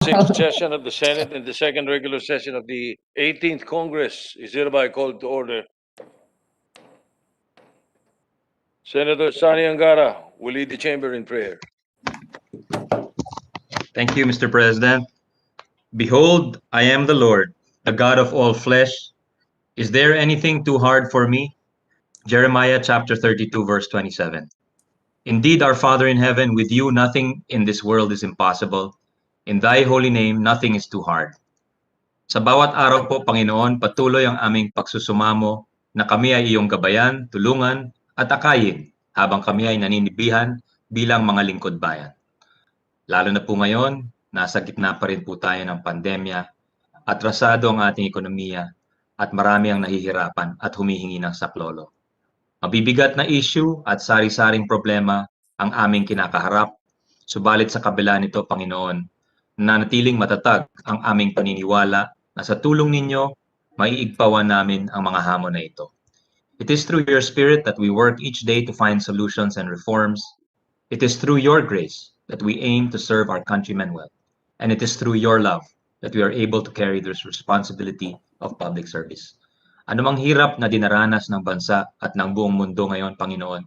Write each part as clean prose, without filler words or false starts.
16th session of the Senate and the second regular session of the 18th Congress is hereby called to order. Senator Sani Angara will lead the chamber in prayer. Thank you, Mr. President. Behold, I am the Lord, the God of all flesh. Is there anything too hard for me? Jeremiah chapter 32, verse 27. Indeed, our Father in heaven, with you nothing in this world is impossible. In thy holy name, nothing is too hard. Sa bawat araw po, Panginoon, patuloy ang aming pagsusumamo na kami ay iyong gabayan, tulungan, at akayin habang kami ay naninibihan bilang mga lingkod bayan. Lalo na po ngayon, nasa gitna pa rin po tayo ng pandemya, atrasado ang ating ekonomiya, at marami ang nahihirapan at humihingi ng saklolo. Mabibigat na issue at sari-saring problema ang aming kinakaharap, subalit sa kabila nito, Panginoon, nanatiling matatag ang aming paniniwala na sa tulong ninyo, maiigpawan namin ang mga hamon na ito. It is through your Spirit that we work each day to find solutions and reforms. It is through your grace that we aim to serve our countrymen well. And it is through your love that we are able to carry this responsibility of public service. Anumang hirap na dinaranas ng bansa at ng buong mundo ngayon, Panginoon,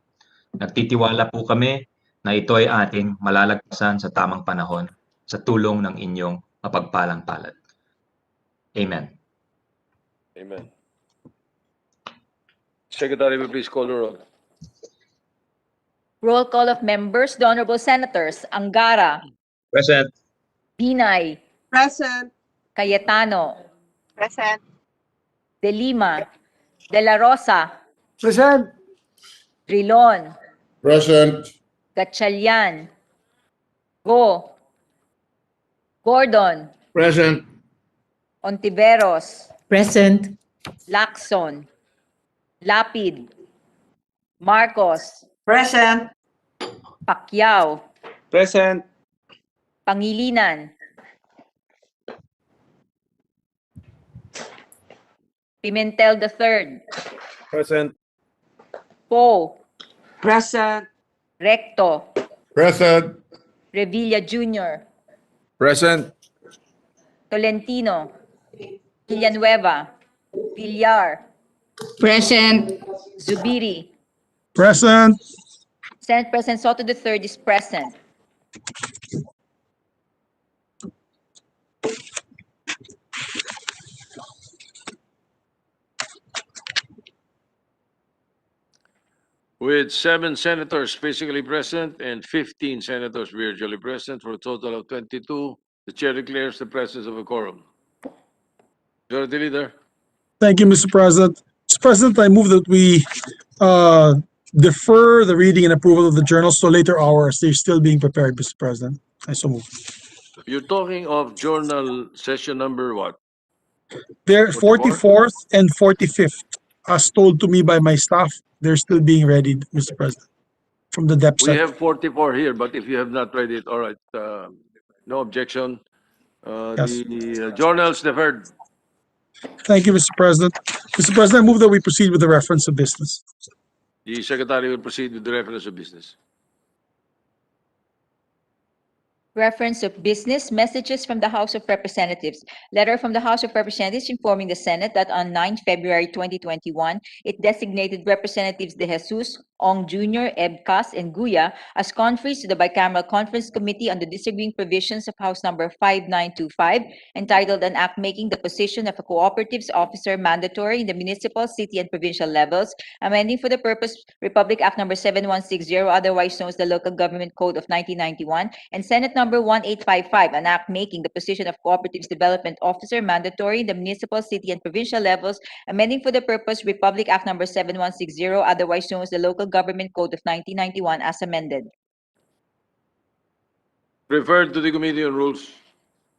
nagtitiwala po kami na ito ay ating malalagpasan sa tamang panahon sa tulong ng inyong mapagpalang palad. Amen. Amen. Secretary, will please call the roll. Roll call of members. The Honorable Senators Angara, Present. Binay, Present. Cayetano, Present. De Lima, De La Rosa, Present. Trilon, Present. Gatchalian, Go, Gordon, Present. Ontiveros, Present. Lacson, Lapid, Marcos, Present. Pacquiao, Present. Pangilinan, Pimentel III, Present. Poe, Present. Recto, Present. Revilla Jr., Present. Tolentino, Villanueva, Villar, Present. Zubiri. Present. Senate President Soto III is present. With 7 senators physically present and 15 senators virtually present for a total of 22, the chair declares the presence of a quorum. Majority Leader. Thank you, Mr. President. Mr. President, I move that we defer the reading and approval of the journals to later hours. They're still being prepared, Mr. President. I so move. You're talking of journal session number what? They're 44? 44th and 45th, as told to me by my staff. They're still being readied, Mr. President, from the depth We set. have 44 here, but if you have not read it, all right, no objection. Yes. The journals deferred. Thank you, Mr. President. Mr. President, I move that we proceed with the reference of business. The Secretary will proceed with the reference of business. Reference of business, messages from the House of Representatives. Letter from the House of Representatives informing the Senate that on 9 February 2021, it designated Representatives De Jesus, Ong Jr., Ebcas, and Guya as conferees to the Bicameral Conference Committee on the Disagreeing Provisions of House Number 5925, entitled An Act Making the Position of a Cooperatives Officer Mandatory in the Municipal, City, and Provincial Levels, amending for the purpose Republic Act Number 7160, otherwise known as the Local Government Code of 1991, and Senate Number 1855, an act making the position of Cooperatives Development Officer mandatory in the municipal, city, and provincial levels, amending for the purpose Republic Act Number 7160, otherwise known as the Local Government Code of 1991, as amended. Referred to the Committee on Rules.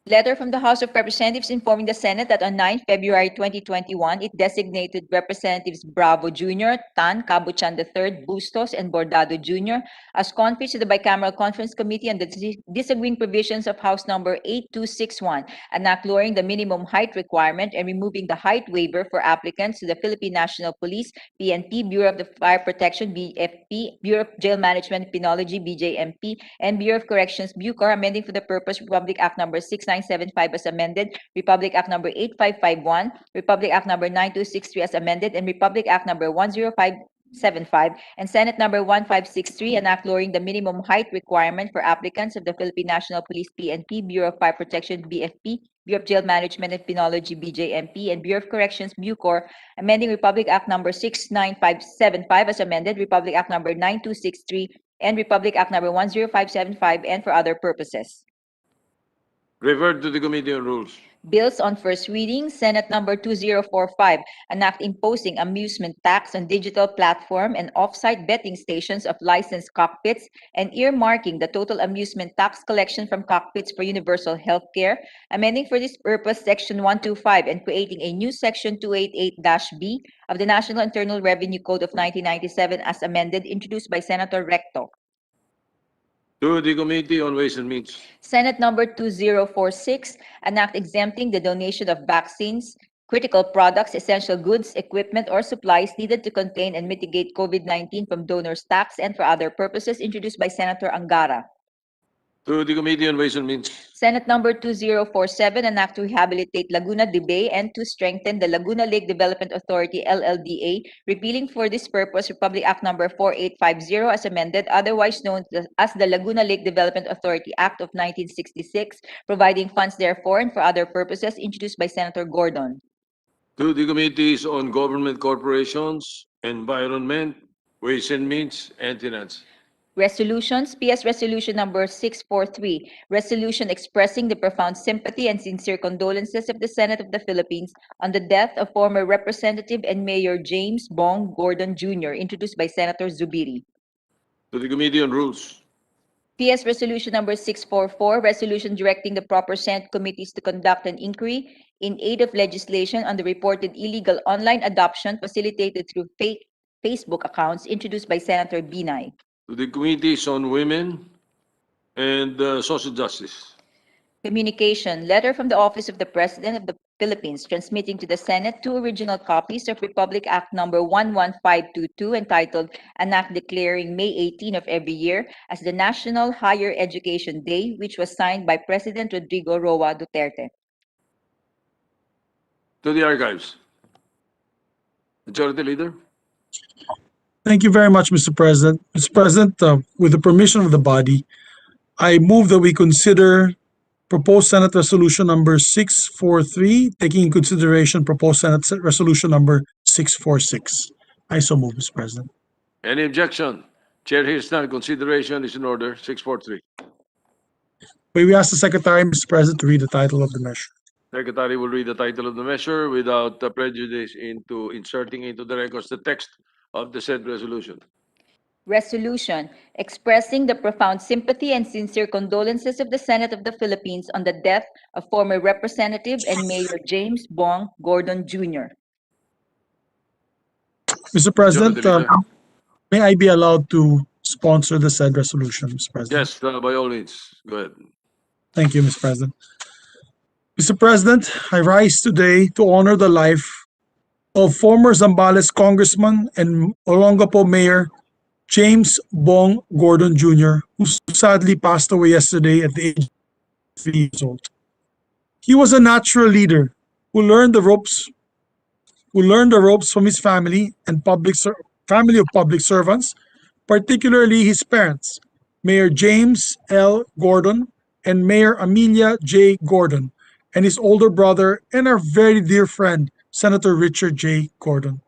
Letter from the House of Representatives informing the Senate that on 9 February 2021, it designated Representatives Bravo Jr., Tan, Cabuchan III, Bustos, and Bordado Jr. as conferees to the Bicameral Conference Committee on the Disagreeing Provisions of House Number 8261, an act lowering the minimum height requirement and removing the height waiver for applicants to the Philippine National Police, PNP, Bureau of the Fire Protection, BFP, Bureau of Jail Management and Penology, BJMP, and Bureau of Corrections, BUCOR, amending for the purpose Republic Act Number 6 6975 as amended, Republic Act number 8551, Republic Act number 9263 as amended, and Republic Act number 10575, and Senate number 1563, an act lowering the minimum height requirement for applicants of the Philippine National Police PNP, Bureau of Fire Protection BFP, Bureau of Jail Management and Penology BJMP, and Bureau of Corrections BUCOR, amending Republic Act number 69575 as amended, Republic Act number 9263, and Republic Act number 10575, and for other purposes. Referred to the Committee on Rules. Bills on first reading, Senate number 2045, an act imposing amusement tax on digital platform and off-site betting stations of licensed cockpits and earmarking the total amusement tax collection from cockpits for universal health care, amending for this purpose Section 125 and creating a new Section 288-B of the National Internal Revenue Code of 1997 as amended, introduced by Senator Recto. To the Committee on Ways and Means. Senate number 2046, an act exempting the donation of vaccines, critical products, essential goods, equipment, or supplies needed to contain and mitigate COVID-19 from donors' tax and for other purposes, introduced by Senator Angara. To the Committee on Ways and Means. Senate number 2047, an act to rehabilitate Laguna de Bay and to strengthen the Laguna Lake Development Authority, LLDA, repealing for this purpose Republic Act number 4850 as amended, otherwise known as the Laguna Lake Development Authority Act of 1966, providing funds therefore and for other purposes, introduced by Senator Gordon. To the Committees on Government Corporations, Environment, Ways and Means, and Finance. Resolutions, PS Resolution number 643, resolution expressing the profound sympathy and sincere condolences of the Senate of the Philippines on the death of former Representative and Mayor James Bong Gordon Jr., introduced by Senator Zubiri. To the Committee on Rules. PS Resolution number 644, resolution directing the proper Senate committees to conduct an inquiry in aid of legislation on the reported illegal online adoption facilitated through fake Facebook accounts, introduced by Senator Binay. To the Committees on Women and Social Justice. Communication, letter from the Office of the President of the Philippines transmitting to the Senate two original copies of Republic Act number 11522 entitled An Act Declaring May 18 of every year as the National Higher Education Day, which was signed by President Rodrigo Roa Duterte. To the Archives. Majority Leader. Thank you very much, Mr. President. Mr. President, with the permission of the body, I move that we consider proposed Senate Resolution number 643, taking in consideration proposed Senate Resolution number 646. I so move, Mr. President. Any objection? Chair hears none. Consideration is in order. 643. We ask the Secretary, Mr. President, to read the title of the measure. Secretary will read the title of the measure without prejudice into inserting into the records the text of the said resolution. Resolution expressing the profound sympathy and sincere condolences of the Senate of the Philippines on the death of former Representative and Mayor James Bong Gordon Jr. Mr. President, Majority Leader. may I be allowed to sponsor the said resolution, Mr. President? Yes, by all means. Go ahead. Thank you, Mr. President. Mr. President, I rise today to honor the life of former Zambales Congressman and Olongapo Mayor James Bong Gordon Jr., who sadly passed away yesterday at the age of 3 years old. He was a natural leader who learned the ropes from his family and family of public servants, particularly his parents, Mayor James L. Gordon and Mayor Amelia J. Gordon, and his older brother and our very dear friend, Senator Richard J. Gordon.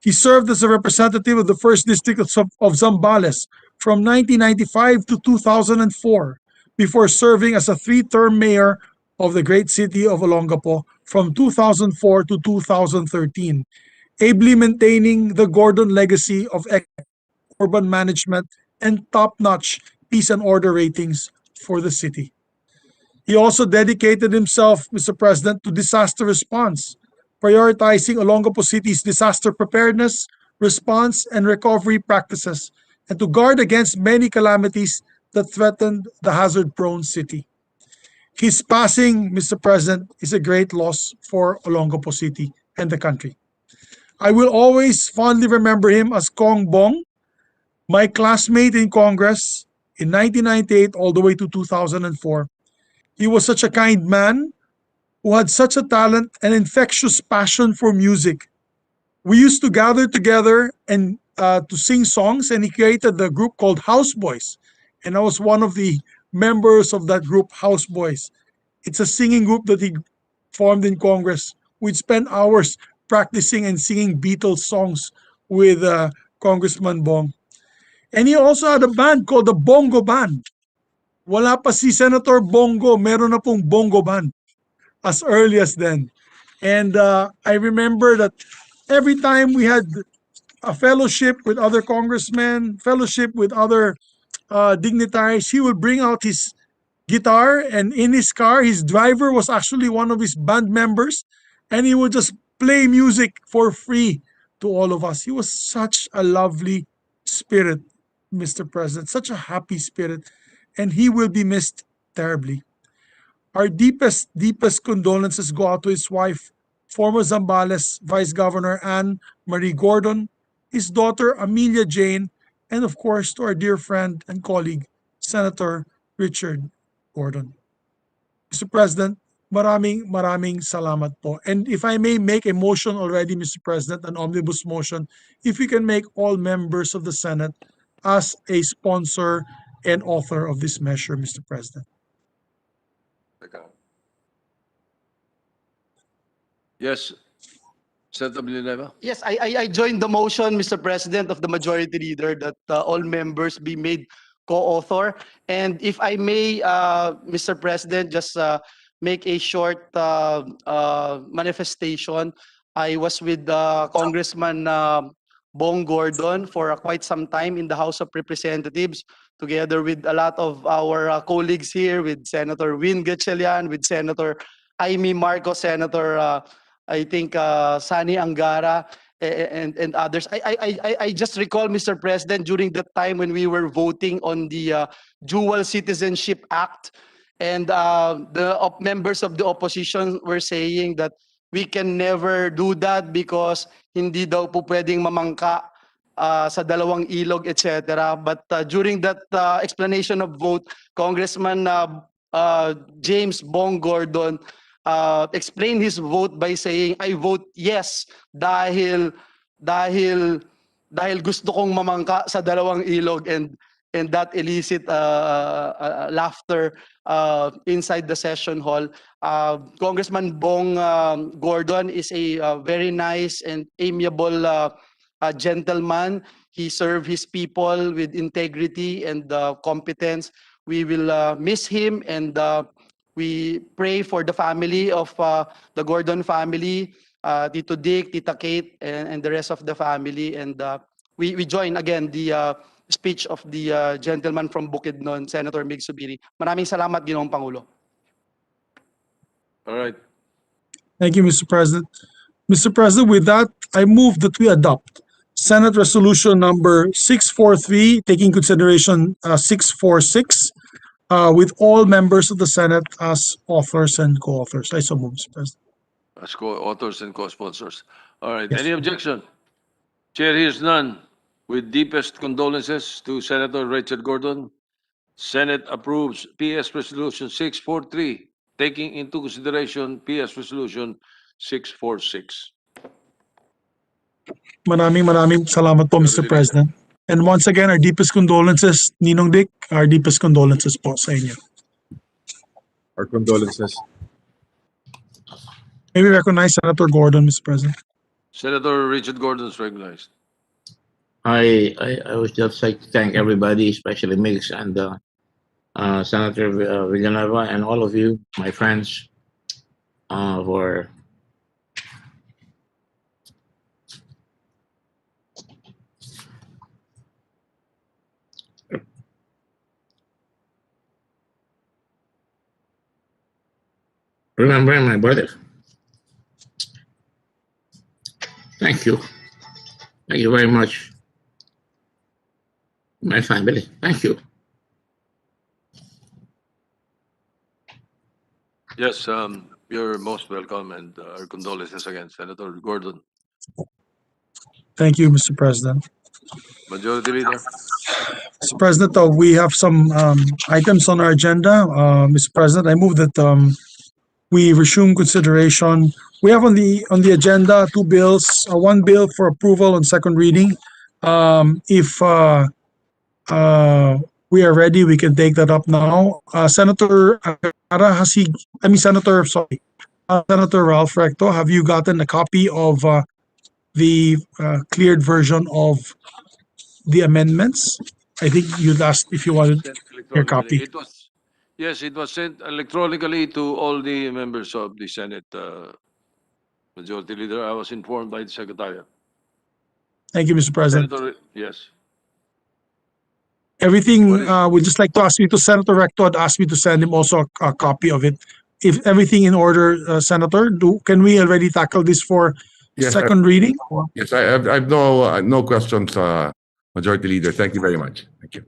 He served as a representative of the 1st District of Zambales from 1995 to 2004, before serving as a 3-term mayor of the great city of Olongapo from 2004 to 2013, ably maintaining the Gordon legacy of urban management and top-notch peace and order ratings for the city. He also dedicated himself, Mr. President, to disaster response, prioritizing Olongapo City's disaster preparedness, response, and recovery practices, and to guard against many calamities that threatened the hazard-prone city. His passing, Mr. President, is a great loss for Olongapo City and the country. I will always fondly remember him as Kong Bong, my classmate in Congress in 1998 all the way to 2004. He was such a kind man who had such a talent and infectious passion for music. We used to gather together and to sing songs, and he created the group called House Boys. And I was one of the members of that group, House Boys. It's a singing group that he formed in Congress. We'd spend hours practicing and singing Beatles songs with Congressman Bong. And he also had a band called the Bongo Band. Wala pa si Senator Bongo, meron na pong Bongo Band as early as then. And I remember that every time we had a fellowship with other congressmen, fellowship with other dignitaries, he would bring out his guitar, and in his car, his driver was actually one of his band members, and he would just play music for free to all of us. He was such a lovely spirit, Mr. President, such a happy spirit, and he will be missed terribly. Our deepest condolences go out to his wife, former Zambales Vice Governor Anne Marie Gordon, his daughter Amelia Jane, and of course to our dear friend and colleague, Senator Richard Gordon. Mr. President, maraming salamat po. And if I may make a motion already, Mr. President, an omnibus motion, if we can make all members of the Senate as a sponsor and author of this measure, Mr. President. Yes, Senator Villanueva? Yes, I joined the motion, Mr. President, of the Majority Leader that all members be made co-author. And if I may, Mr. President, just make a short manifestation. I was with Congressman Bong Gordon for quite some time in the House of Representatives, together with a lot of our colleagues here, with Senator Win Gatchalian, with Senator Amy Marcos, Senator I think Sani Angara, and others. I just recall, Mr. President, during the time when we were voting on the Dual Citizenship Act, and the members of the opposition were saying that we can never do that because hindi daw po pwedeng mamangka sa dalawang ilog, etc. But during that explanation of vote, Congressman James Bong Gordon explained his vote by saying, I vote yes dahil gusto kong mamangka sa dalawang ilog, and that elicit laughter inside the session hall. Congressman Bong Gordon is a very nice and amiable gentleman. He served his people with integrity and competence. We will miss him, and we pray for the family of the Gordon family, Tito Dick, Tita Kate, and the rest of the family. And we join again the speech of the gentleman from Bukidnon, Senator Mig Subiri. Maraming salamat, Ginoong Pangulo. All right. Thank you, Mr. President. Mr. President, with that, I move that we adopt Senate Resolution number 643, taking consideration 646, with all members of the Senate as authors and co-authors. I so move, Mr. President. As co-authors and co-sponsors. All right. Yes. Any objection? Chair hears none. With deepest condolences to Senator Richard Gordon, Senate approves PS Resolution 643, taking into consideration PS Resolution 646. Maraming salamat po, Mr. President. And once again, our deepest condolences, Ninong Dick, our deepest condolences po sa inyo. Our condolences. May we recognize Senator Gordon, Mr. President? Senator Richard Gordon is recognized. I would just like to thank everybody, especially Mix and Senator Villanueva, and all of you, my friends, for remembering my brother. Thank you. Thank you very much. My family. Thank you. Yes, you're most welcome, and our condolences again, Senator Gordon. Thank you, Mr. President. Majority Leader. Mr. President, we have some items on our agenda. Mr. President, I move that we resume consideration. We have on the agenda two bills, one bill for approval on second reading. If we are ready, we can take that up now. Senator Ara, Senator Ralph Recto, have you gotten a copy of the cleared version of the amendments? I think you'd asked if you wanted Sent your electronically. copy. It was, yes, it was sent electronically to all the members of the Senate Majority Leader. I was informed by the Secretariat. Thank you, Mr. President. Senator, yes. Everything, What is- we'd just like to ask you to, Senator Recto had asked me to send him also a copy of it. If everything in order, Senator, can we already tackle this for Yes, second reading? Yes, I have no questions, Majority Leader. Thank you very much. Thank you.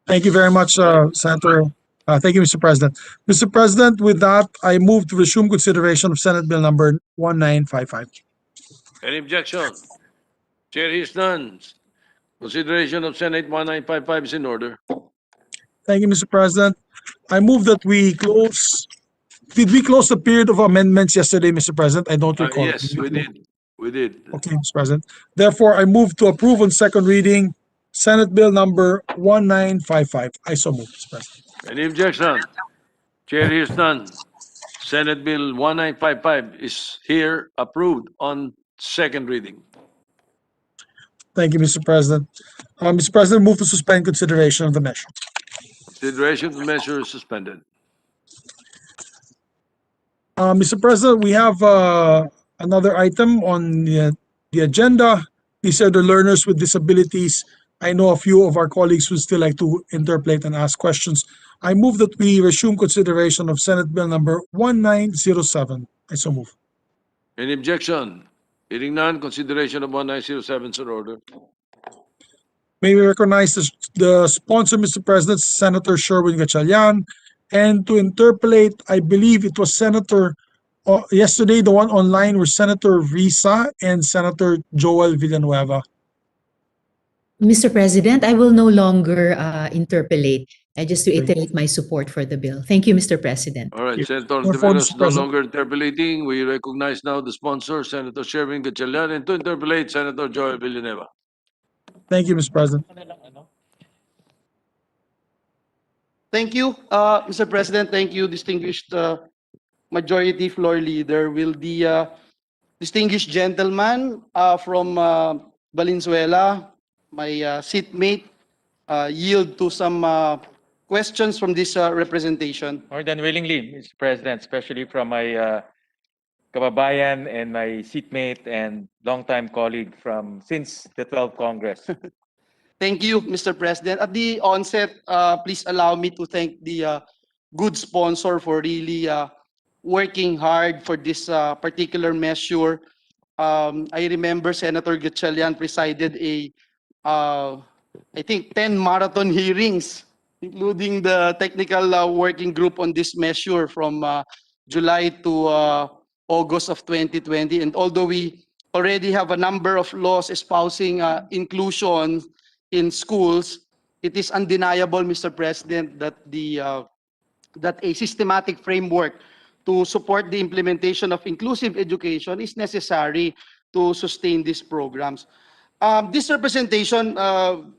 Thank you very much, Senator. Thank you, Mr. President. Mr. President, with that, I move to resume consideration of Senate Bill number 1955. Any objection? Chair hears none. Consideration of Senate 1955 is in order. Thank you, Mr. President. I move that we close. Did we close the period of amendments yesterday, Mr. President? I don't recall. Yes, we did. We did. Okay, Mr. President. Therefore, I move to approve on second reading Senate Bill number 1955. I so move, Mr. President. Any objection? Chair hears none. Senate Bill 1955 is here approved on second reading. Thank you, Mr. President. Mr. President, move to suspend consideration of the measure. Consideration of the measure is suspended. Mr. President, we have another item on the agenda. These are the learners with disabilities. I know a few of our colleagues would still like to interpolate and ask questions. I move that we resume consideration of Senate Bill number 1907. I so move. Any objection? Hearing none, consideration of 1907 is in order. May we recognize the sponsor, Mr. President, Senator Sherwin Gatchalian, and to interpolate, I believe it was Senator, yesterday, the one online was Senator Risa and Senator Joel Villanueva. Mr. President, I will no longer interpolate. I just reiterate my support for the bill. Thank you, Mr. President. All right, you. Senator Therefore, Ontiveros Mr. no President. longer interpolating. We recognize now the sponsor, Senator Sherwin Gatchalian, and to interpolate, Senator Joel Villanueva. Thank you, Mr. President. Thank you, Mr. President. Thank you, distinguished Majority Floor Leader. Will the distinguished gentleman from Valenzuela, my seatmate, yield to some questions from this representation? More than willingly, Mr. President, especially from my kababayan and my seatmate and longtime colleague from since the 12th Congress. Thank you, Mr. President. At the onset, please allow me to thank the good sponsor for really working hard for this particular measure. I remember Senator Gatchalian presided I think 10 marathon hearings, including the technical working group on this measure from July to August of 2020. And although we already have a number of laws espousing inclusion in schools, it is undeniable, Mr. President, that that a systematic framework to support the implementation of inclusive education is necessary to sustain these programs. This representation,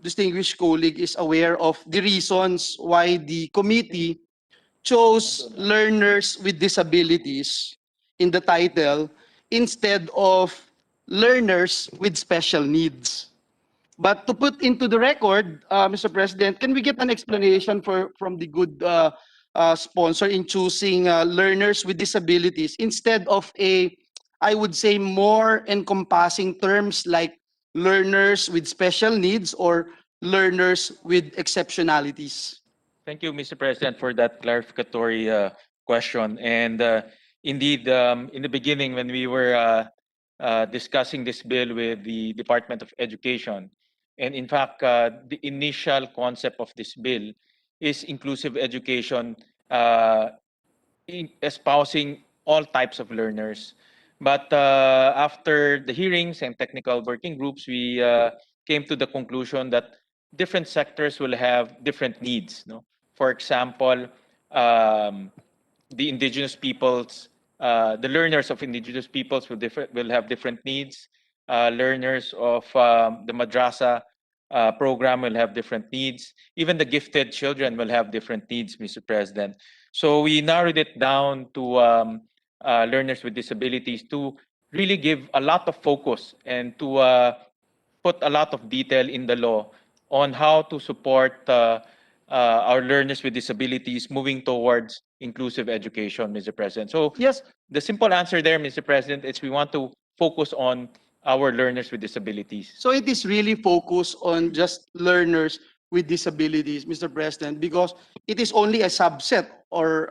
distinguished colleague, is aware of the reasons why the committee chose learners with disabilities in the title instead of learners with special needs. But to put into the record, Mr. President, can we get an explanation from the good sponsor in choosing learners with disabilities instead of I would say, more encompassing terms like learners with special needs or learners with exceptionalities? Thank you, Mr. President, for that clarificatory question. And indeed, in the beginning, when we were discussing this bill with the Department of Education, and in fact, the initial concept of this bill is inclusive education, espousing all types of learners. But after the hearings and technical working groups, we came to the conclusion that different sectors will have different needs. No? For example, um, the indigenous peoples, the learners of indigenous peoples will have different needs. Learners of the madrasa program will have different needs. Even the gifted children will have different needs, Mr. President. So we narrowed it down to learners with disabilities to really give a lot of focus and to put a lot of detail in the law on how to support our learners with disabilities moving towards inclusive education, Mr. President. So yes, the simple answer there, Mr. President, is we want to focus on our learners with disabilities. So it is really focused on just learners with disabilities, Mr. President, because it is only a subset or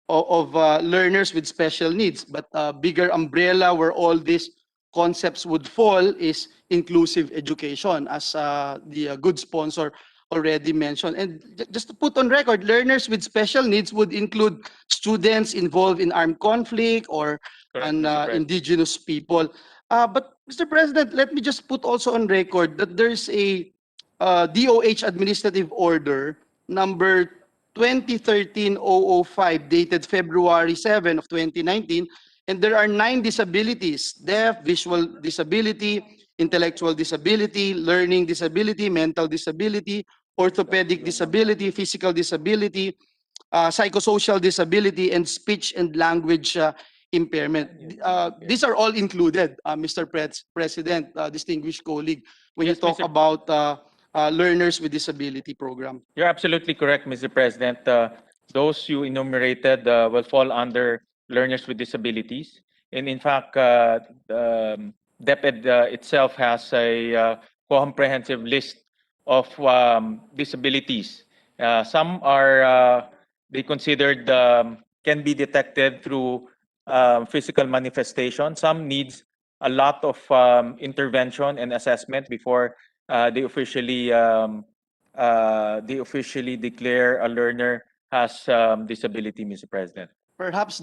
of learners with special needs. But a bigger umbrella where all these concepts would fall is inclusive education, as the good sponsor already mentioned. And just to put on record, learners with special needs would include students involved in armed conflict or Correct, Mr. President. indigenous people. But Mr. President, let me just put also on record that there's a DOH administrative order number 2013-005 dated February 7 of 2019, and there are 9 disabilities: deaf, visual disability, intellectual disability, learning disability, mental disability, orthopedic disability, physical disability, psychosocial disability, and speech and language impairment. These are all included, Mr. President, distinguished colleague, when Yes, you talk Mr. about learners with disability program. You're absolutely correct, Mr. President. Those you enumerated will fall under learners with disabilities. And in fact, DepEd itself has a comprehensive list of disabilities. Some are they considered can be detected through physical manifestation. Some needs a lot of intervention and assessment before they officially declare a learner has disability, Mr. President. Perhaps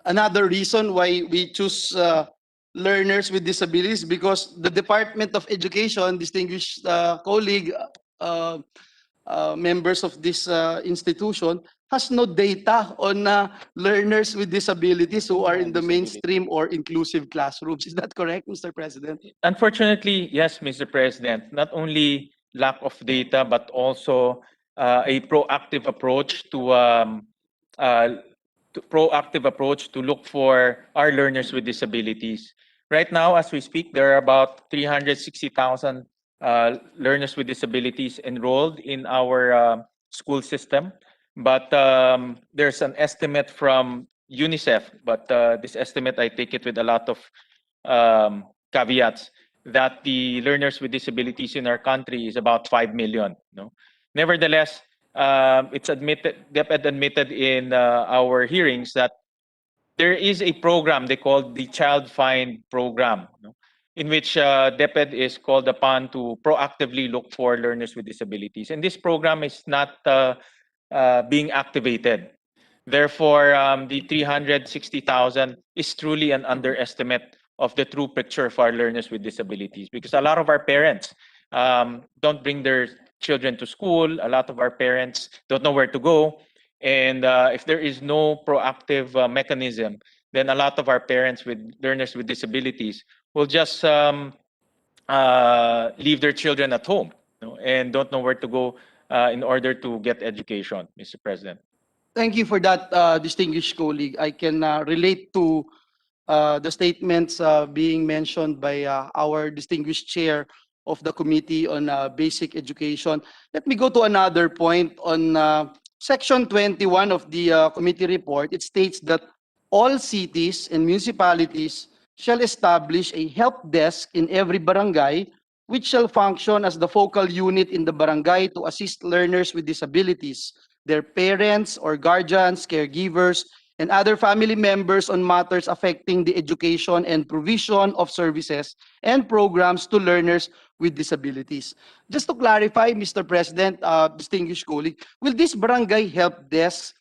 another reason why we choose learners with disabilities, because the Department of Education, distinguished colleague, uh, members of this institution, has no data on learners with disabilities who are in the mainstream or inclusive classrooms. Is that correct, Mr. President? Unfortunately, yes, Mr. President. Not only lack of data, but also a uh, proactive approach to look for our learners with disabilities. Right now, as we speak, there are about 360,000 learners with disabilities enrolled in our school system. But there's an estimate from UNICEF, but this estimate, I take it with a lot of caveats, that the learners with disabilities in our country is about 5 million. No? Nevertheless, it's admitted, DepEd admitted in our hearings that there is a program they call the Child Find Program, no? In which DepEd is called upon to proactively look for learners with disabilities. And this program is not being activated. Therefore, the 360,000 is truly an underestimate of the true picture of our learners with disabilities, because a lot of our parents don't bring their children to school. A lot of our parents don't know where to go. And if there is no proactive mechanism, then a lot of our parents with learners with disabilities will just leave their children at home, and don't know where to go in order to get education, Mr. President. Thank you for that, distinguished colleague. I can relate to the statements being mentioned by our distinguished chair of the Committee on Basic Education. Let me go to another point on Section 21 of the committee report. It states that all cities and municipalities shall establish a help desk in every barangay, which shall function as the focal unit in the barangay to assist learners with disabilities, their parents or guardians, caregivers, and other family members on matters affecting the education and provision of services and programs to learners with disabilities. Just to clarify, Mr. President, distinguished colleague, will this barangay help desk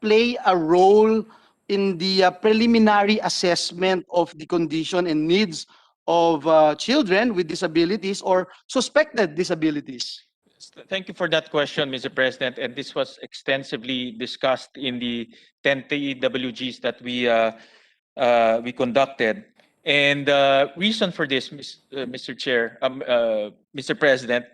play a role in the preliminary assessment of the condition and needs of children with disabilities or suspected disabilities? Thank you for that question, Mr. President. And this was extensively discussed in the 10 TEWGs that we conducted. And reason for this, Mr. Chair, Mr. President,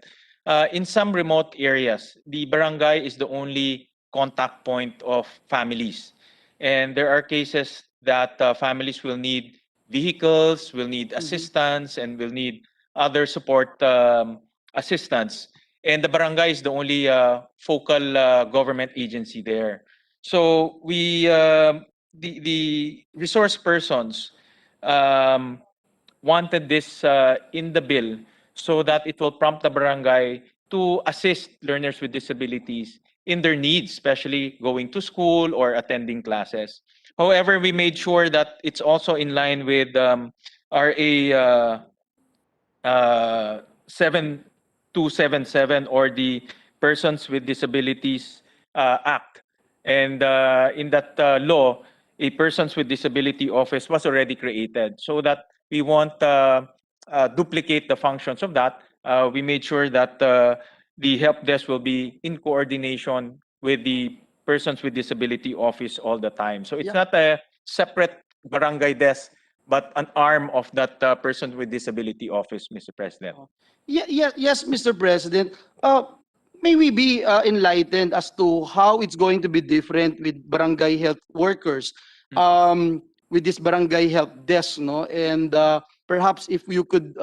in some remote areas, the barangay is the only contact point of families. And there are cases that families will need vehicles, will need assistance, and will need other support assistance. And the barangay is the only focal government agency there. So the resource persons um, wanted this in the bill so that it will prompt the barangay to assist learners with disabilities in their needs, especially going to school or attending classes. However, we made sure that it's also in line with RA 7277 or the Persons with Disabilities Act. And in that law, a Persons with Disability Office was already created so that we won't duplicate the functions of that. We made sure that the help desk will be in coordination with the Persons with Disability Office all the time. So it's Yeah. not a separate barangay desk, but an arm of that Person with Disability Office, Mr. President. Yes, Mr. President. May we be enlightened as to how it's going to be different with barangay health workers, with this barangay health desk, no? And perhaps if you could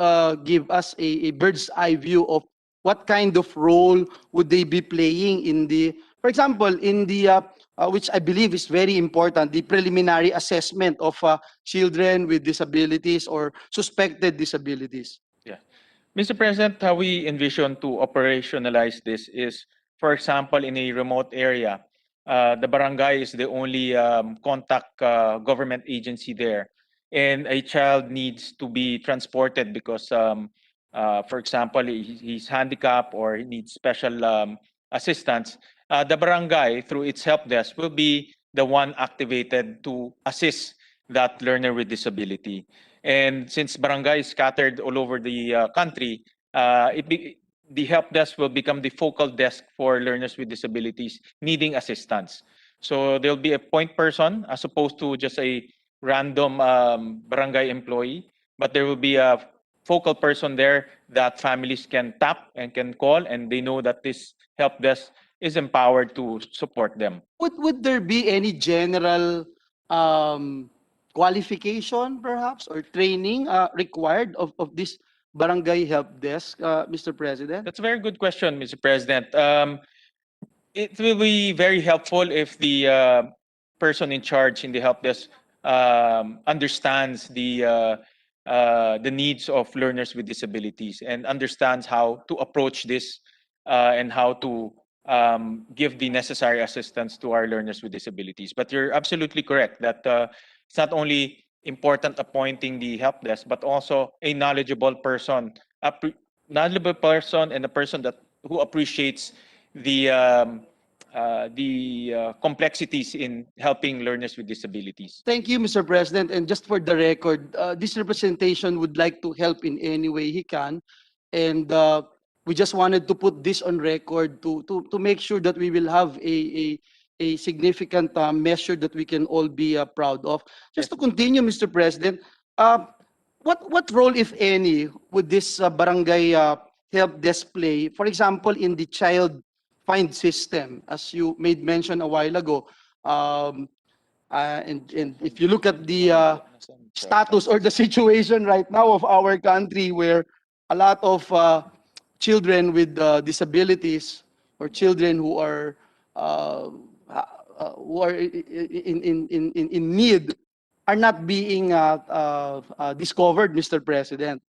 give us a bird's eye view of what kind of role would they be playing in the, for example, in the which I believe is very important, the preliminary assessment of children with disabilities or suspected disabilities. Yeah. Mr. President, how we envision to operationalize this is, for example, in a remote area, the barangay is the only contact government agency there. And a child needs to be transported because, for example, he's handicapped or he needs special assistance. The barangay, through its help desk, will be the one activated to assist that learner with disability. And since barangay is scattered all over the country, the help desk will become the focal desk for learners with disabilities needing assistance. So there'll be a point person as opposed to just a random barangay employee, but there will be a focal person there that families can tap and can call, and they know that this help desk is empowered to support them. Would there be any general um, qualification, perhaps, or training required of this barangay help desk, Mr. President? That's a very good question, Mr. President. It will be very helpful if the person in charge in the help desk understands the needs of learners with disabilities and understands how to approach this and how to give the necessary assistance to our learners with disabilities. But you're absolutely correct that it's not only important appointing the help desk, but also a knowledgeable person, and a person that who appreciates the complexities in helping learners with disabilities. Thank you, Mr. President. And just for the record, this representation would like to help in any way he can. And we just wanted to put this on record to make sure that we will have a significant measure that we can all be proud of. Just to continue, Mr. President, what role, if any, would this barangay help desk play, for example, in the child find system, as you made mention a while ago? And if you look at the status or the situation right now of our country, where a lot of children with disabilities or children who are in need are not being discovered, Mr. President.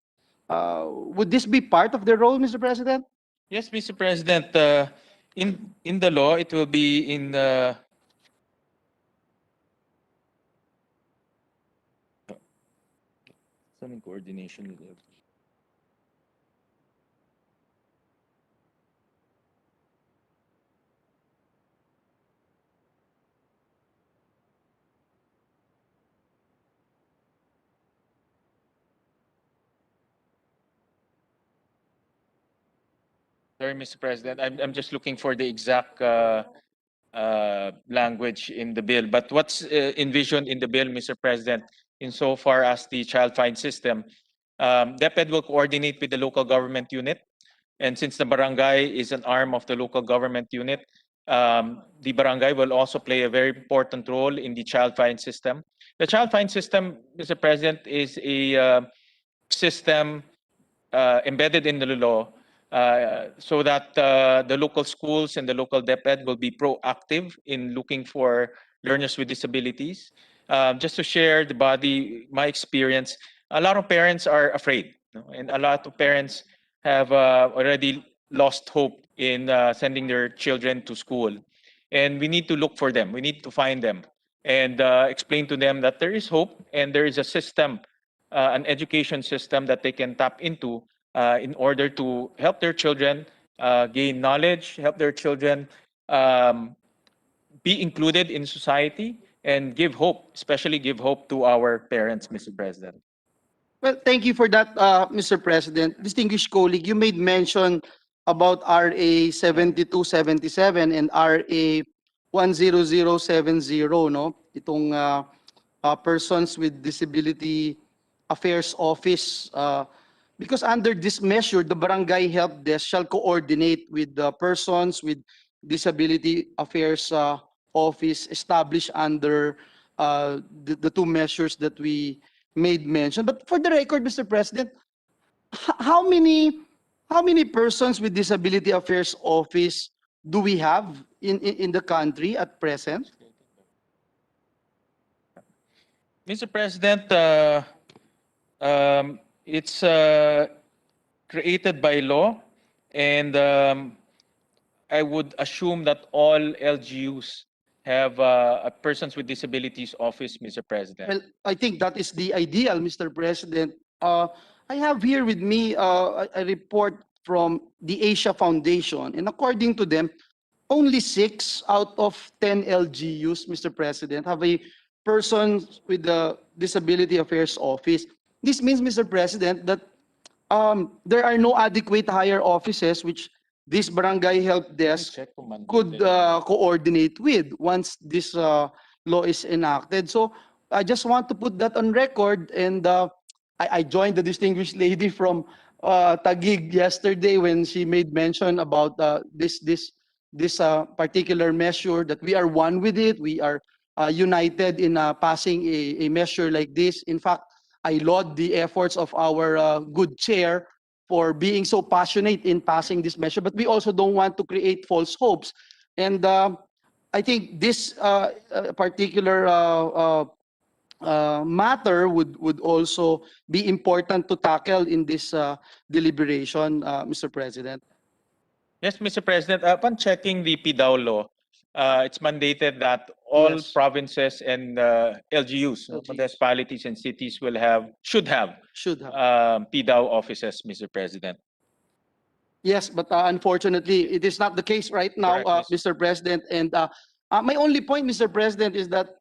Would this be part of the role, Mr. President? Yes, Mr. President. In the law, it will be in the some coordination. Sorry, Mr. President, I'm just looking for the exact language in the bill. But what's envisioned in the bill, Mr. President, insofar as the child fine system, DepEd will coordinate with the local government unit. And since the barangay is an arm of the local government unit, the barangay will also play a very important role in the child fine system. The child fine system, Mr. President, is a system embedded in the law so that the local schools and the local DepEd will be proactive in looking for learners with disabilities. Just to share the body, my experience, a lot of parents are afraid, and a lot of parents have already lost hope in sending their children to school. And we need to look for them. We need to find them and explain to them that there is hope and there is a system, an education system that they can tap into in order to help their children gain knowledge, help their children be included in society, and give hope, especially give hope to our parents, Mr. President. Well, thank you for that, Mr. President. Distinguished colleague, you made mention about RA 7277 and RA 10070, no? Itong Persons with Disability Affairs Office. Because under this measure, the Barangay Help Desk shall coordinate with the Persons with Disability Affairs Office established under the two measures that we made mention. But for the record, Mr. President, how many persons with Disability Affairs Office do we have in the country at present? Mr. President, it's created by law, and I would assume that all LGUs have a Persons with Disabilities Office, Mr. President. Well, I think that is the ideal, Mr. President. I have here with me a report from the Asia Foundation, and according to them, only 6 out of 10 LGUs, Mr. President, have a person with the Disability Affairs Office. This means, Mr. President, that there are no adequate higher offices which this Barangay Help Desk could coordinate with once this law is enacted. So I just want to put that on record, and I joined the distinguished lady from Taguig yesterday when she made mention about this particular measure, that we are one with it. We are united in passing a measure like this. In fact, I laud the efforts of our good chair for being so passionate in passing this measure, but we also don't want to create false hopes. And I think this particular matter would also be important to tackle in this deliberation, Mr. President. Yes, Mr. President, upon checking the PDAO law, it's mandated that all Yes. provinces and LGUs, municipalities and cities should have PDAO offices, Mr. President. Yes, but unfortunately, it is not the case right now, Correct, Mr. President. And my only point, Mr. President, is that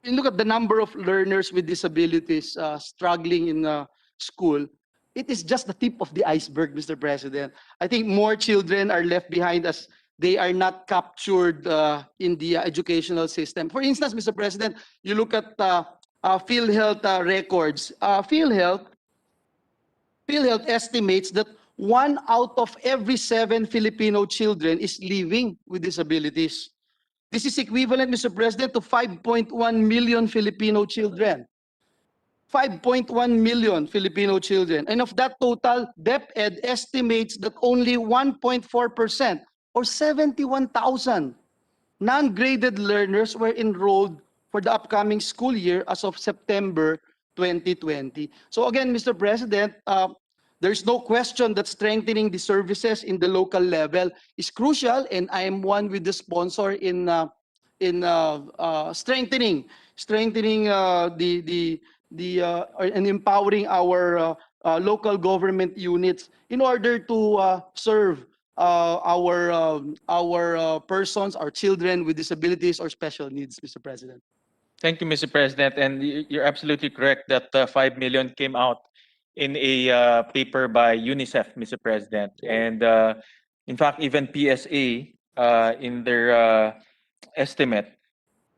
you look at the number of learners with disabilities struggling in school. It is just the tip of the iceberg, Mr. President. I think more children are left behind as they are not captured in the educational system. For instance, Mr. President, you look at PhilHealth records. PhilHealth estimates that 1 out of every 7 Filipino children is living with disabilities. This is equivalent, Mr. President, to 5.1 million Filipino children. 5.1 million Filipino children. And of that total, DepEd estimates that only 1.4% or 71,000 non-graded learners were enrolled for the upcoming school year as of September 2020. So again, Mr. President, there's no question that strengthening the services in the local level is crucial, and I am one with the sponsor in strengthening and empowering our local government units in order to serve our persons, our children with disabilities or special needs, Mr. President. Thank you, Mr. President. And you're absolutely correct that 5 million came out in a paper by UNICEF, Mr. President. And in fact, even PSA, in their estimate,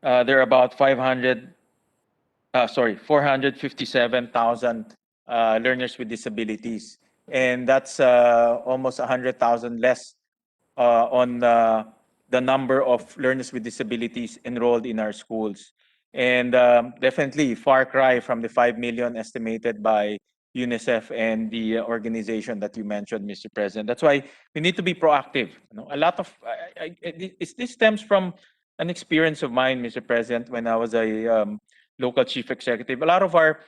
there are about 457,000 learners with disabilities. And that's almost 100,000 less on the number of learners with disabilities enrolled in our schools. And definitely far cry from the 5 million estimated by UNICEF and the organization that you mentioned, Mr. President. That's why we need to be proactive. You know, a lot of this stems from an experience of mine, Mr. President, when I was a local chief executive. A lot of our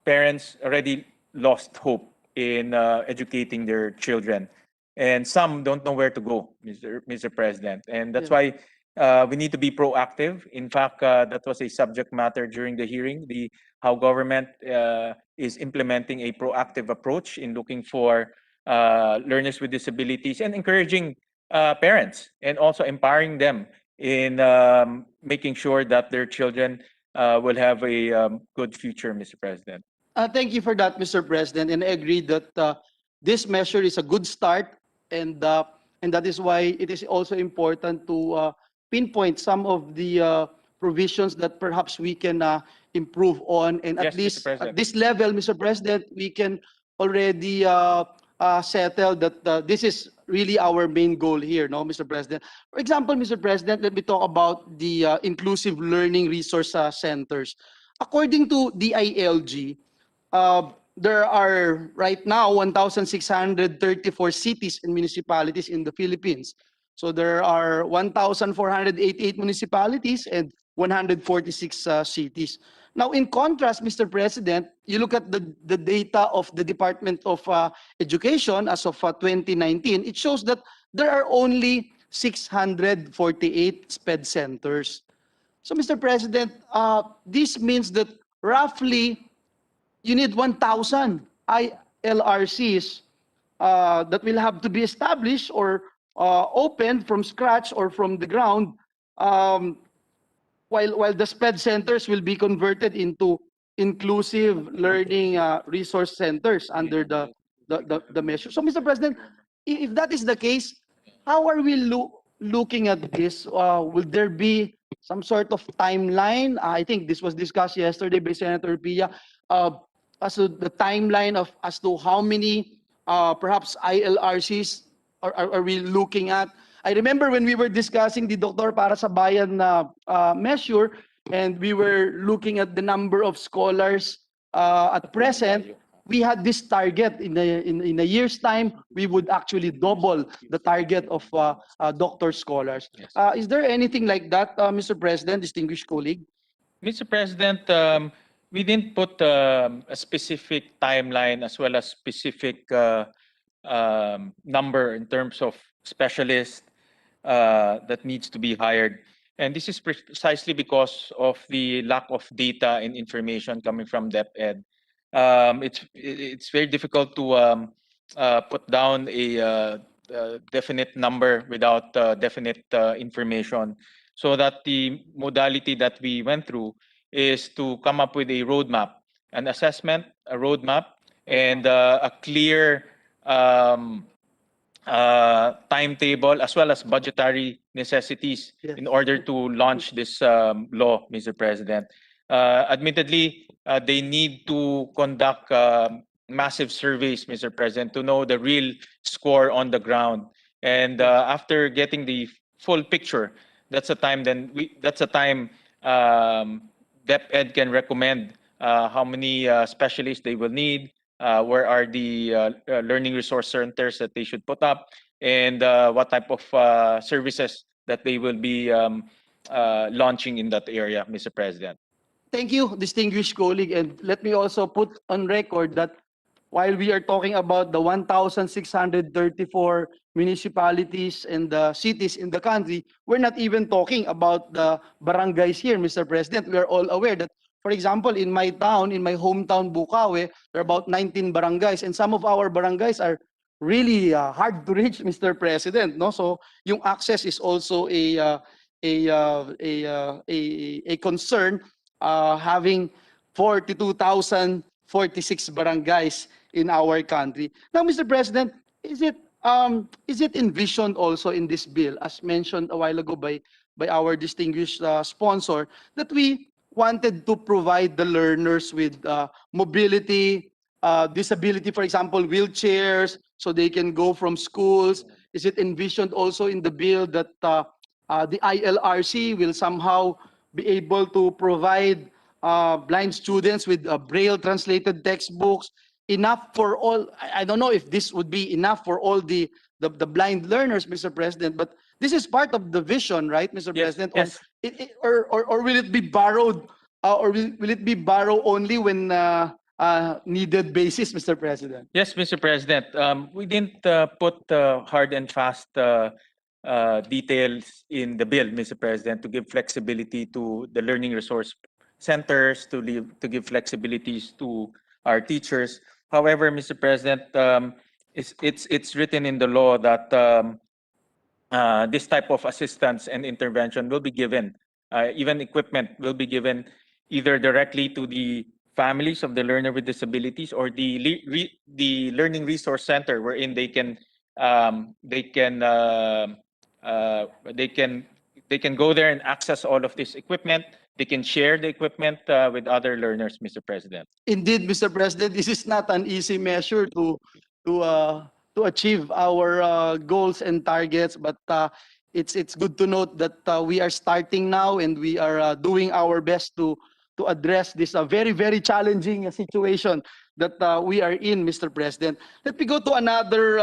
parents already lost hope in educating their children, and some don't know where to go, Mr. President. And that's why we need to be proactive. In fact, that was a subject matter during the hearing, the how government is implementing a proactive approach in looking for learners with disabilities and encouraging parents and also empowering them in making sure that their children will have a good future, Mr. President. Thank you for that, Mr. President, and I agree that this measure is a good start, and that is why it is also important to pinpoint some of the provisions that perhaps we can improve on, and Yes, at Mr. least President. at this level, Mr. President, we can already settle that this is really our main goal here, no, Mr. President. For example, Mr. President, let me talk about the inclusive learning resource centers. According to DILG, there are right now 1,634 cities and municipalities in the Philippines. So there are 1,488 municipalities and 146 cities. Now, in contrast, Mr. President, you look at the data of the Department of Education as of 2019, it shows that there are only 648 SPED centers. So, Mr. President, this means that roughly you need 1,000 ILRCs that will have to be established or opened from scratch or from the ground, while the SPED centers will be converted into inclusive learning resource centers under the measure. So, Mr. President, if that is the case, how are we looking at this? Will there be some sort of timeline? I think this was discussed yesterday by Senator Pia, as to the timeline of as to how many perhaps ILRCs are we looking at? I remember when we were discussing the Doktor Para sa Bayan measure, and we were looking at the number of scholars at present. We had this target in a year's time, we would actually double the target of doctor scholars. Yes. Is there anything like that, Mr. President, distinguished colleague? Mr. President, we didn't put a specific timeline as well as specific number in terms of specialists that needs to be hired. And this is precisely because of the lack of data and information coming from DepEd. It's very difficult to put down a definite number without definite information. So that the modality that we went through is to come up with a roadmap, an assessment, a roadmap, and a clear timetable as well as budgetary necessities Yes. in order to launch this law, Mr. President. Admittedly, they need to conduct massive surveys, Mr. President, to know the real score on the ground. And after getting the full picture, that's a time DepEd can recommend how many specialists they will need, where are the learning resource centers that they should put up, and what type of services that they will be launching in that area, Mr. President. Thank you, distinguished colleague. And let me also put on record that while we are talking about the 1,634 municipalities and the cities in the country, we're not even talking about the barangays here, Mr. President. We are all aware that, for example, in my town, in my hometown, Bukawi, there are about 19 barangays, and some of our barangays are really hard to reach, Mr. President. No, so yung access is also a concern. Having 42,000 46 barangays in our country. Now, Mr. President, is it envisioned also in this bill, as mentioned a while ago by our distinguished sponsor, that we wanted to provide the learners with mobility, disability, for example, wheelchairs, so they can go from schools? Is it envisioned also in the bill that the ILRC will somehow be able to provide blind students with braille translated textbooks, enough for all? I don't know if this would be enough for all the blind learners, Mr. President, but this is part of the vision, right, Mr. Yes, President? yes. Or will it be borrowed, or will it be borrowed only when needed basis, Mr. President? Yes, Mr. President. We didn't put hard and fast details in the bill, Mr. President, to give flexibility to the learning resource centers, to give flexibilities to our teachers. However, Mr. President, it's written in the law that this type of assistance and intervention will be given. Even equipment will be given either directly to the families of the learner with disabilities or the learning resource center, wherein they can they can they can go there and access all of this equipment. They can share the equipment with other learners, Mr. President. Indeed, Mr. President, this is not an easy measure to achieve our goals and targets, but it's good to note that we are starting now, and we are doing our best to address this very challenging situation that we are in, Mr. President. Let me go to another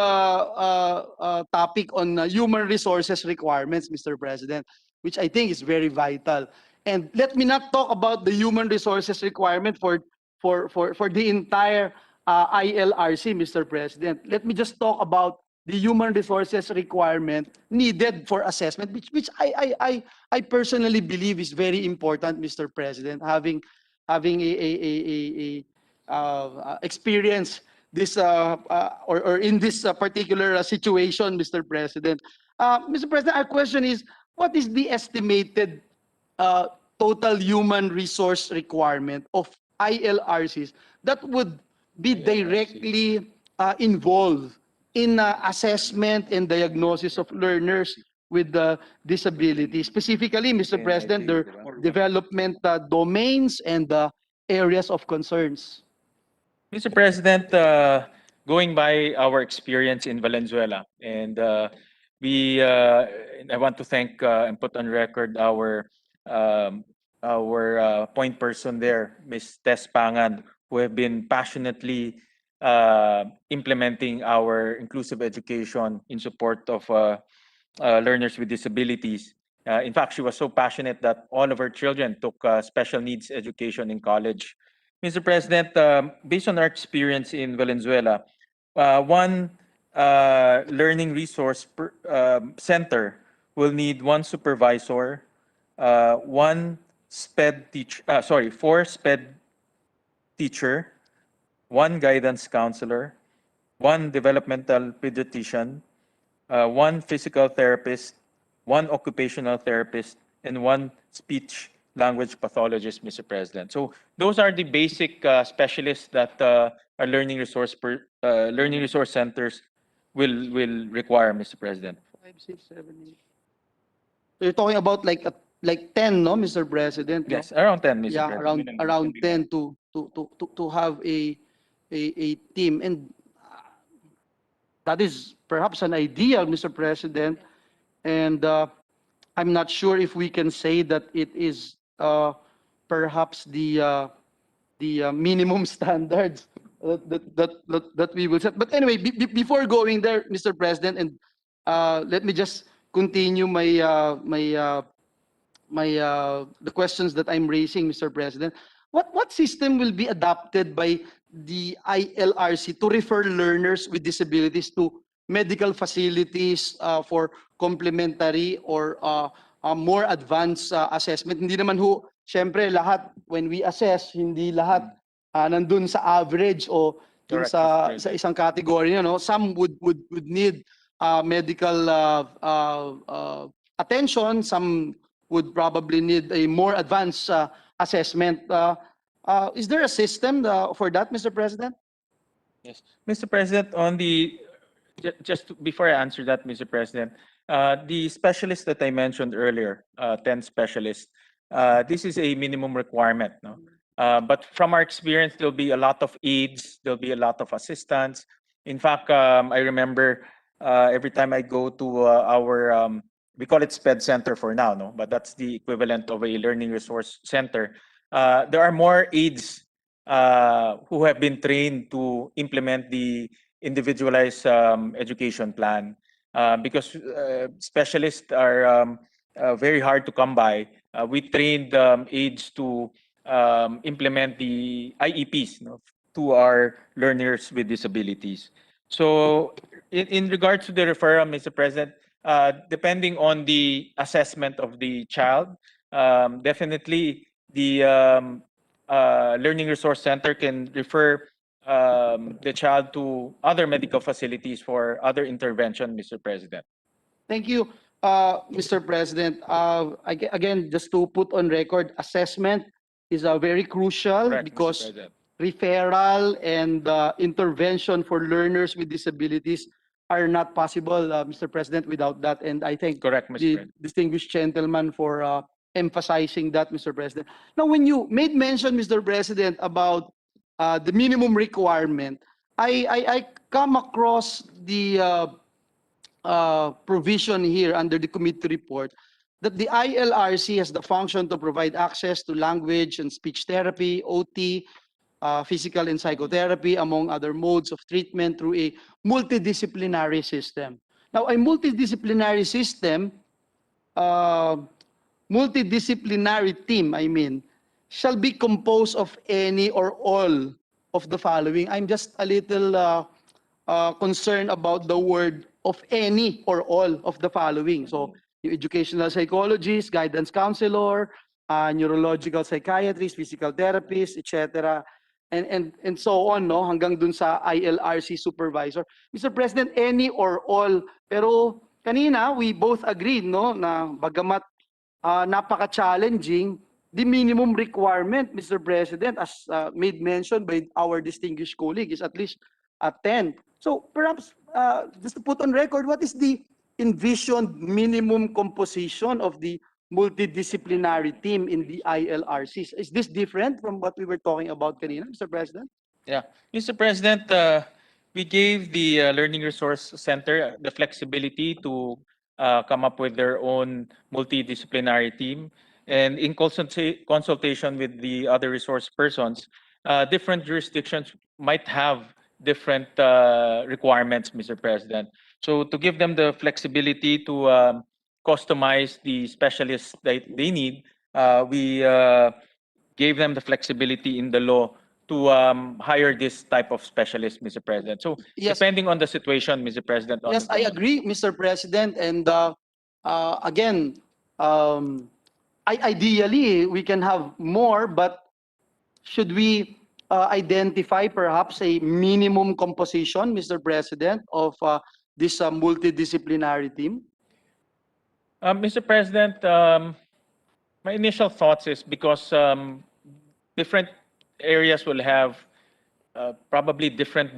topic on human resources requirements, Mr. President, which I think is very vital. And let me not talk about the human resources requirement for the entire ILRC, Mr. President. Let me just talk about the human resources requirement needed for assessment, which I personally believe is very important, Mr. President, having a experience this or in this particular situation, Mr. President. Mr. President, our question is, what is the estimated total human resource requirement of ILRCs that would be directly involved in assessment and diagnosis of learners with disabilities? Specifically, Mr. President, their development domains and areas of concerns. Mr. President, going by our experience in Valenzuela, and I want to thank and put on record our point person there, Ms. Tess Pangan, who have been passionately implementing our inclusive education in support of learners with disabilities. In fact, she was so passionate that all of her children took special needs education in college. Mr. President, based on our experience in Valenzuela, one learning resource center will need one supervisor, one four SPED teacher, one guidance counselor, one developmental pediatrician, one physical therapist, one occupational therapist, and one speech language pathologist, Mr. President. So those are the basic specialists that our learning resource centers will require, Mr. President. 5, 6, 7, 8. So you're talking about like 10, no, Mr. President? No? Yes, around 10, Mr. Yeah, President. around 10 to have a team. And that is perhaps an ideal, Mr. President. And I'm not sure if we can say that it is perhaps the minimum standards that we will set. But anyway, before going there, Mr. President, and let me just continue the questions that I'm raising, Mr. President. What system will be adopted by the ILRC to refer learners with disabilities to medical facilities for complementary or more advanced assessment? Hindi naman ho, syempre lahat, when we assess, hindi lahat nandun sa average o dun sa isang category, you know. Some would need medical attention, some would probably need a more advanced assessment. Is there a system for that, Mr. President? Yes, Mr. President, on the before I answer that, Mr. President, the specialists that I mentioned earlier, 10 specialists, this is a minimum requirement, no? But from our experience, there'll be a lot of aides, there'll be a lot of assistants. In fact, I remember every time I go to our, we call it SPED Center for now, no? But that's the equivalent of a learning resource center. There are more aides who have been trained to implement the individualized education plan because specialists are very hard to come by. We trained aides to implement the IEPs, you know, to our learners with disabilities. So in regards to the referral, Mr. President, depending on the assessment of the child, definitely the Learning Resource Center can refer the child to other medical facilities for other intervention, Mr. President. Thank you, Mr. President. Again, just to put on record, assessment is very crucial Correct, Mr. because President. referral and intervention for learners with disabilities are not possible, Mr. President, without that. And I thank Correct, Mr. the President. distinguished gentleman for emphasizing that, Mr. President. Now, when you made mention, Mr. President, about the minimum requirement, I come across the provision here under the committee report that the ILRC has the function to provide access to language and speech therapy, OT, physical and psychotherapy, among other modes of treatment through a multidisciplinary system. Now, a multidisciplinary system, multidisciplinary team, I mean, shall be composed of any or all of the following. I'm just a little concerned about the word of any or all of the following. So, yung educational psychologist, guidance counselor, neurological psychiatrist, physical therapist, etc. And so on, no? Hanggang dun sa ILRC supervisor. Mr. President, any or all. Pero kanina, we both agreed, no? Na bagamat napaka-challenging, the minimum requirement, Mr. President, as made mention by our distinguished colleague, is at least 10. So perhaps, just to put on record, what is the envisioned minimum composition of the multidisciplinary team in the ILRCs? Is this different from what we were talking about kanina, Mr. President? Yeah, Mr. President, we gave the Learning Resource Center the flexibility to come up with their own multidisciplinary team. And in consultation with the other resource persons, different jurisdictions might have different requirements, Mr. President. So to give them the flexibility to customize the specialists that they need, we gave them the flexibility in the law to hire this type of specialist, Mr. President. So Yes. depending on the situation, Mr. President. Yes, I agree, Mr. President. And again, ideally, we can have more, but should we identify perhaps a minimum composition, Mr. President, of this multidisciplinary team? Mr. President, my initial thoughts is because different areas will have probably different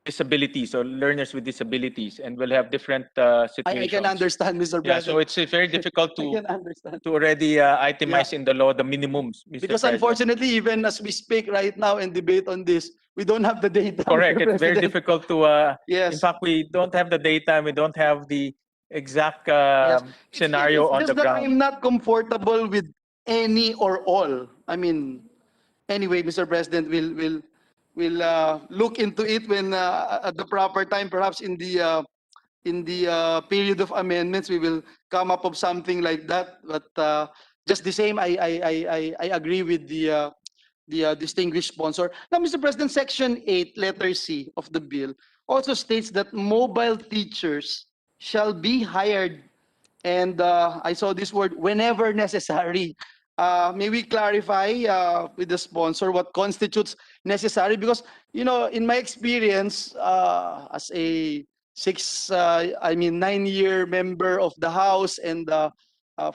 disabilities or learners with disabilities and will have different situations. I can understand, Mr. Yeah, President. so it's very difficult I to can understand. already itemize in the law the minimums, Mr. Because President. unfortunately, even as we speak right now and debate on this, we don't have the data. Correct. Mr. It's very President. difficult to. Yes. In fact, we don't have the data. And we don't have the exact Yes. scenario It's on just the that ground. I'm not comfortable with any or all. I mean, anyway, Mr. President, we'll look into it when at the proper time, perhaps in the period of amendments, we will come up with something like that. But just the same, I agree with the distinguished sponsor. Now, Mr. President, Section 8, letter C of the bill also states that mobile teachers shall be hired, and I saw this word, whenever necessary. May we clarify with the sponsor what constitutes necessary? Because, you know, in my experience as a 9-year member of the House and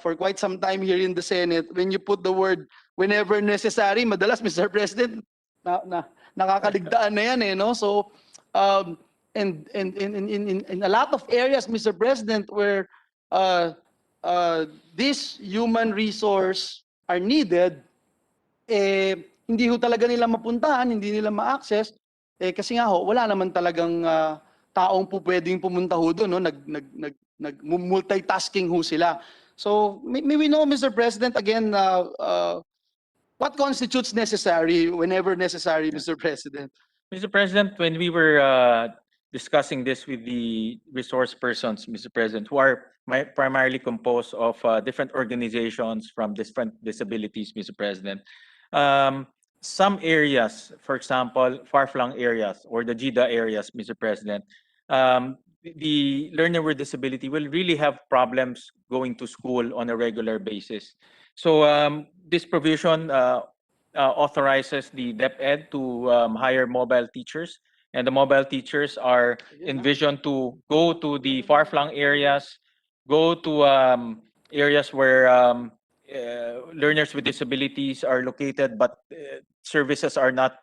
for quite some time here in the Senate, when you put the word whenever necessary. Madalas, Mr. President, nakakaligtaan na yan eh, no? So, and in a lot of areas, Mr. President, where this human resource are needed, hindi ho talaga nila mapuntahan, hindi nila ma-access, kasi nga ho, wala naman talagang taong po pwedeng pumunta ho doon, no? Multitasking ho sila. So, may we know, Mr. President, again, what constitutes necessary whenever necessary, Mr. President? Mr. President, when we were discussing this with the resource persons, Mr. President, who are primarily composed of different organizations from different disabilities, Mr. President, some areas, for example, far-flung areas or the GIDA areas, Mr. President, the learner with disability will really have problems going to school on a regular basis. So this provision authorizes the DepEd to hire mobile teachers, and the mobile teachers are envisioned to go to the far-flung areas, go to areas where learners with disabilities are located, but services are not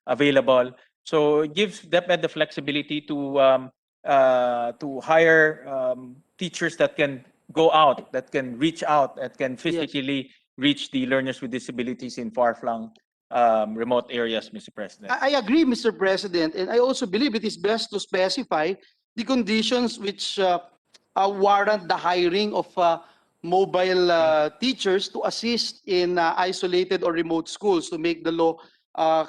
available. So it gives DepEd the flexibility to hire teachers that can go out, that can reach out, that can physically reach the learners with disabilities in far-flung remote areas, Mr. President. I agree, Mr. President, and I also believe it is best to specify the conditions which warrant the hiring of mobile teachers to assist in isolated or remote schools to make the law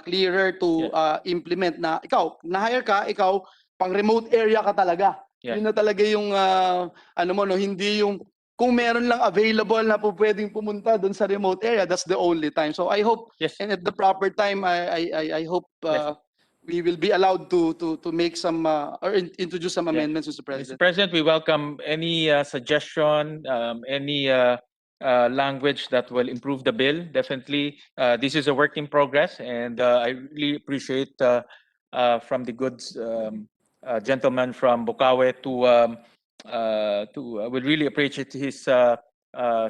clearer to implement na ikaw, na-hire ka, ikaw, pang remote area ka talaga. Yun na talaga yung ano mo, no, hindi yung kung meron lang available na po pwedeng pumunta doon sa remote area, that's the only time. So I hope, and at the proper time, I hope we will be allowed to make some or introduce some amendments, Mr. President. Mr. President, we welcome any suggestion, any language that will improve the bill. Definitely, this is a work in progress, and I really appreciate from the good gentleman from Bukawe would really appreciate his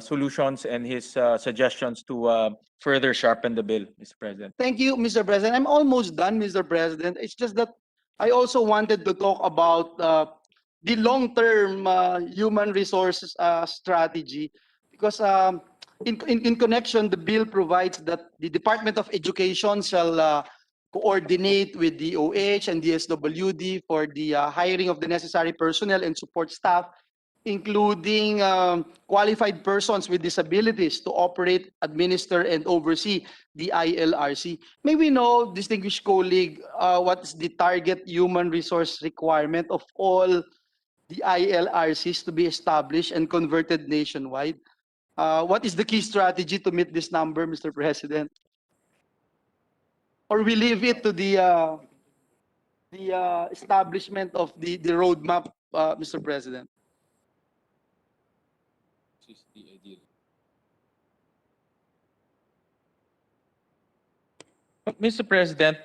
solutions and his suggestions to further sharpen the bill, Mr. President. Thank you, Mr. President. I'm almost done, Mr. President. It's just that I also wanted to talk about the long-term human resources strategy, because in connection, the bill provides that the Department of Education shall coordinate with the OH and DSWD for the hiring of the necessary personnel and support staff, including qualified persons with disabilities to operate, administer, and oversee the ILRC. May we know, distinguished colleague, what is the target human resource requirement of all the ILRCs to be established and converted nationwide? What is the key strategy to meet this number, Mr. President? Or we leave it to the establishment of the roadmap, Mr. President? Mr. President,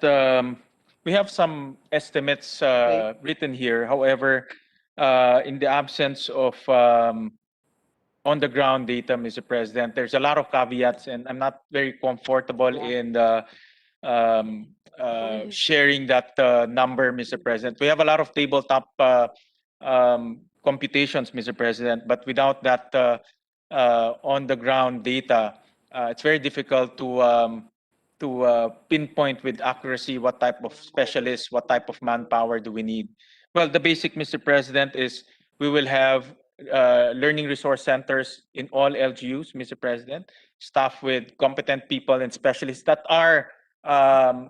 we have some estimates written here. However, in the absence of on-the-ground data, Mr. President, there's a lot of caveats, and I'm not very comfortable in sharing that number, Mr. President. We have a lot of tabletop computations, Mr. President, but without that on-the-ground data, it's very difficult to pinpoint with accuracy what type of specialists, what type of manpower do we need. Well, the basic, Mr. President, is we will have learning resource centers in all LGUs, Mr. President, staffed with competent people and specialists that are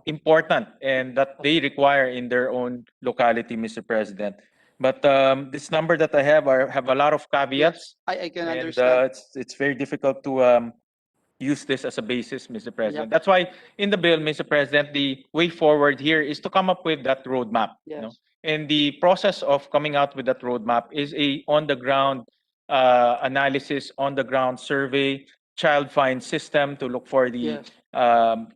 important and that they require in their own locality, Mr. President. But this number that I have a lot of caveats. I can and, understand. it's very difficult to use this as a basis, Mr. President. That's why in the bill, Mr. President, the way forward here is to come up with that roadmap. Yes. You know? And the process of coming out with that roadmap is a on-the-ground analysis, on-the-ground survey, child find system to look for the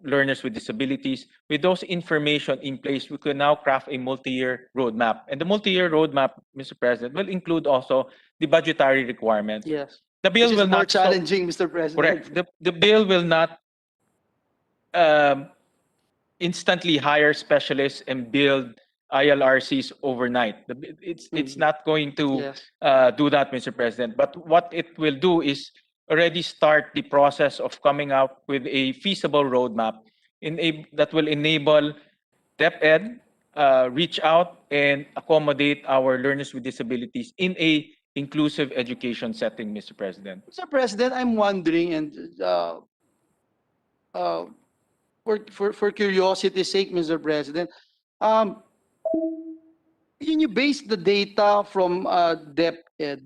learners with disabilities. With those information in place, we can now craft a multi-year roadmap. And the multi-year roadmap, Mr. President, will include also the budgetary requirements. Yes. The bill This will is more not challenging, Mr. President. Correct. The bill will not um, instantly hire specialists and build ILRCs overnight. It's not going to Yes. do that, Mr. President. But what it will do is already start the process of coming up with a feasible roadmap that will enable DepEd reach out and accommodate our learners with disabilities in a inclusive education setting, Mr. President. Mr. President, I'm wondering, and uh, for curiosity's sake, Mr. President, um, can you base the data from DepEd?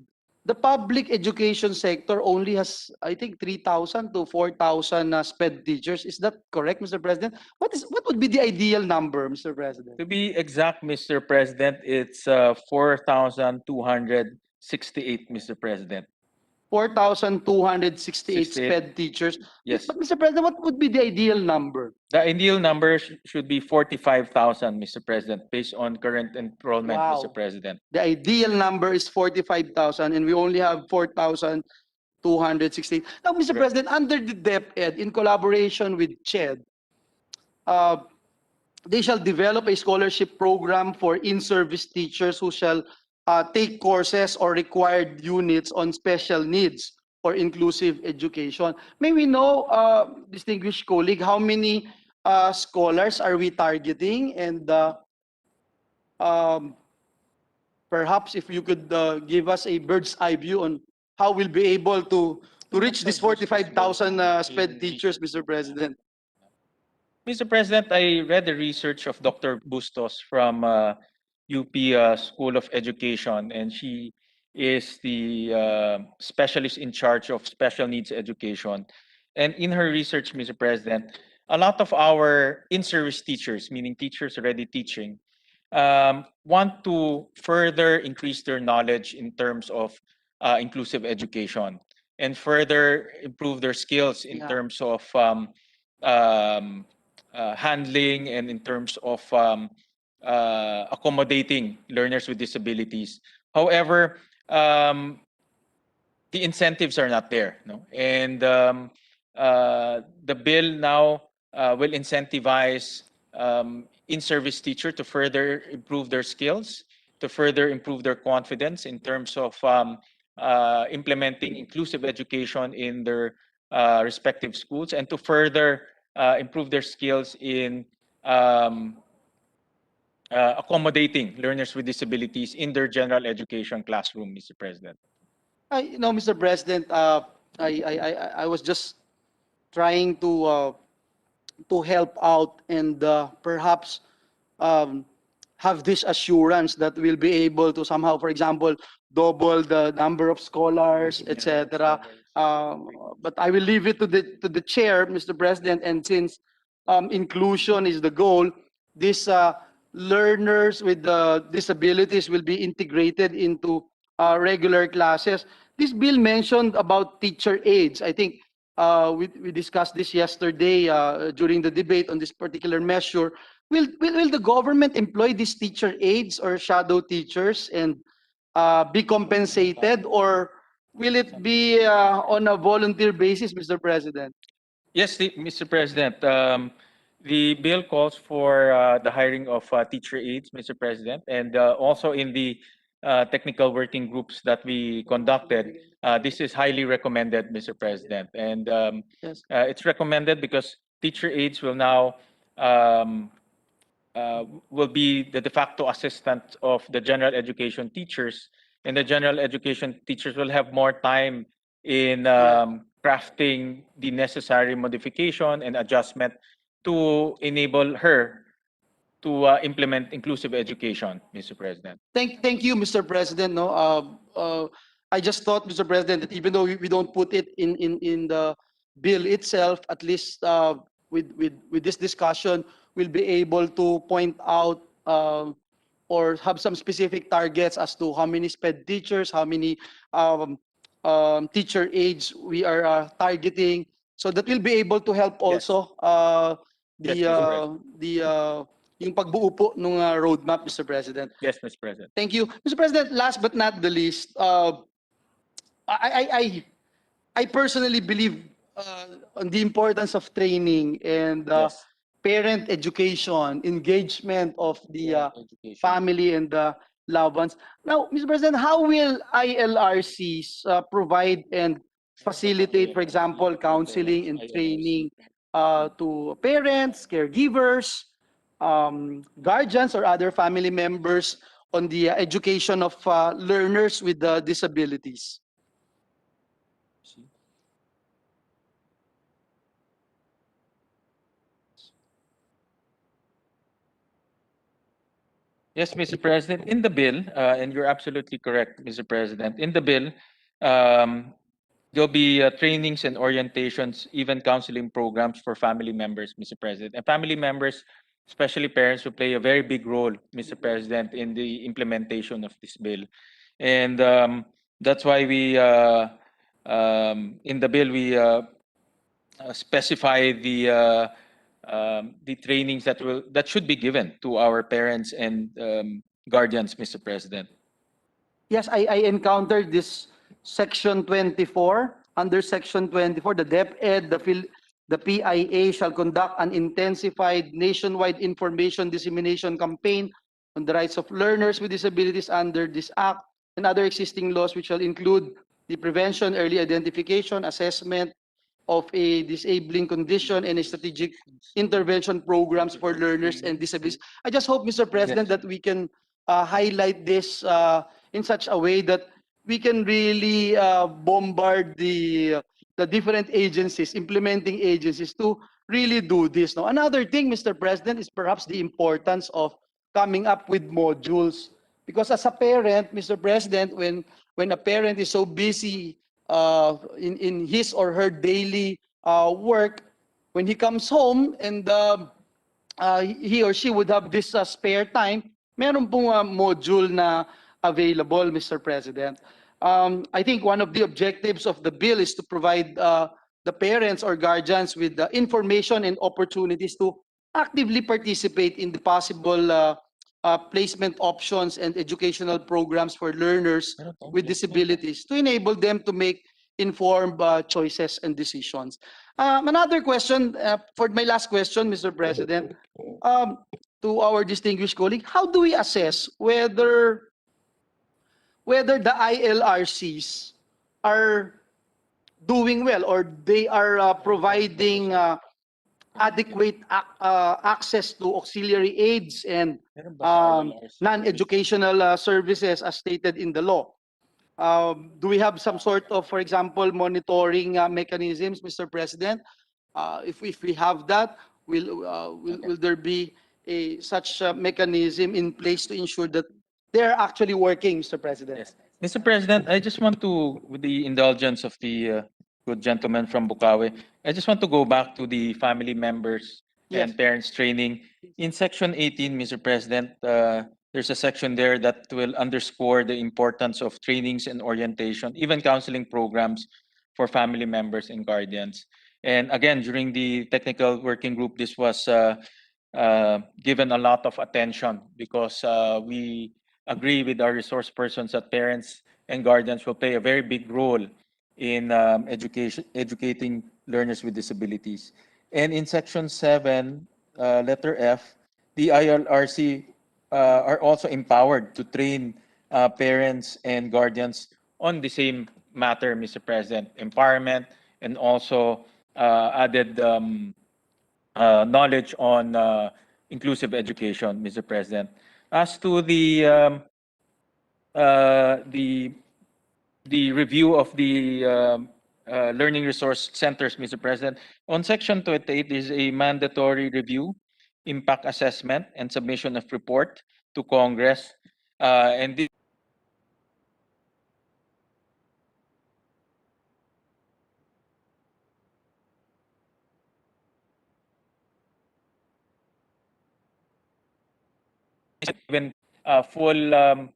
The public education sector only has, I think, 3,000 to 4,000 SPED teachers. Is that correct, Mr. President? What would be the ideal number, Mr. President? To be exact, Mr. President, it's 4,268, Mr. President. 4,268 68. SPED teachers. Yes. But Mr. President, what would be the ideal number? The ideal number should be 45,000, Mr. President, based on current enrollment, Wow. Mr. President. The ideal number is 45,000 and we only have 4,260. Now, Mr. Correct. President, under the DepEd, in collaboration with CHED, they shall develop a scholarship program for in-service teachers who shall take courses or required units on special needs or inclusive education. May we know, distinguished colleague, how many scholars are we targeting? And perhaps if you could give us a bird's eye view on how we'll be able to reach this 45,000 SPED teachers, Mr. President. Mr. President, I read the research of Dr. Bustos from UP School of Education, and she is the specialist in charge of special needs education. And in her research, Mr. President, a lot of our in-service teachers, meaning teachers already teaching, want to further increase their knowledge in terms of inclusive education and further improve their skills in Yeah. terms of handling and in terms of accommodating learners with disabilities. However, the incentives are not there, no? And the bill now will incentivize in-service teacher to further improve their skills, to further improve their confidence in terms of implementing inclusive education in their respective schools, and to further improve their skills in accommodating learners with disabilities in their general education classroom, Mr. President. Mr. President, I was just trying to help out and perhaps have this assurance that we'll be able to somehow, for example, double the number of scholars, etc. But I will leave it to the chair, Mr. President. And since inclusion is the goal, these learners with disabilities will be integrated into regular classes. This bill mentioned about teacher aides. I think we discussed this yesterday during the debate on this particular measure. Will the government employ these teacher aides or shadow teachers and be compensated, or will it be on a volunteer basis, Mr. President? Yes, Mr. President. The bill calls for the hiring of teacher aides, Mr. President, and also in the technical working groups that we conducted, this is highly recommended, Mr. President. And Yes. it's recommended because teacher aides will now will be the de facto assistant of the general education teachers, and the general education teachers will have more time in crafting the necessary modification and adjustment to enable her to implement inclusive education, Mr. President. Thank you, Mr. President. No, I just thought, Mr. President, that even though we don't put it in the bill itself, at least with this discussion, we'll be able to point out or have some specific targets as to how many SPED teachers, how many teacher aides we are targeting, so that we'll be able to help also Yes, Mr. yung pagbuo po ng roadmap, Mr. President. Yes, Mr. President. Thank you. Mr. President, last but not the least, I personally believe on the importance of training and Yes. parent education, engagement of the Education. family and the loved ones. Now, Mr. President, how will ILRCs provide and facilitate, for example, counseling and training to parents, caregivers, guardians, or other family members on the education of learners with disabilities? Yes, Mr. President, in the bill, and you're absolutely correct, Mr. President, in the bill, um, there'll be trainings and orientations, even counseling programs for family members, Mr. President. And family members, especially parents, will play a very big role, Mr. President, in the implementation of this bill. And that's why we, in the bill, we specify the trainings that should be given to our parents and guardians, Mr. President. Yes, I encountered this section 24. Under section 24, the DepEd, the PIA shall conduct an intensified nationwide information dissemination campaign on the rights of learners with disabilities under this act and other existing laws, which shall include the prevention, early identification, assessment of a disabling condition, and a strategic intervention programs for learners and disabilities. I just hope, Mr. President, that we can highlight this in such a way that we can really bombard the different agencies, implementing agencies, to really do this. Now, another thing, Mr. President, is perhaps the importance of coming up with modules. Because as a parent, Mr. President, when a parent is so busy in his or her daily work, when he comes home and he or she would have this spare time, meron pong module na available, Mr. President. I think one of the objectives of the bill is to provide the parents or guardians with the information and opportunities to actively participate in the possible placement options and educational programs for learners with disabilities to enable them to make informed choices and decisions. Another question, for my last question, Mr. President, to our distinguished colleague, how do we assess whether the ILRCs are doing well or they are providing adequate access to auxiliary aids and non-educational services as stated in the law? Do we have some sort of, for example, monitoring mechanisms, Mr. President? If we have that, will there be such a mechanism in place to ensure that they're actually working, Mr. President? Yes. Mr. President, I just want to, with the indulgence of the good gentleman from Bukawi, I just want to go back to the family members Yes. and parents training. In section 18, Mr. President, there's a section there that will underscore the importance of trainings and orientation, even counseling programs for family members and guardians. And again, during the technical working group, this was given a lot of attention because we agree with our resource persons that parents and guardians will play a very big role in educating learners with disabilities. And in section 7, letter F, the ILRC are also empowered to train parents and guardians on the same matter, Mr. President, empowerment and also added knowledge on inclusive education, Mr. President. As to the review of the learning resource centers, Mr. President, on section 28 is a mandatory review, impact assessment, and submission of report to Congress. And this is given full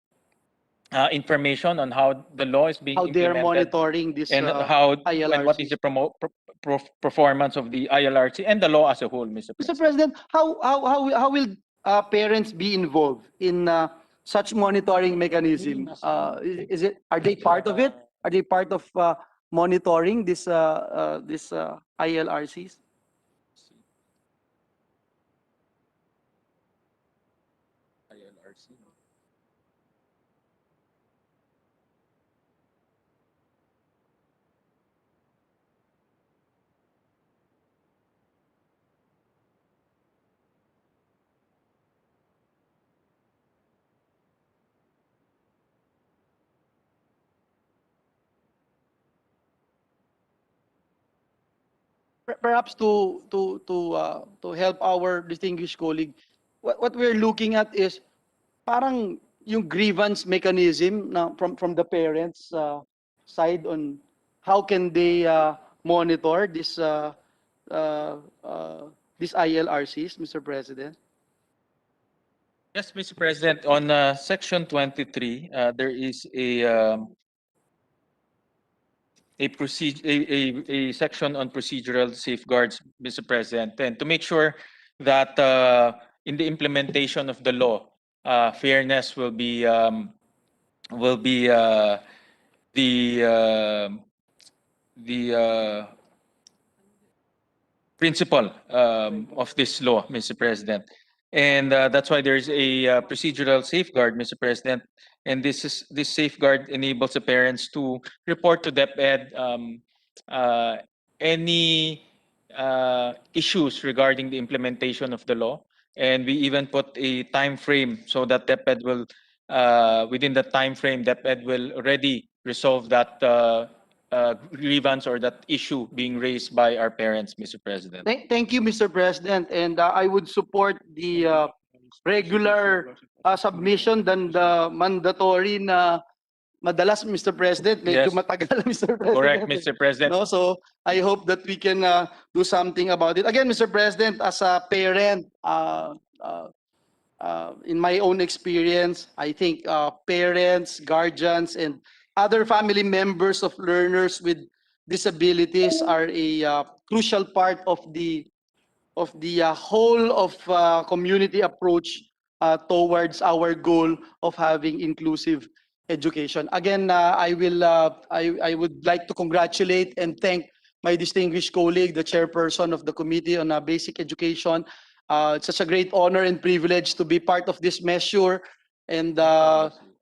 information on how the law is being How they're implemented monitoring this and how and what is ILRCs? the performance of the ILRC and the law as a whole, Mr. Mr. President. President, how will parents be involved in such monitoring mechanism? Are they part of it? Are they part of monitoring this ILRCs? Perhaps to help our distinguished colleague, what we're looking at is parang yung grievance mechanism na from the parents side on how can they monitor these ILRCs, Mr. President. Yes, Mr. President, on section 23, there is a section on procedural safeguards, Mr. President, and to make sure that in the implementation of the law, fairness will be the principle of this law, Mr. President. And that's why there's a procedural safeguard, Mr. President. And this safeguard enables the parents to report to DepEd any issues regarding the implementation of the law. And we even put a time frame so that DepEd will, within the time frame, DepEd will already resolve that grievance or that issue being raised by our parents, Mr. President. Thank you, Mr. President, and I would support the regular submission than the mandatory na madalas, Mr. President, medyo Yes. matagal, Mr. President. Correct, Mr. President. No, so I hope that we can do something about it. Again, Mr. President, as a parent, in my own experience, I think parents, guardians, and other family members of learners with disabilities are a crucial part of the whole of community approach towards our goal of having inclusive education. Again, I would like to congratulate and thank my distinguished colleague, the chairperson of the Committee on Basic Education. It's such a great honor and privilege to be part of this measure. And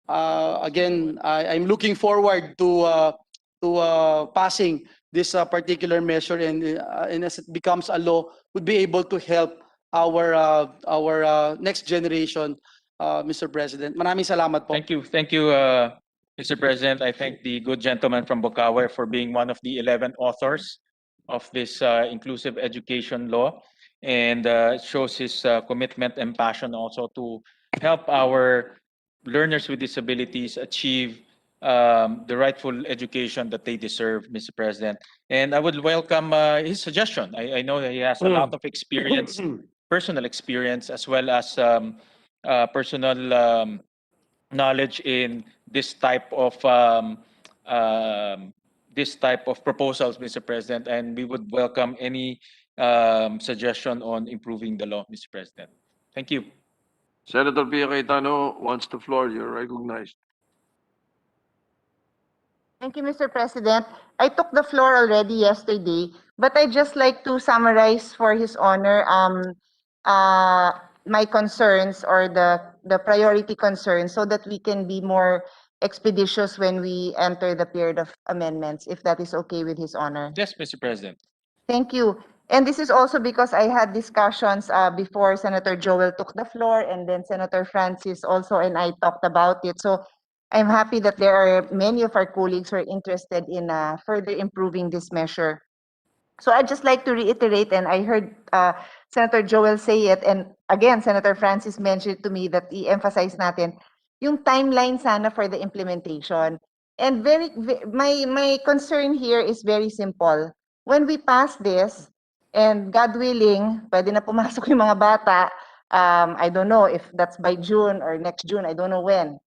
again, I'm looking forward to passing this particular measure, and as it becomes a law, would be able to help our next generation, Mr. President. Maraming salamat po. Thank you, Mr. President. I thank the good gentleman from Bocaue for being one of the 11 authors of this inclusive education law, and it shows his commitment and passion also to help our learners with disabilities achieve the rightful education that they deserve, Mr. President. And I would welcome his suggestion. I know that he has a lot of experience, personal experience, as well as personal knowledge in this type of proposals, Mr. President. And we would welcome any suggestion on improving the law, Mr. President. Thank you. Senator Pia Cayetano wants the floor. You're recognized. Thank you, Mr. President. I took the floor already yesterday, but I just like to summarize for His Honor my concerns or the priority concerns so that we can be more expeditious when we enter the period of amendments, if that is okay with His Honor. Yes, Mr. President. Thank you. And this is also because I had discussions before Senator Joel took the floor, and then Senator Francis also and I talked about it. So I'm happy that there are many of our colleagues who are interested in further improving this measure. So I'd just like to reiterate, and I heard Senator Joel say it, and again, Senator Francis mentioned to me that i-emphasize natin yung timeline sana for the implementation. And my concern here is very simple. When we pass this, and God willing, pwede na pumasok yung mga bata, I don't know if that's by June or next June, I don't know when.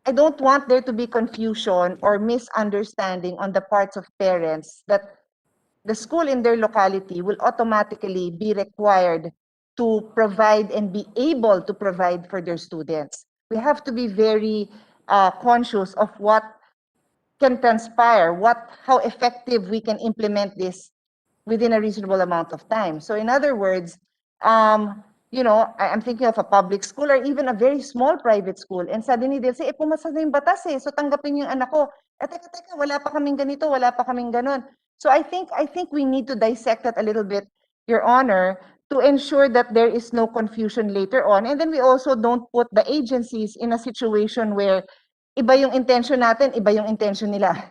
I don't want there to be confusion or misunderstanding on the parts of parents that the school in their locality will automatically be required to provide and be able to provide for their students. We have to be very conscious of what can transpire, how effective we can implement this within a reasonable amount of time. So in other words, I'm thinking of a public school or even a very small private school, and suddenly they'll say, pumasa na yung batas so tanggapin yung anak ko. Teka, wala pa kaming ganito, wala pa kaming ganon. So I think we need to dissect that a little bit, Your Honor, to ensure that there is no confusion later on. And then we also don't put the agencies in a situation where iba yung intention natin, iba yung intention nila.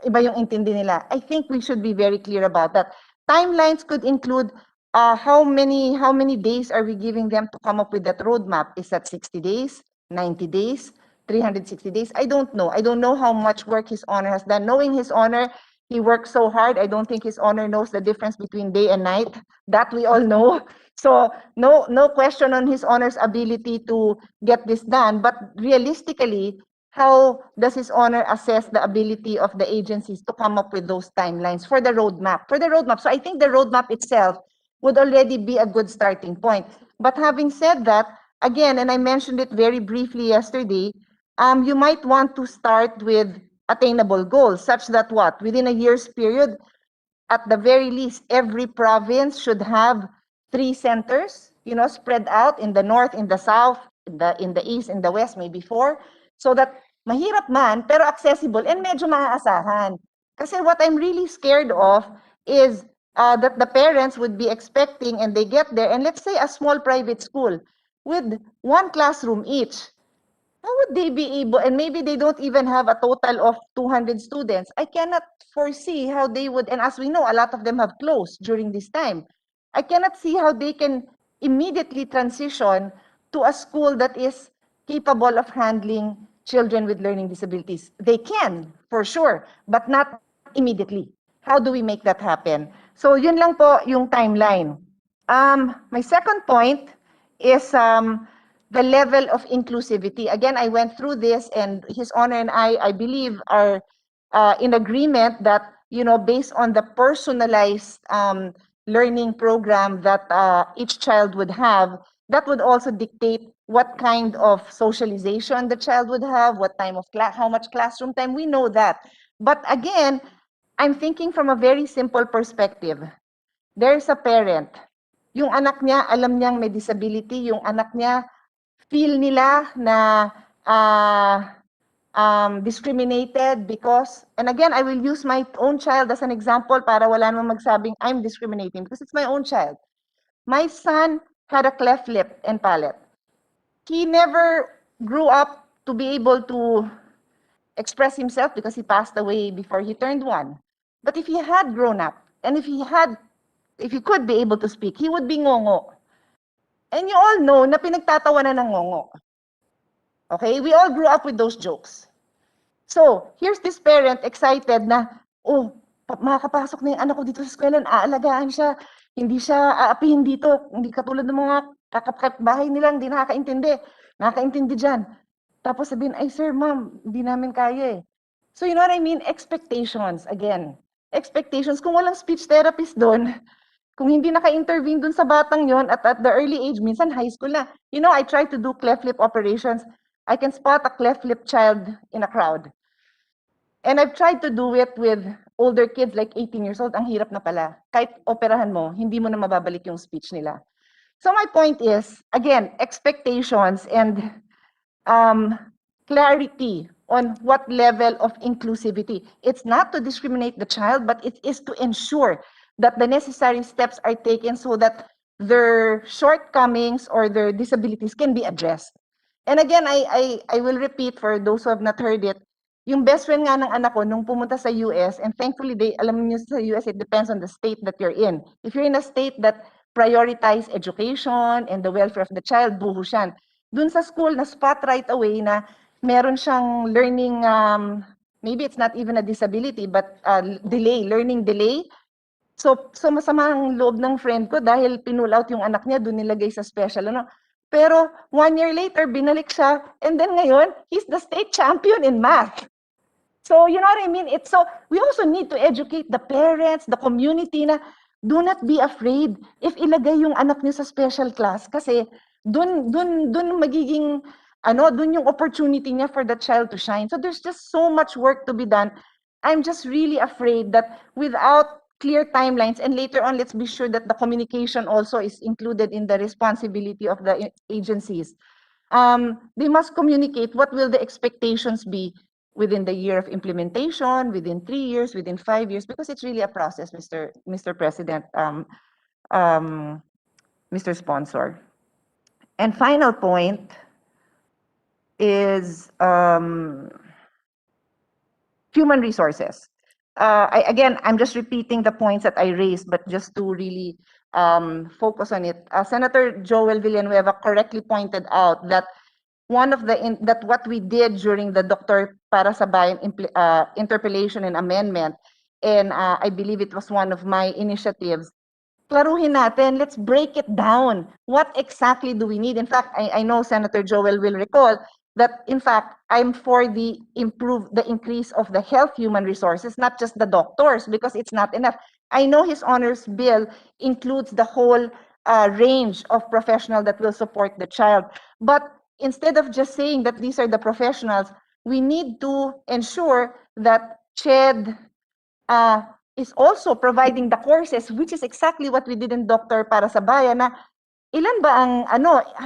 Iba yung intindi nila. I think we should be very clear about that. Timelines could include how many days are we giving them to come up with that roadmap? Is that 60 days, 90 days, 360 days? I don't know. I don't know how much work His Honor has done. Knowing His Honor, he works so hard. I don't think His Honor knows the difference between day and night. That we all know. So no question on His Honor's ability to get this done. But realistically, how does His Honor assess the ability of the agencies to come up with those timelines for the roadmap? So I think the roadmap itself would already be a good starting point. But having said that, again, and I mentioned it very briefly yesterday, you might want to start with attainable goals, such that within a year's period, at the very least, every province should have 3 centers, spread out in the north, in the south, in the east, in the west, maybe 4, so that mahirap man, pero accessible and medyo maaasahan. Kasi what I'm really scared of is that the parents would be expecting and they get there, and let's say a small private school with 1 classroom each. How would they be able, and maybe they don't even have a total of 200 students. I cannot foresee how they would, and as we know, a lot of them have closed during this time. I cannot see how they can immediately transition to a school that is capable of handling children with learning disabilities. They can, for sure, but not immediately. How do we make that happen? So yun lang po yung timeline. My second point is the level of inclusivity. Again, I went through this, and His Honor and I believe, are in agreement that, based on the personalized learning program that each child would have, that would also dictate what kind of socialization the child would have, what time of class, how much classroom time. We know that. But again, I'm thinking from a very simple perspective. There's a parent. Yung anak niya, alam niyang may disability. Yung anak niya, feel nila na discriminated because, and again, I will use my own child as an example para wala namang magsabing I'm discriminating, because it's my own child. My son had a cleft lip and palate. He never grew up to be able to express himself because he passed away before he turned 1. But if he had grown up, and if he could be able to speak, he would be ngongo. And you all know na pinagtatawanan ng ngongo. Okay? We all grew up with those jokes. So, here's this parent excited na, makakapasok na yung anak ko dito sa eskwela, aalagaan siya, hindi siya aapihin dito, hindi katulad ng mga bahay nilang, hindi nakakaintindi dyan. Tapos sabihin, ay sir, ma'am, hindi namin kaya eh. So you know what I mean? Expectations, again. Expectations, kung walang speech therapist doon, kung hindi naka-intervene doon sa batang yon at the early age, minsan high school na. I try to do cleft lip operations. I can spot a cleft lip child in a crowd. And I've tried to do it with older kids, like 18 years old. Ang hirap na pala. Kahit operahan mo, hindi mo na mababalik yung speech nila. So my point is, again, expectations and clarity on what level of inclusivity. It's not to discriminate the child, but it is to ensure that the necessary steps are taken so that their shortcomings or their disabilities can be addressed. And again, I will repeat for those who have not heard it, yung best friend nga ng anak ko nung pumunta sa US, and thankfully, alam niyo sa US, it depends on the state that you're in. If you're in a state that prioritize education and the welfare of the child, buhos yan. Dun sa school, na-spot right away na meron siyang learning, maybe it's not even a disability, but learning delay. So masama ang loob ng friend ko dahil pinull out yung anak niya, dun nilagay sa special. Pero 1 year later, binalik siya, and then ngayon, he's the state champion in math. So, you know what I mean? So we also need to educate the parents, the community na do not be afraid if ilagay yung anak niyo sa special class kasi dun magiging dun yung opportunity niya for the child to shine. So there's just so much work to be done. I'm just really afraid that without clear timelines, and later on, let's be sure that the communication also is included in the responsibility of the agencies. They must communicate what will the expectations be within the year of implementation, within 3 years, within 5 years, because it's really a process, Mr. President, Mr. Sponsor. And final point is human resources. Again, I'm just repeating the points that I raised, but just to really focus on it. Senator Joel Villanueva correctly pointed out that that what we did during the Dr. Para sa Bayan interpellation and amendment, and I believe it was one of my initiatives, klaruhin natin, let's break it down. What exactly do we need? In fact, I know Senator Joel will recall that, in fact, I'm for the increase of the health human resources, not just the doctors, because it's not enough. I know his honor's bill includes the whole range of professional that will support the child. But instead of just saying that these are the professionals, we need to ensure that CHED is also providing the courses, which is exactly what we did in Doctor Para sa Bayan, na ilan ba ang,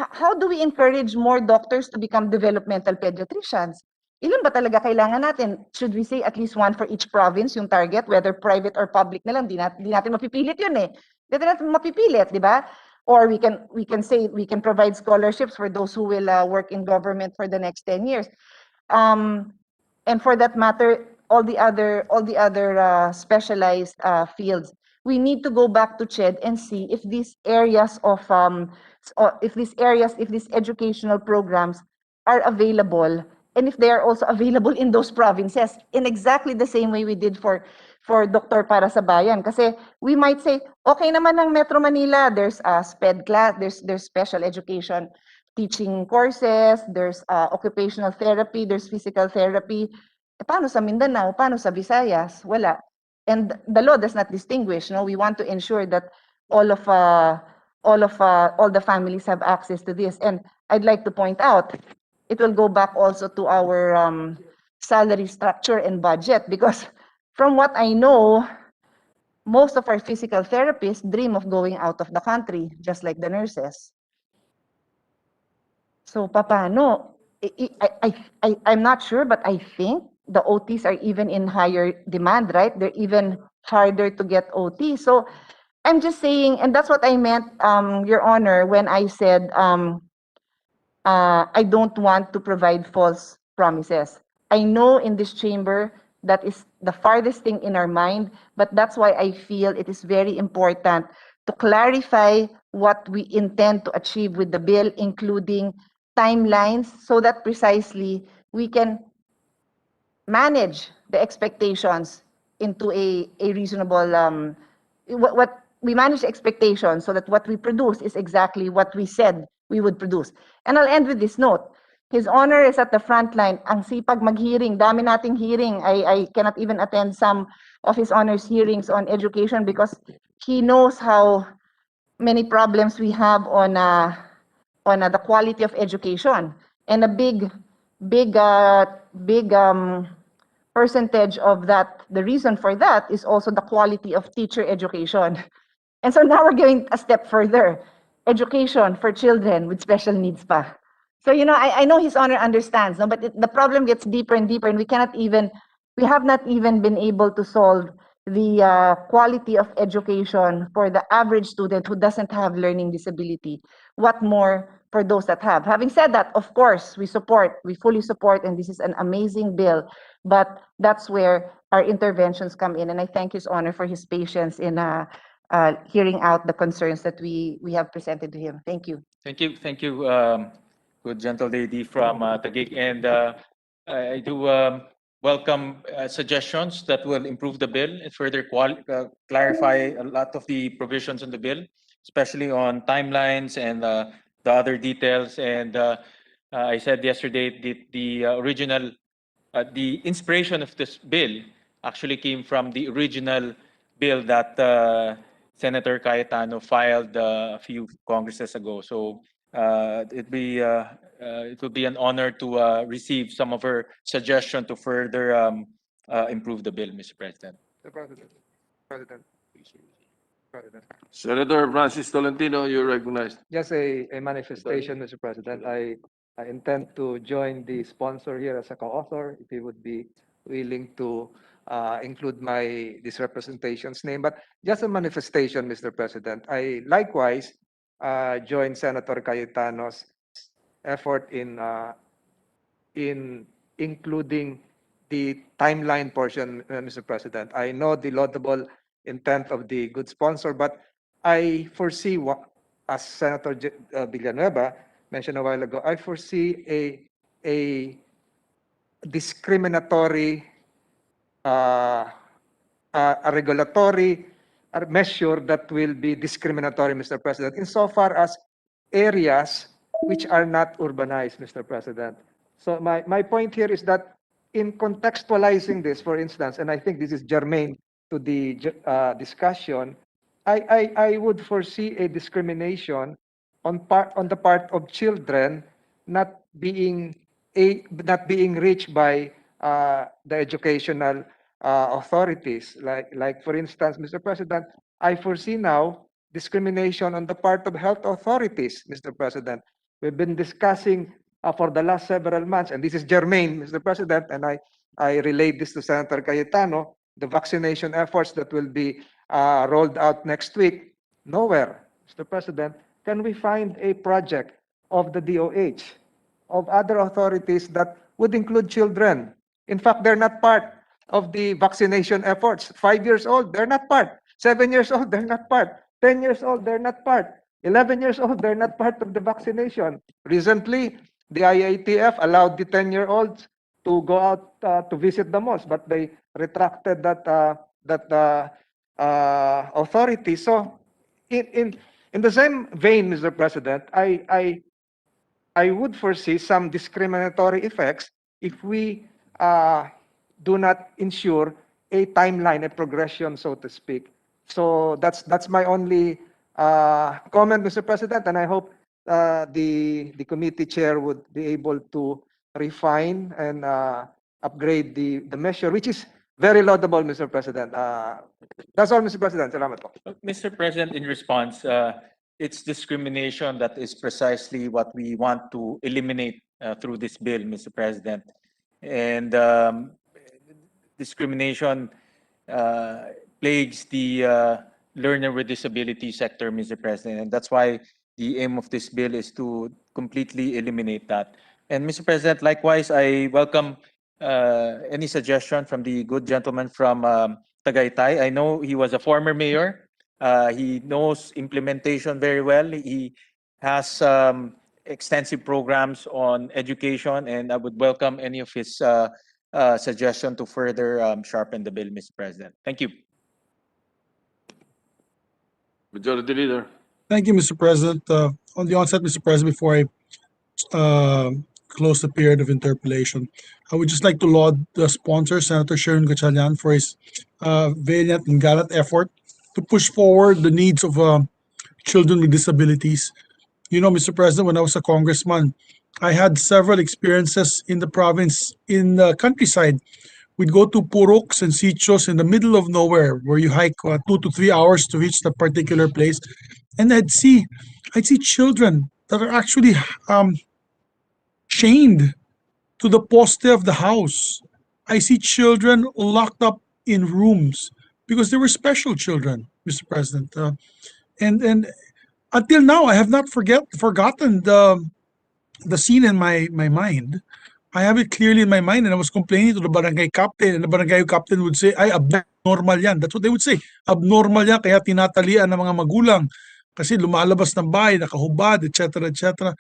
how do we encourage more doctors to become developmental pediatricians? Ilan ba talaga kailangan natin? Should we say at least one for each province yung target, whether private or public na lang? Di natin mapipilit yun eh. Di natin mapipilit, di ba? Or we can say we can provide scholarships for those who will work in government for the next 10 years. And for that matter, all the other specialized fields. We need to go back to CHED and see if these areas of if these educational programs are available, and if they are also available in those provinces in exactly the same way we did for Dr. Para sa Bayan. Kasi we might say, okay naman ng Metro Manila, there's SPED class, there's special education teaching courses, there's occupational therapy, there's physical therapy. Paano sa Mindanao? Paano sa Visayas? Wala. And the law does not distinguish. No, we want to ensure that all the families have access to this. And I'd like to point out, it will go back also to our salary structure and budget, because from what I know, most of our physical therapists dream of going out of the country, just like the nurses. So paano? I'm not sure, but I think the OTs are even in higher demand, right? They're even harder to get OT. So I'm just saying, and that's what I meant, Your Honor, when I said I don't want to provide false promises. I know in this chamber that is the farthest thing in our mind, but that's why I feel it is very important to clarify what we intend to achieve with the bill, including timelines, so that precisely we can manage the expectations into a reasonable what we manage expectations so that what we produce is exactly what we said we would produce. And I'll end with this note. His Honor is at the front line. Ang sipag mag-hearing, dami nating hearing. I cannot even attend some of His Honor's hearings on education because he knows how many problems we have on the quality of education. And a big percentage of that, the reason for that is also the quality of teacher education. And so now we're going a step further. Education for children with special needs pa. So, I know His Honor understands, no? But the problem gets deeper and deeper, and we have not even been able to solve the quality of education for the average student who doesn't have learning disability. What more for those that have? Having said that, of course, we fully support, and this is an amazing bill, but that's where our interventions come in. And I thank His Honor for his patience in hearing out the concerns that we have presented to him. Thank you. Thank you, good gentle lady from Taguig. And I do welcome suggestions that will improve the bill and further clarify a lot of the provisions in the bill, especially on timelines and the other details. And I said yesterday the original, the inspiration of this bill actually came from the original bill that Senator Cayetano filed a few Congresses ago. So it'd be it will be an honor to receive some of her suggestion to further improve the bill, Mr. President. Senator Francis Tolentino, you're recognized. Just a manifestation, Mr. President. I intend to join the sponsor here as a co-author, if he would be willing to include this representation's name. But just a manifestation, Mr. President. I likewise join Senator Cayetano's effort in including the timeline portion, Mr. President. I know the laudable intent of the good sponsor, but I foresee what, as Senator Villanueva mentioned a while ago, I foresee a discriminatory, a regulatory measure that will be discriminatory, Mr. President, insofar as areas which are not urbanized, Mr. President. So my point here is that in contextualizing this, for instance, and I think this is germane to the discussion, I would foresee a discrimination on the part of children not being reached by the educational authorities. Like for instance, Mr. President, I foresee now discrimination on the part of health authorities, Mr. President. We've been discussing for the last several months, and this is germane, Mr. President, and I relate this to Senator Cayetano, the vaccination efforts that will be rolled out next week. Nowhere, Mr. President, can we find a project of the DOH, of other authorities that would include children. In fact, they're not part of the vaccination efforts. 5 years old, they're not part. 7 years old, they're not part. 10 years old, they're not part. 11 years old, they're not part of the vaccination. Recently, the IATF allowed the 10-year-olds to go out to visit the malls, but they retracted that authority. So, in the same vein, Mr. President, I would foresee some discriminatory effects if we do not ensure a timeline, a progression, so to speak. So that's my only comment, Mr. President, and I hope the committee chair would be able to refine and upgrade the measure, which is very laudable, Mr. President. That's all, Mr. President. Salamat po. Mr. President, in response, it's discrimination that is precisely what we want to eliminate through this bill, Mr. President. And discrimination plagues the learner with disability sector, Mr. President. And that's why the aim of this bill is to completely eliminate that. And Mr. President, likewise, I welcome any suggestion from the good gentleman from Tagaytay. I know he was a former mayor. He knows implementation very well. He has extensive programs on education, and I would welcome any of his suggestion to further sharpen the bill, Mr. President. Thank you. Majority Leader. Thank you, Mr. President. On the onset, Mr. President, before I close the period of interpellation, I would just like to laud the sponsor, Senator Sharon Gatchalian, for his valiant and gallant effort to push forward the needs of children with disabilities. You know, Mr. President, when I was a congressman, I had several experiences in the province, in the countryside. We'd go to puruks and sitios in the middle of nowhere where you hike 2 to 3 hours to reach the particular place. And I'd see children that are actually chained to the poste of the house. I see children locked up in rooms because they were special children, Mr. President. And until now, I have not forgotten the scene in my mind. I have it clearly in my mind, and I was complaining to the barangay captain, and the barangay captain would say, ay, abnormal yan. That's what they would say. Abnormal yan, kaya tinatalian ng mga magulang. Kasi lumalabas ng bahay, nakahubad, etc., etc.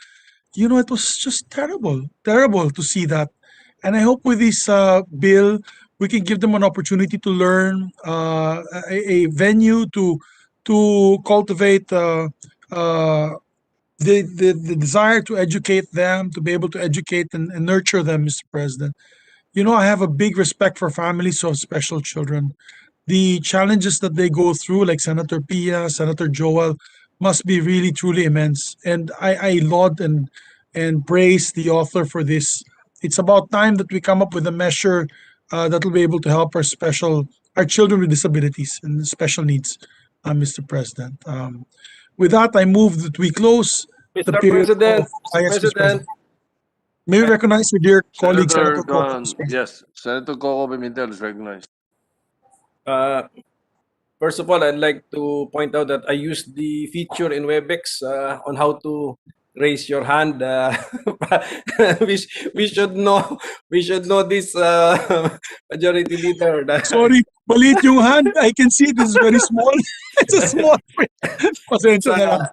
You know, it was just terrible to see that. And I hope with this bill, we can give them an opportunity to learn, a venue to cultivate the desire to educate them, to be able to educate and nurture them, Mr. President. You know, I have a big respect for families of special children. The challenges that they go through, like Senator Pia, Senator Joel, must be really, truly immense. And I laud and and praise the author for this. It's about time that we come up with a measure that will be able to help our children with disabilities and special needs, Mr. President. With that, I move that we close the Mr. period President, of, yes, Mr. President, President. May we recognize your dear colleague, Senator Senator Coco, Mr. President. yes, Senator Coco Pimentel is recognized. first of all, I'd like to point out that I used the feature in WebEx on how to raise your hand. We should know this, Majority Leader. Sorry, maliit yung hand. I can see it is very small. It's a small print. Pasensya na lang.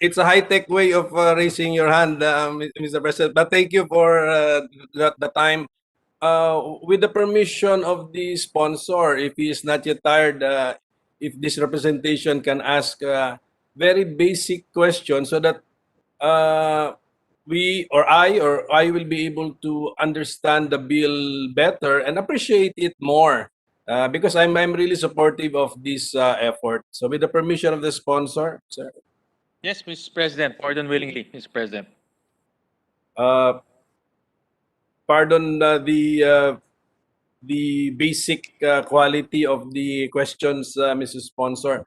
It's a high-tech way of raising your hand, Mr. President. But thank you for the time. With the permission of the sponsor, if he is not yet tired, if this representation can ask very basic questions so that I will be able to understand the bill better and appreciate it more. Because I'm really supportive of this effort. So with the permission of the sponsor, sir. Yes, Mr. President, pardon willingly, Mr. President. Pardon the basic quality of the questions, Mr. Sponsor.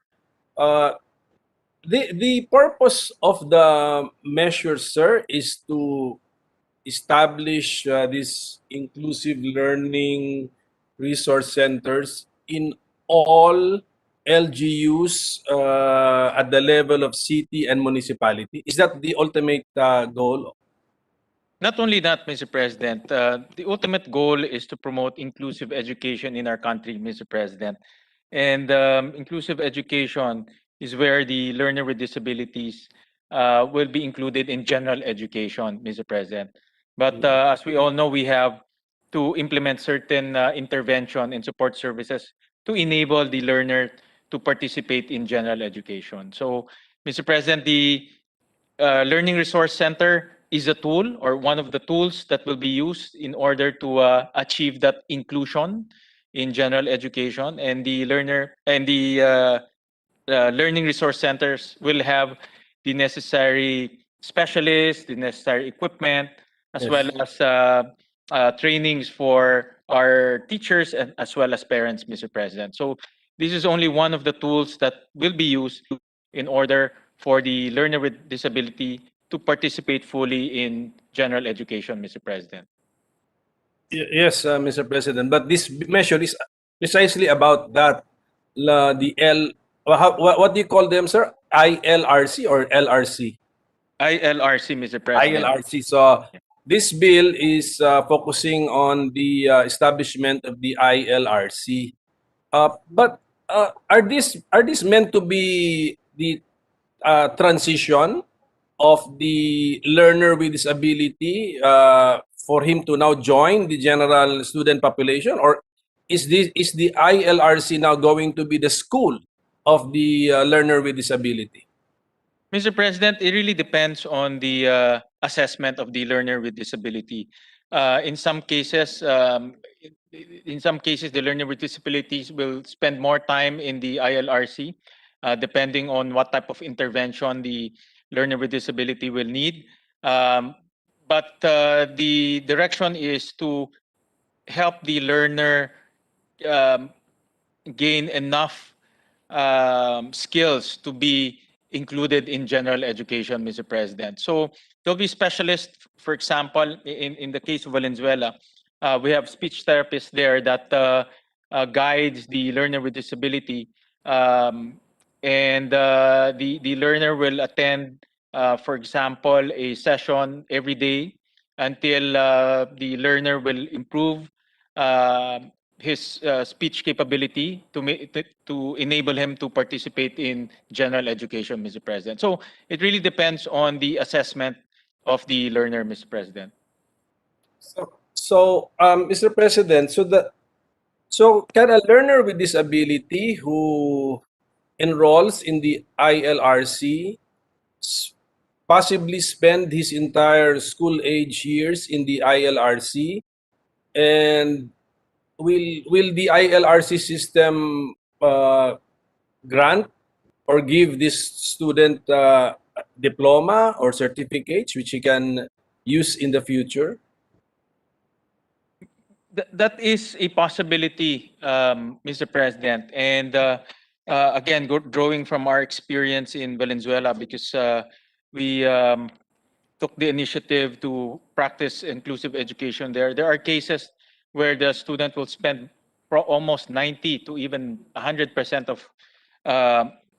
The purpose of the measure, sir, is to establish these inclusive learning resource centers in all LGUs at the level of city and municipality. Is that the ultimate goal? Not only that, Mr. President, the ultimate goal is to promote inclusive education in our country, Mr. President. And inclusive education is where the learner with disabilities will be included in general education, Mr. President. But as we all know, we have to implement certain intervention and support services to enable the learner to participate in general education. So, Mr. President, the Learning Resource Center is a tool or one of the tools that will be used in order to achieve that inclusion in general education, and the learning resource centers will have the necessary specialists, the necessary equipment, as Yes. well as trainings for our teachers and as well as parents, Mr. President. So this is only one of the tools that will be used in order for the learner with disability to participate fully in general education, Mr. President. Yes, Mr. President. But this measure is precisely about that. What do you call them, sir? ILRC or LRC? ILRC, Mr. President. ILRC. So this bill is focusing on the establishment of the ILRC. But are these meant to be the transition of the learner with disability for him to now join the general student population, or is the ILRC now going to be the school of the learner with disability? Mr. President, it really depends on the assessment of the learner with disability. In some cases, the learner with disabilities will spend more time in the ILRC, depending on what type of intervention the learner with disability will need. But the direction is to help the learner gain enough skills to be included in general education, Mr. President. So there'll be specialists, for example, in the case of Valenzuela, we have speech therapists there that guides the learner with disability, and the learner will attend, for example, a session every day until the learner will improve his speech capability to enable him to participate in general education, Mr. President. So it really depends on the assessment of the learner, Mr. President. So, Mr. President, so can a learner with disability who enrolls in the ILRC possibly spend his entire school age years in the ILRC, and will the ILRC system grant or give this student diploma or certificates which he can use in the future? That is a possibility, Mr. President. And again, drawing from our experience in Valenzuela, because we took the initiative to practice inclusive education there. There are cases where the student will spend almost 90 to even 100% of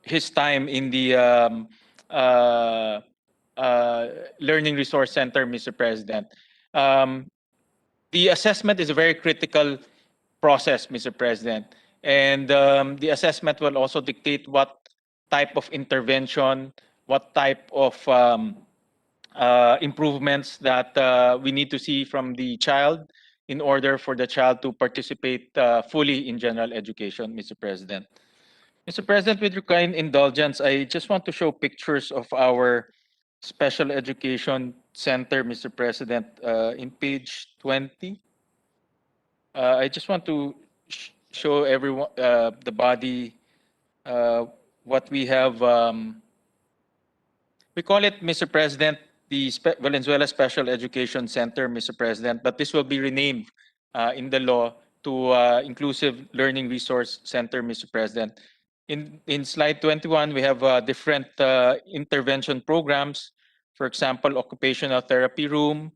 his time in the learning resource center, Mr. President. The assessment is a very critical process, Mr. President. And the assessment will also dictate what type of intervention, what type of improvements that we need to see from the child in order for the child to participate fully in general education, Mr. President. Mr. President, with your kind indulgence, I just want to show pictures of our special education center, Mr. President, in page 20. I just want to show everyone, the body, what we have. We call it, Mr. President, the Valenzuela Special Education Center, Mr. President, but this will be renamed in the law to Inclusive Learning Resource Center, Mr. President. In slide 21, we have different intervention programs. For example, occupational therapy room,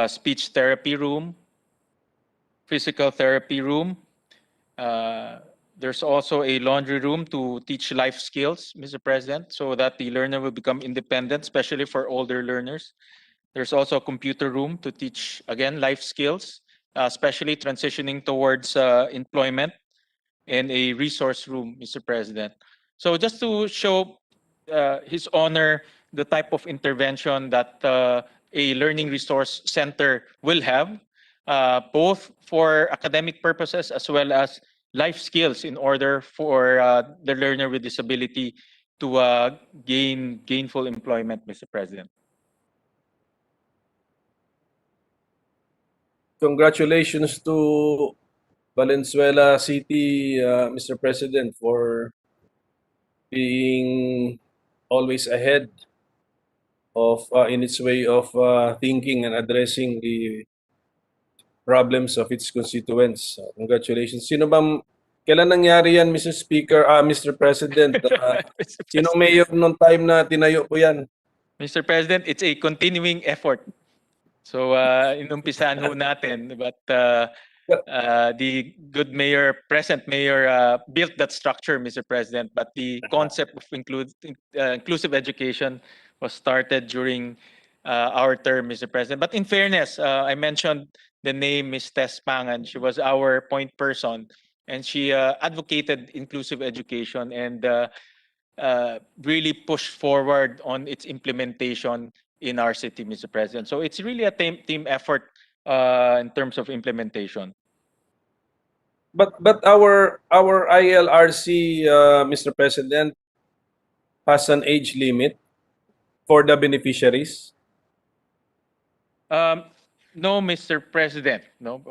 speech therapy room, physical therapy room. There's also a laundry room to teach life skills, Mr. President, so that the learner will become independent, especially for older learners. There's also a computer room to teach, again, life skills, especially transitioning towards employment, and a resource room, Mr. President. So just to show His Honor the type of intervention that a learning resource center will have, both for academic purposes as well as life skills in order for the learner with disability to gain gainful employment, Mr. President. Congratulations to Valenzuela City, Mr. President, for being always ahead of in its way of thinking and addressing the problems of its constituents. Congratulations. Kailan nangyari yan, Mr. Speaker, Mr. President? Sinong mayor nung time na tinayo po yan? Mr. President, it's a continuing effort. So inumpisahan ho natin, but the good mayor, present mayor, built that structure, Mr. President. But the concept of inclusive education was started during our term, Mr. President. But in fairness, I mentioned the name Ms. Tess Pangan. She was our point person, and she advocated inclusive education and really pushed forward on its implementation in our city, Mr. President. So it's really a team effort in terms of implementation. But our ILRC, Mr. President, has an age limit for the beneficiaries. No, Mr. President. No.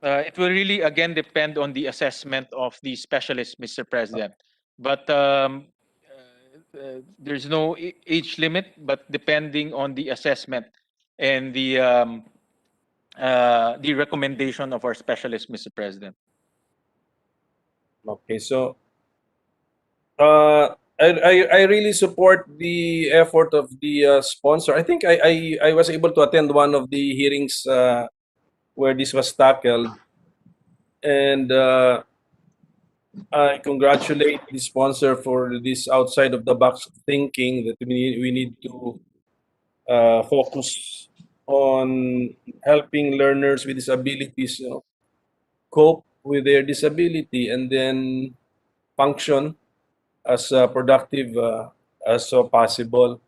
It will really again depend on the assessment of the specialist, Mr. President. But there's no age limit, but depending on the assessment and the recommendation of our specialist, Mr. President. Okay, so I really support the effort of the sponsor. I think I was able to attend one of the hearings where this was tackled, and I congratulate the sponsor for this outside of the box thinking that we need to focus on helping learners with disabilities, cope with their disability and then function as productive as possible.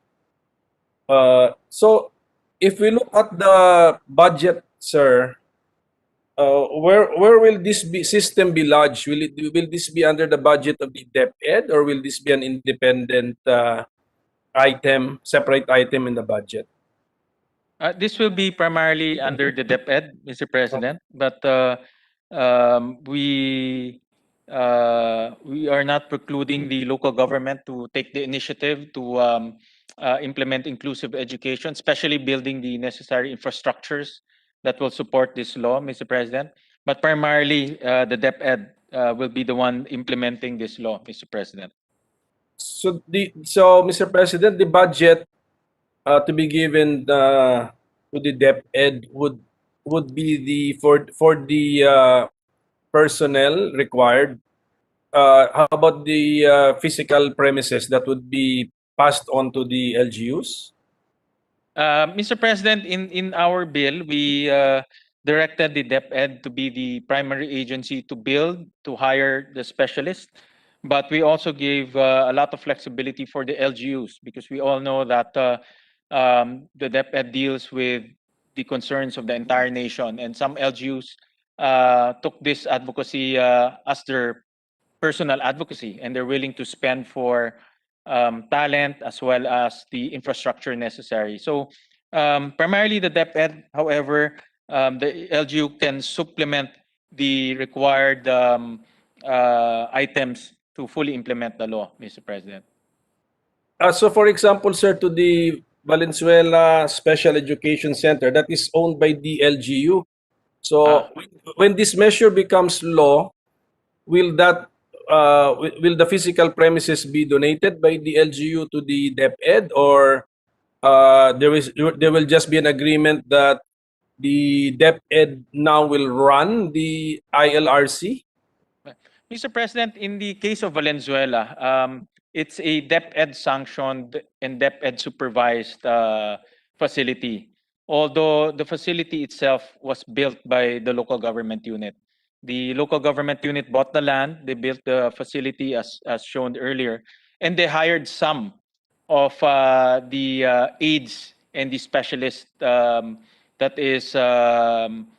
So if we look at the budget, sir, where will this system be lodged? Will this be under the budget of the DepEd, or will this be an independent item, separate item in the budget? This will be primarily under the DepEd, Mr. President, but we are not precluding the local government to take the initiative to implement inclusive education, especially building the necessary infrastructures that will support this law, Mr. President. But primarily, the DepEd will be the one implementing this law, Mr. President. So, Mr. President, the budget to be given to the DepEd would be for the personnel required. How about the physical premises that would be passed on to the LGUs? Mr. President, in our bill, we directed the DepEd to be the primary agency to build, to hire the specialists. But we also gave a lot of flexibility for the LGUs because we all know that the DepEd deals with the concerns of the entire nation. And some LGUs took this advocacy as their personal advocacy, and they're willing to spend for talent as well as the infrastructure necessary. So primarily the DepEd, however, the LGU can supplement the required items to fully implement the law, Mr. President. So for example, sir, to the Valenzuela Special Education Center that is owned by the LGU. So when this measure becomes law, will the physical premises be donated by the LGU to the DepEd, or there will just be an agreement that the DepEd now will run the ILRC? Mr. President, in the case of Valenzuela, it's a DepEd sanctioned and DepEd supervised facility. Although the facility itself was built by the local government unit. The local government unit bought the land, they built the facility as shown earlier, and they hired some of the aides and the specialists that is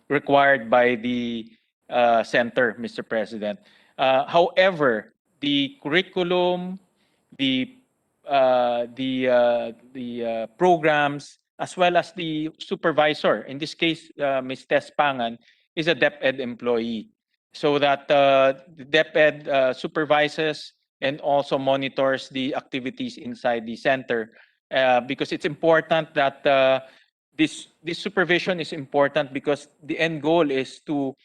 required by the center, Mr. President. However, the curriculum, the programs, as well as the supervisor, in this case, Ms. Tess Pangan, is a DepEd employee. So that the DepEd supervises and also monitors the activities inside the center because it's important that this supervision is important because the end goal is to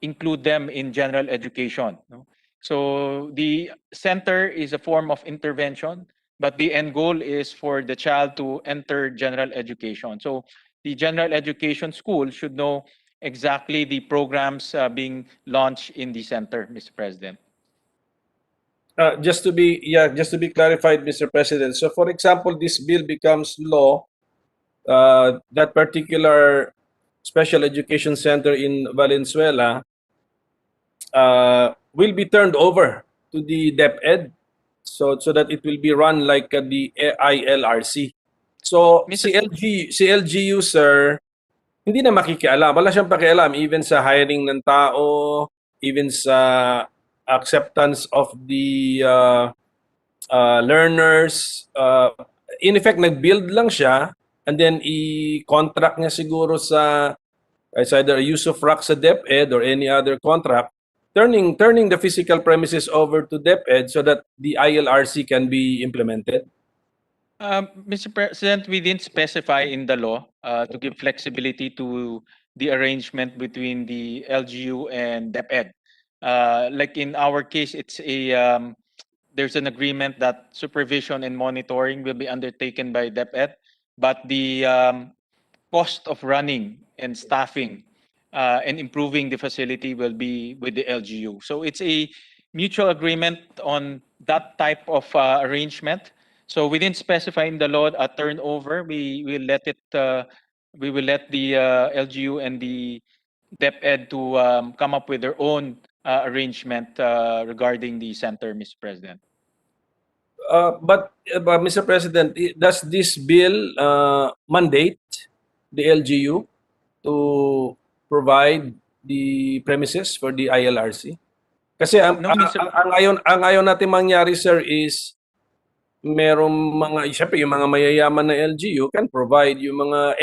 include them in general education. No? So the center is a form of intervention, but the end goal is for the child to enter general education. So the general education school should know exactly the programs being launched in the center, Mr. President. Just to be clarified, Mr. President. So, for example, this bill becomes law. That particular special education center in Valenzuela will be turned over to the DepEd, so that it will be run like the ILRC. So si LGU, sir, hindi na makikialam. Wala siyang pakialam even sa hiring ng tao, even sa acceptance of the learners. In effect, nag-build lang siya and then i-contract niya siguro sa it's either a use of rock sa DepEd or any other contract, turning the physical premises over to DepEd so that the ILRC can be implemented. Mr. President, we didn't specify in the law to give flexibility to the arrangement between the LGU and DepEd. Like in our case, it's there's an agreement that supervision and monitoring will be undertaken by DepEd, but the cost of running and staffing and improving the facility will be with the LGU. So it's a mutual agreement on that type of arrangement. So we didn't specify in the law a turnover. We will let the LGU and the DepEd to come up with their own arrangement regarding the center, Mr. President. But Mr. President, does this bill mandate the LGU to provide the premises for the ILRC? Kasi ang ngayon natin mangyari, sir, is merong mga, syempre yung mga mayayaman na LGU can provide yung mga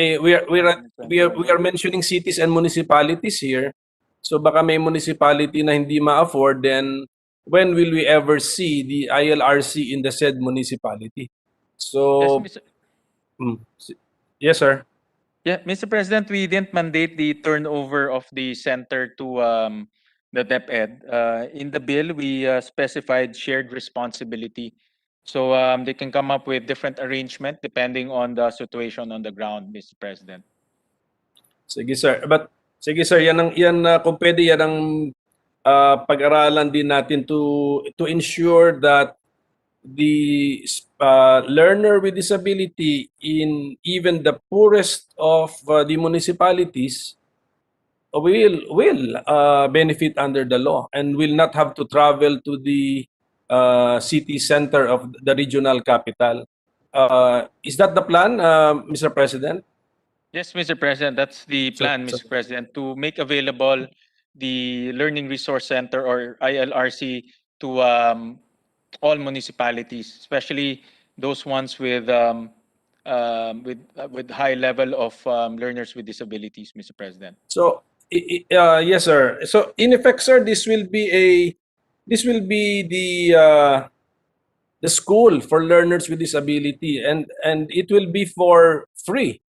we are mentioning cities and municipalities here. So baka may municipality na hindi ma-afford, then when will we ever see the ILRC in the said municipality? So, Mr. mm, yes, sir. Yeah, Mr. President, we didn't mandate the turnover of the center to the DepEd. In the bill, we specified shared responsibility. So they can come up with different arrangement depending on the situation on the ground, Mr. President. Sige, sir. But sige, sir, kung pwede yan ang pag-aralan din natin to ensure that the learner with disability in even the poorest of the municipalities will benefit under the law and will not have to travel to the city center of the regional capital. Is that the plan, Mr. President? Yes, Mr. President, that's the So- plan, so- Mr. President, to make available the Learning Resource Center or ILRC to all municipalities, especially those ones with high level of learners with disabilities, Mr. President. So, yes, sir. So, in effect, sir, this will be the school for learners with disability, and it will be for free,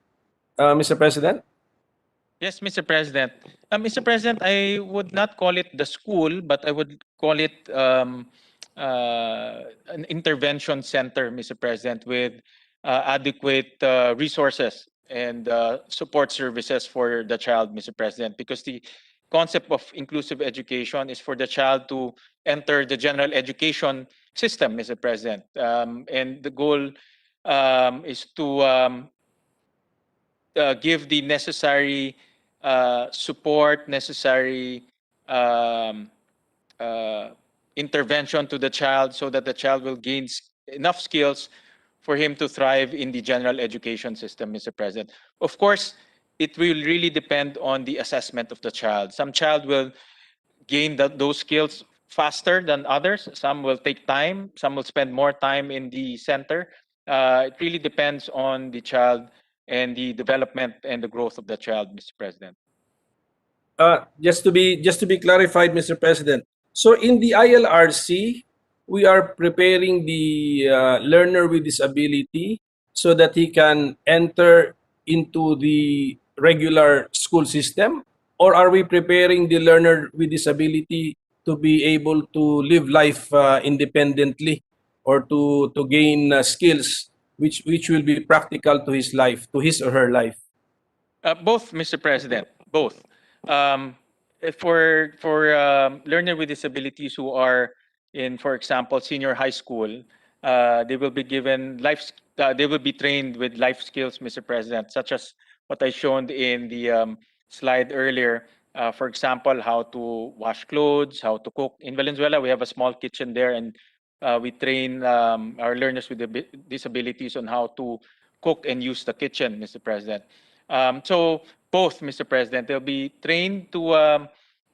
Mr. President. Yes, Mr. President. Mr. President, I would not call it the school, but I would call it an intervention center, Mr. President, with adequate resources and support services for the child, Mr. President, because the concept of inclusive education is for the child to enter the general education system, Mr. President. And the goal is to give the necessary support, necessary um, uh, intervention to the child so that the child will gain enough skills for him to thrive in the general education system, Mr. President. Of course, it will really depend on the assessment of the child. Some child will gain those skills faster than others. Some will take time. Some will spend more time in the center. It really depends on the child and the development and the growth of the child, Mr. President. Just to be clarified, Mr. President. So, in the ILRC, we are preparing the learner with disability so that he can enter into the regular school system, or are we preparing the learner with disability to be able to live life independently or to gain skills which will be practical to his life, to his or her life? Both, Mr. President, both. For learner with disabilities who are in, for example, senior high school, they will be given they will be trained with life skills, Mr. President, such as what I shown in the slide earlier. For example, how to wash clothes, how to cook. In Valenzuela, we have a small kitchen there, and we train our learners with disabilities on how to cook and use the kitchen, Mr. President. So both, Mr. President, they'll be trained to,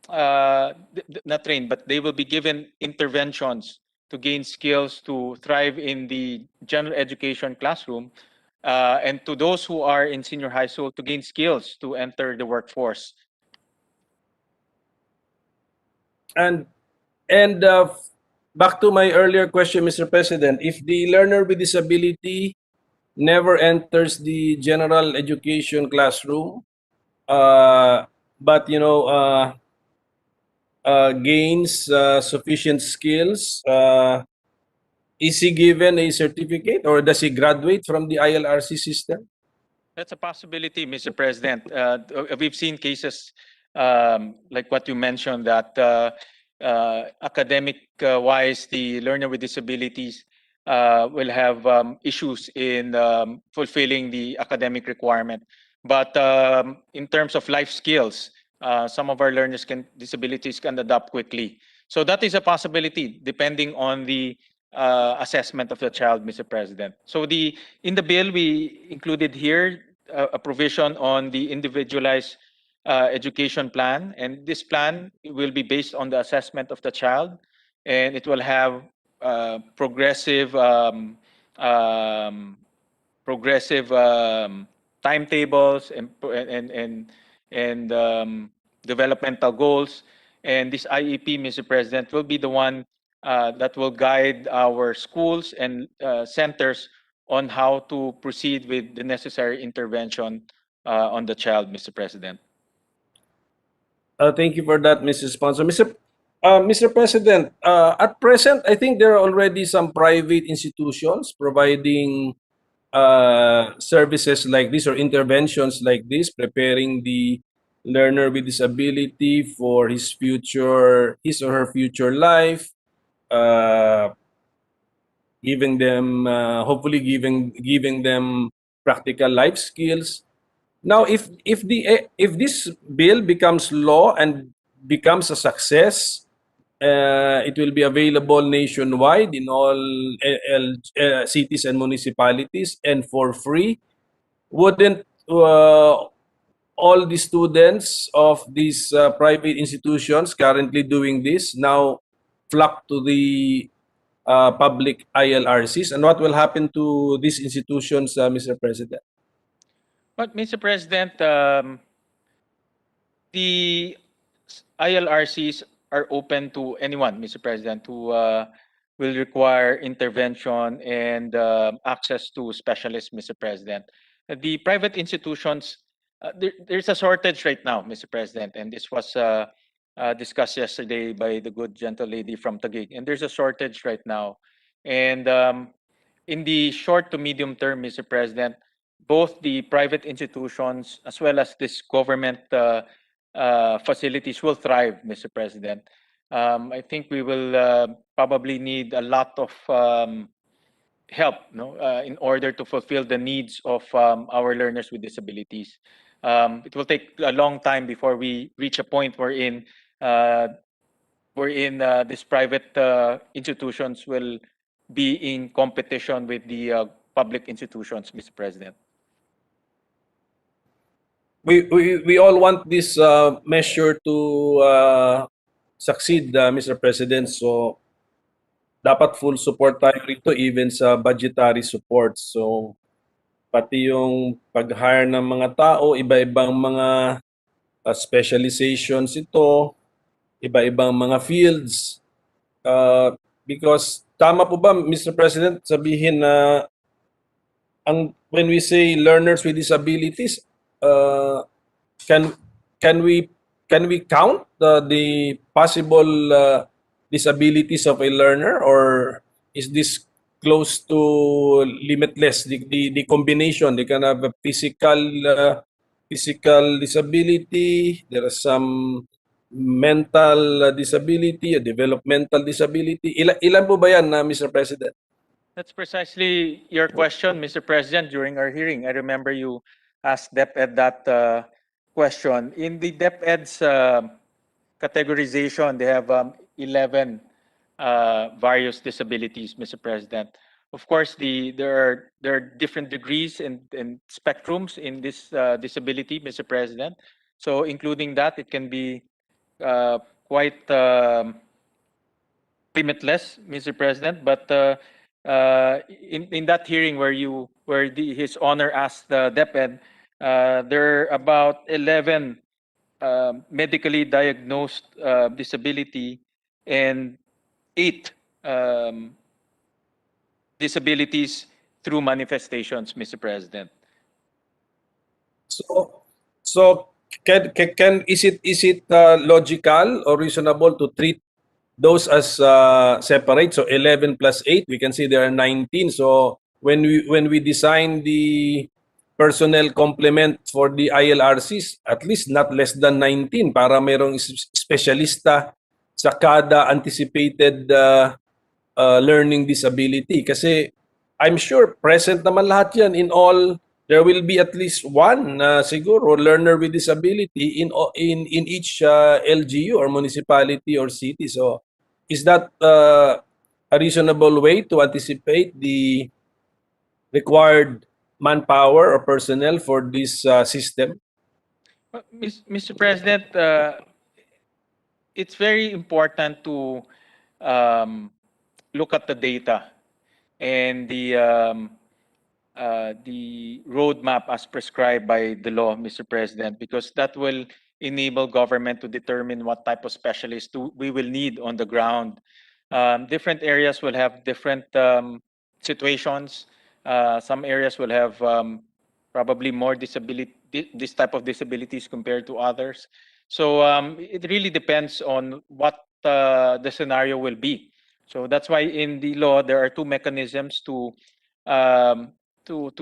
not trained, but they will be given interventions to gain skills to thrive in the general education classroom, and to those who are in senior high school to gain skills to enter the workforce. And back to my earlier question, Mr. President, if the learner with disability never enters the general education classroom, but gains sufficient skills, is he given a certificate or does he graduate from the ILRC system? That's a possibility, Mr. President. We've seen cases like what you mentioned that academic-wise, the learner with disabilities will have issues in fulfilling the academic requirement. But in terms of life skills, some of our learners disabilities can adapt quickly. So that is a possibility depending on the assessment of the child, Mr. President. So in the bill, we included here a provision on the individualized education plan, and this plan will be based on the assessment of the child, and it will have progressive timetables and developmental goals. And this IEP, Mr. President, will be the one that will guide our schools and centers on how to proceed with the necessary intervention on the child, Mr. President. Thank you for that, Mr. Sponsor. Mr. President, at present, I think there are already some private institutions providing services like this or interventions like this, preparing the learner with disability for his or her future life, giving them, hopefully giving them practical life skills. Now, if this bill becomes law and becomes a success, it will be available nationwide in all cities and municipalities and for free. Wouldn't all the students of these private institutions currently doing this now flock to the public ILRCs? And what will happen to these institutions, Mr. President? But Mr. President, the ILRCs are open to anyone, Mr. President, who will require intervention and access to specialists, Mr. President. The private institutions, there's a shortage right now, Mr. President, and this was discussed yesterday by the good gentle lady from Taguig, and there's a shortage right now. And in the short to medium term, Mr. President, both the private institutions as well as this government facilities will thrive, Mr. President. I think we will probably need a lot of help, no, in order to fulfill the needs of our learners with disabilities. It will take a long time before we reach a point wherein these private institutions will be in competition with the public institutions, Mr. President. We all want this measure to succeed, Mr. President. So, dapat full support tayo rito even sa budgetary support. So, pati yung pag-hire ng mga tao, iba-ibang mga specializations ito, iba-ibang mga fields. Because tama po ba, Mr. President, sabihin na when we say learners with disabilities, can we count the possible disabilities of a learner, or is this close to limitless? The combination, they can have a physical disability, there is some mental disability, a developmental disability. Ilan po ba yan, Mr. President? That's precisely your question, Mr. President, during our hearing. I remember you asked DepEd that question. In the DepEd's categorization, they have 11 various disabilities, Mr. President. Of course, there are different degrees and spectrums in this disability, Mr. President. So including that, it can be quite limitless, Mr. President. But in that hearing where His Honor asked the DepEd, there are about 11 medically diagnosed disability and 8 disabilities through manifestations, Mr. President. So is it logical or reasonable to treat those as separate? So 11 plus 8, we can see there are 19. So when we design the personnel complement for the ILRCs, at least not less than 19 para merong specialista sa kada anticipated learning disability. Kasi I'm sure present naman lahat yan in all. There will be at least one siguro learner with disability in each LGU or municipality or city. So is that a reasonable way to anticipate the required manpower or personnel for this system? Mr. President, it's very important to look at the data and the roadmap as prescribed by the law, Mr. President, because that will enable government to determine what type of specialists we will need on the ground. Different areas will have different situations. Some areas will have probably more disability, this type of disabilities compared to others. So it really depends on what the scenario will be. So that's why in the law there are two mechanisms to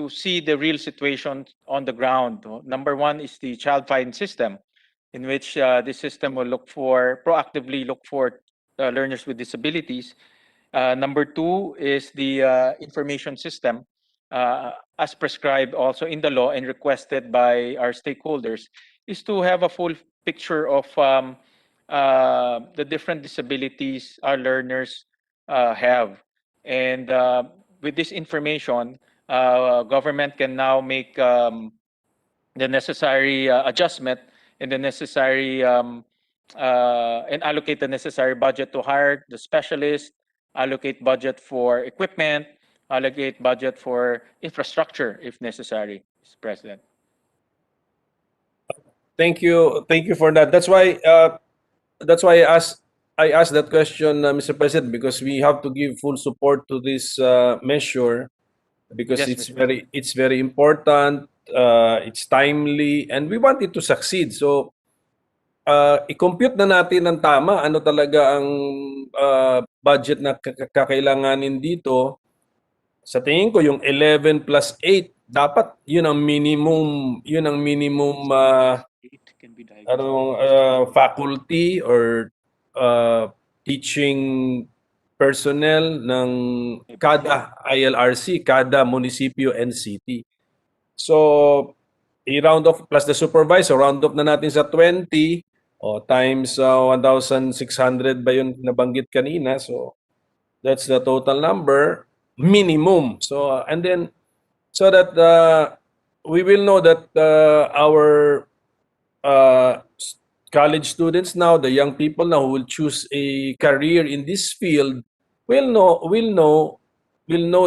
see the real situation on the ground. Number one is the child find system, in which this system will proactively look for learners with disabilities. Number two is the information system, as prescribed also in the law and requested by our stakeholders, is to have a full picture of the different disabilities our learners have. And with this information, government can now make the necessary adjustment and the necessary and allocate the necessary budget to hire the specialist, allocate budget for equipment, allocate budget for infrastructure if necessary, Mr. President. Thank you for that. That's why I asked that question, Mr. President, because we have to give full support to this measure because Yes, it's Mr. very important, it's timely, and we want it to succeed. So i-compute na natin ng tama ano talaga ang budget na kakailanganin dito. Sa tingin ko yung 11 plus 8 dapat yun ang minimum faculty or teaching personnel ng kada ILRC, kada munisipyo and city. So i-round off plus the supervisor, round off na natin sa 20 times 1,600 ba yun nabanggit kanina. So that's the total number minimum. So and then so that we will know that our college students now, the young people now who will choose a career in this field will know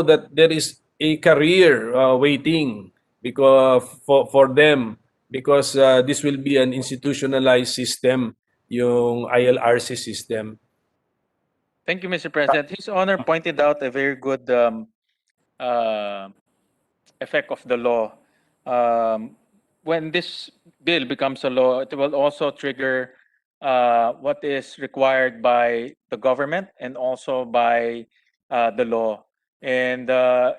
that there is a career waiting because for them, because this will be an institutionalized system, yung ILRC system. Thank you, Mr. President. His Honor pointed out a very good effect of the law. When this bill becomes a law, it will also trigger what is required by the government and also by the law. And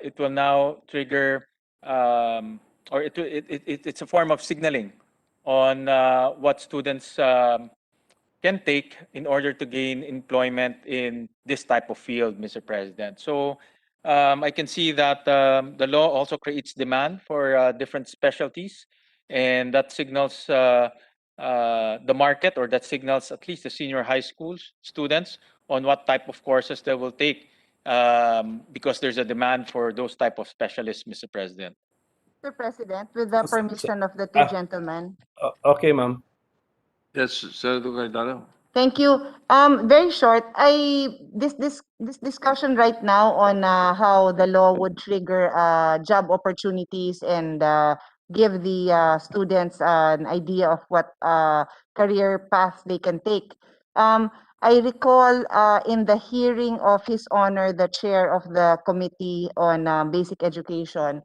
it will now trigger, or it's a form of signaling on what students can take in order to gain employment in this type of field, Mr. President. So I can see that the law also creates demand for different specialties, and that signals the market, or that signals at least the senior high school students on what type of courses they will take, because there's a demand for those type of specialists, Mr. President. Mr. President, with the permission of the two gentlemen. Okay, ma'am. Yes, Senator Cayetano. Thank you. Very short. This discussion right now on how the law would trigger job opportunities and give the students an idea of what career path they can take. I recall in the hearing of His Honor, the chair of the Committee on Basic Education,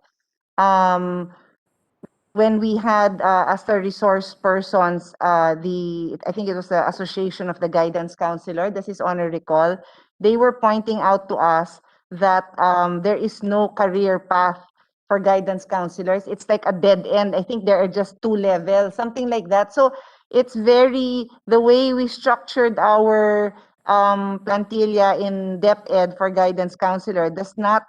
when we had as the resource persons, I think it was the Association of the Guidance Counselor, does His Honor recall? They were pointing out to us that there is no career path for guidance counselors. It's like a dead end. I think there are just 2 levels, something like that. So it's the way we structured our plantilla in DepEd for guidance counselor does not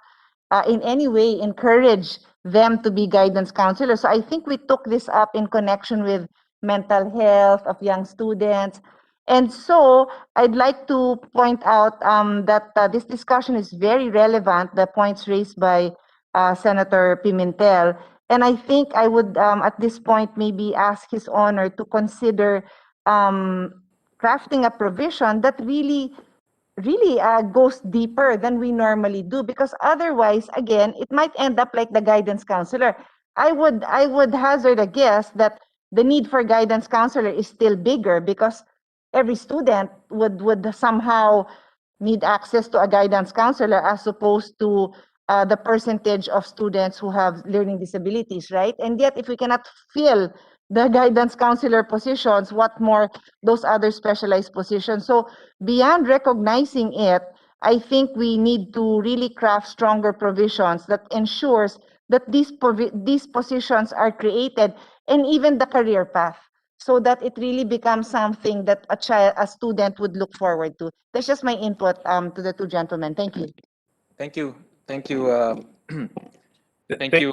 in any way encourage them to be guidance counselors. So I think we took this up in connection with mental health of young students. And so I'd like to point out that this discussion is very relevant, the points raised by Senator Pimentel. And I think I would, at this point, maybe ask His Honor to consider crafting a provision that really goes deeper than we normally do, because otherwise, again, it might end up like the guidance counselor. I would hazard a guess that the need for guidance counselor is still bigger because every student would somehow need access to a guidance counselor as opposed to the percentage of students who have learning disabilities, right? And yet, if we cannot fill the guidance counselor positions, what more those other specialized positions? So beyond recognizing it, I think we need to really craft stronger provisions that ensures that these positions are created, and even the career path, so that it really becomes something that a student would look forward to. That's just my input to the two gentlemen. Thank you. Thank you. Thank you. Thank you,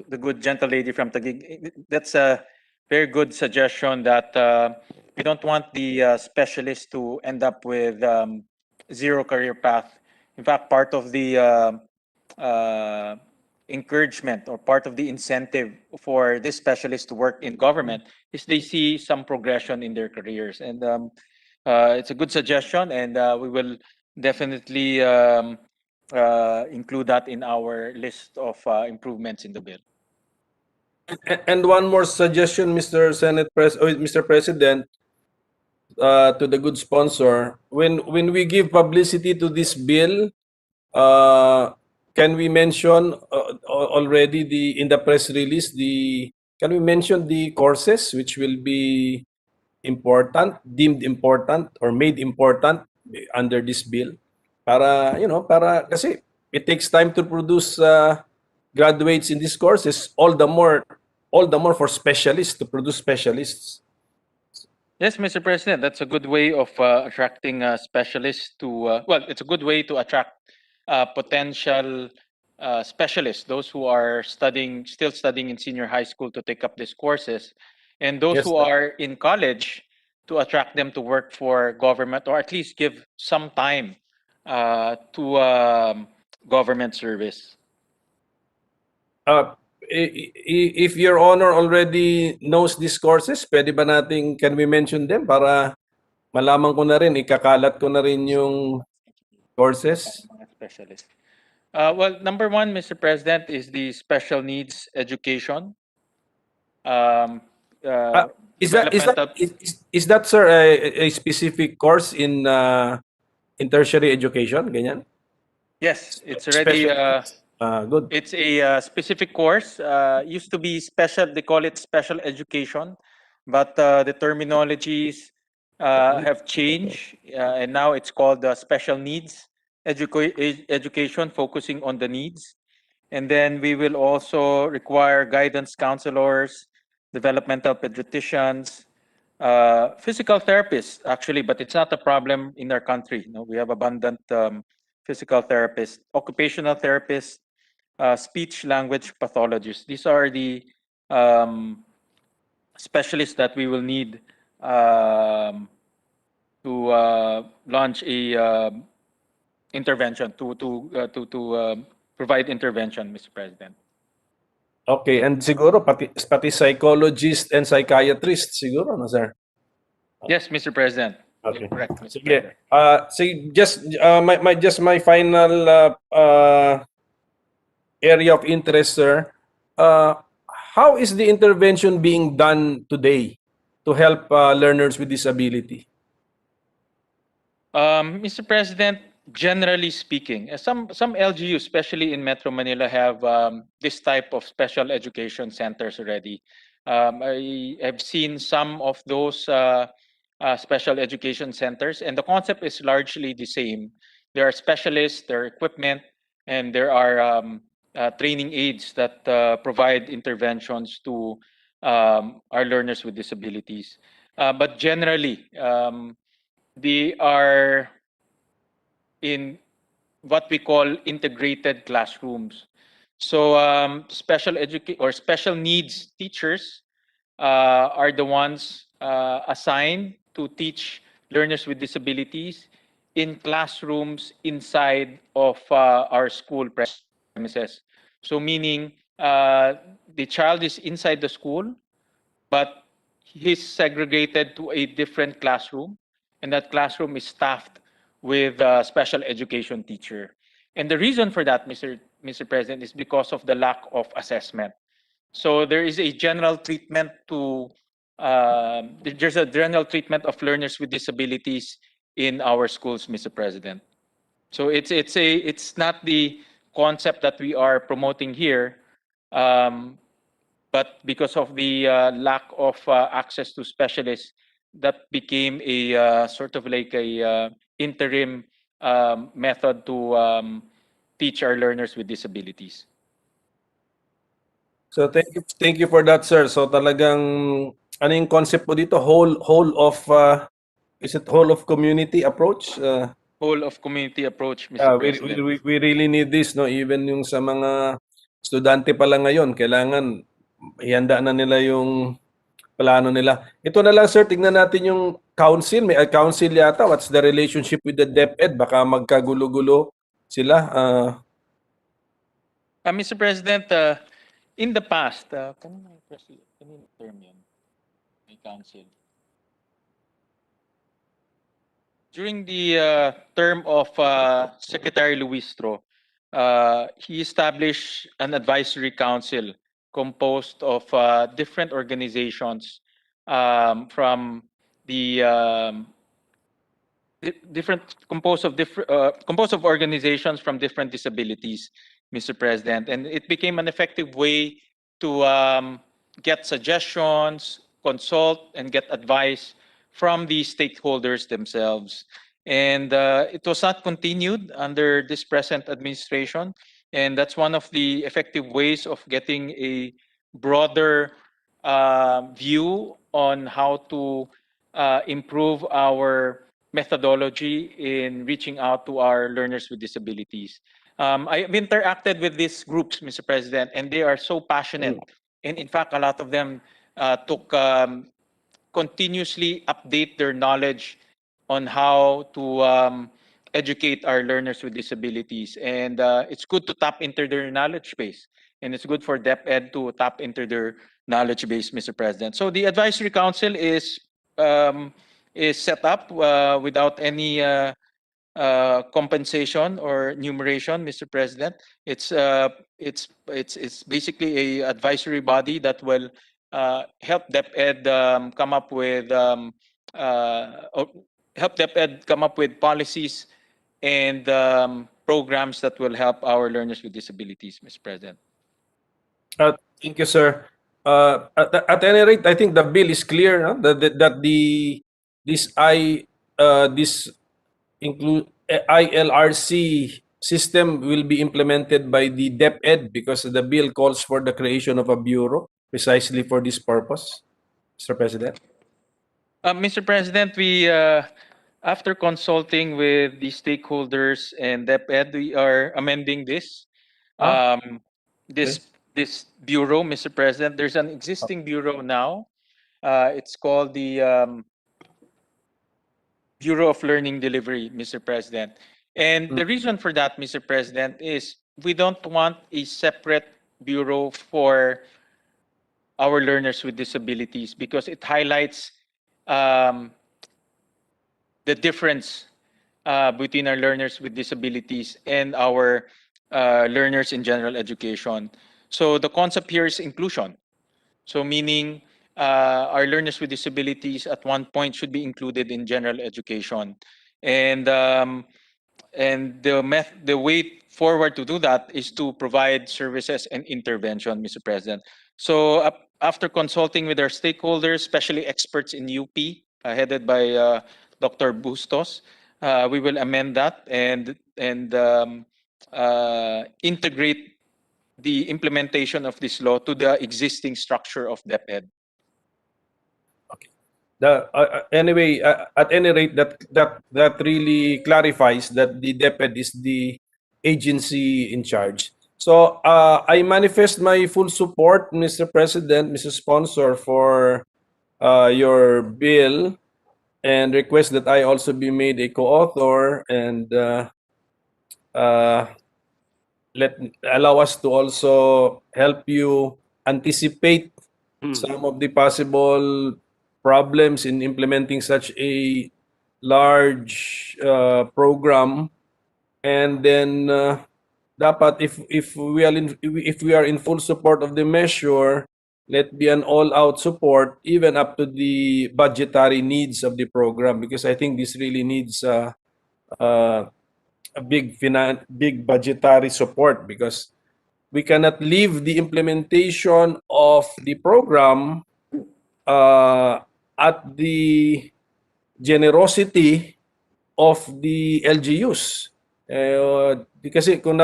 the good gentle lady from Taguig. That's a very good suggestion that we don't want the specialist to end up with zero career path. In fact, part of the uh, encouragement or part of the incentive for this specialist to work in government is they see some progression in their careers. And it's a good suggestion, and we will definitely include that in our list of improvements in the bill. And one more suggestion, Mr. President, to the good sponsor. When we give publicity to this bill, can we mention already in the press release can we mention the courses which will be important, deemed important, or made important under this bill? Para kasi it takes time to produce graduates in these courses, all the more for specialists to produce specialists. Yes, Mr. President, that's a good way of attracting specialists to, well, it's a good way to attract potential specialists, those who are still studying in senior high school to take up these courses, and those Yes, who are in college to attract them to work for government, or at least give some time to government service. If Your Honor already knows these courses, can we mention them para malaman ko na rin, ikakalat ko na rin yung courses? Specialist. Well, number one, Mr. President, is the special needs education. Is that, sir, a specific course in tertiary education? Ganyan? Yes, it's already good. it's a specific course. Used to be special. They call it special education, but the terminologies have changed, and now it's called special needs education, focusing on the needs. And then we will also require guidance counselors, developmental pediatricians, physical therapists, actually, but it's not a problem in our country. We have abundant physical therapists, occupational therapists, speech language pathologists. These are the specialists that we will need to launch a intervention, to provide intervention, Mr. President. Okay, and siguro pati psychologist and psychiatrist siguro, no, sir? Yes, Mr. President. Okay. Correct, Mr. Sige. President. Just my final area of interest, sir. How is the intervention being done today to help learners with disability? Mr. President, generally speaking, some LGUs, especially in Metro Manila, have this type of special education centers already. I have seen some of those special education centers, and the concept is largely the same. There are specialists, there are equipment, and there are training aids that provide interventions to our learners with disabilities. But generally, they are in what we call integrated classrooms. So special needs teachers are the ones assigned to teach learners with disabilities in classrooms inside of our school premises. So meaning the child is inside the school, but he's segregated to a different classroom, and that classroom is staffed with a special education teacher. And the reason for that, Mr. President, is because of the lack of assessment. So there is a general treatment there's a general treatment of learners with disabilities in our schools, Mr. President. So it's not the concept that we are promoting here, but because of the lack of access to specialists, that became a sort of like a interim method to teach our learners with disabilities. So thank you for that, sir. So talagang ano yung concept mo dito? Whole of is it whole of community approach? Whole of community approach, Mr. President. We really need this, no? Even yung sa mga estudyante pa lang ngayon, kailangan ihanda na nila yung plano nila. Ito na lang, sir, tignan natin yung council. May council yata. What's the relationship with the DepEd? Baka magkagulo-gulo sila. Mr. President, in the past, kanina term yun? May council. During the term of Secretary Luistro, he established an advisory council composed of different organizations from the composed of organizations from different disabilities, Mr. President, and it became an effective way to get suggestions, consult, and get advice from the stakeholders themselves. And it was not continued under this present administration, and that's one of the effective ways of getting a broader view on how to improve our methodology in reaching out to our learners with disabilities. I've interacted with these groups, Mr. President, and they are so passionate. And in fact, a lot of them took continuously update their knowledge on how to educate our learners with disabilities. And it's good to tap into their knowledge base. And it's good for DepEd to tap into their knowledge base, Mr. President. So the advisory council is set up without any compensation or numeration, Mr. President. It's basically a advisory body that will help DepEd come up with policies and programs that will help our learners with disabilities, Mr. President. Thank you, sir. At any rate, I think the bill is clear, huh? That this ILRC system will be implemented by the DepEd because the bill calls for the creation of a bureau precisely for this purpose, Mr. President. Mr. President, we after consulting with the stakeholders and DepEd, we are amending this. This bureau, Mr. President. There's an existing bureau now. It's called the Bureau of Learning Delivery, Mr. President. And the reason for that, Mr. President, is we don't want a separate bureau for our learners with disabilities because it highlights the difference between our learners with disabilities and our learners in general education. So the concept here is inclusion. So meaning our learners with disabilities at one point should be included in general education. And the way forward to do that is to provide services and intervention, Mr. President. So after consulting with our stakeholders, especially experts in UP, headed by Dr. Bustos, we will amend that and integrate the implementation of this law to the existing structure of DepEd. Anyway, at any rate, that really clarifies that the DepEd is the agency in charge. So I manifest my full support, Mr. President, Mr. Sponsor, for your bill and request that I also be made a co-author and allow us to also help you anticipate some of the possible problems in implementing such a large program. And then dapat if we are in full support of the measure, let be an all-out support even up to the budgetary needs of the program, because I think this really needs a big budgetary support because we cannot leave the implementation of the program at the generosity of the LGUs. Kasi kung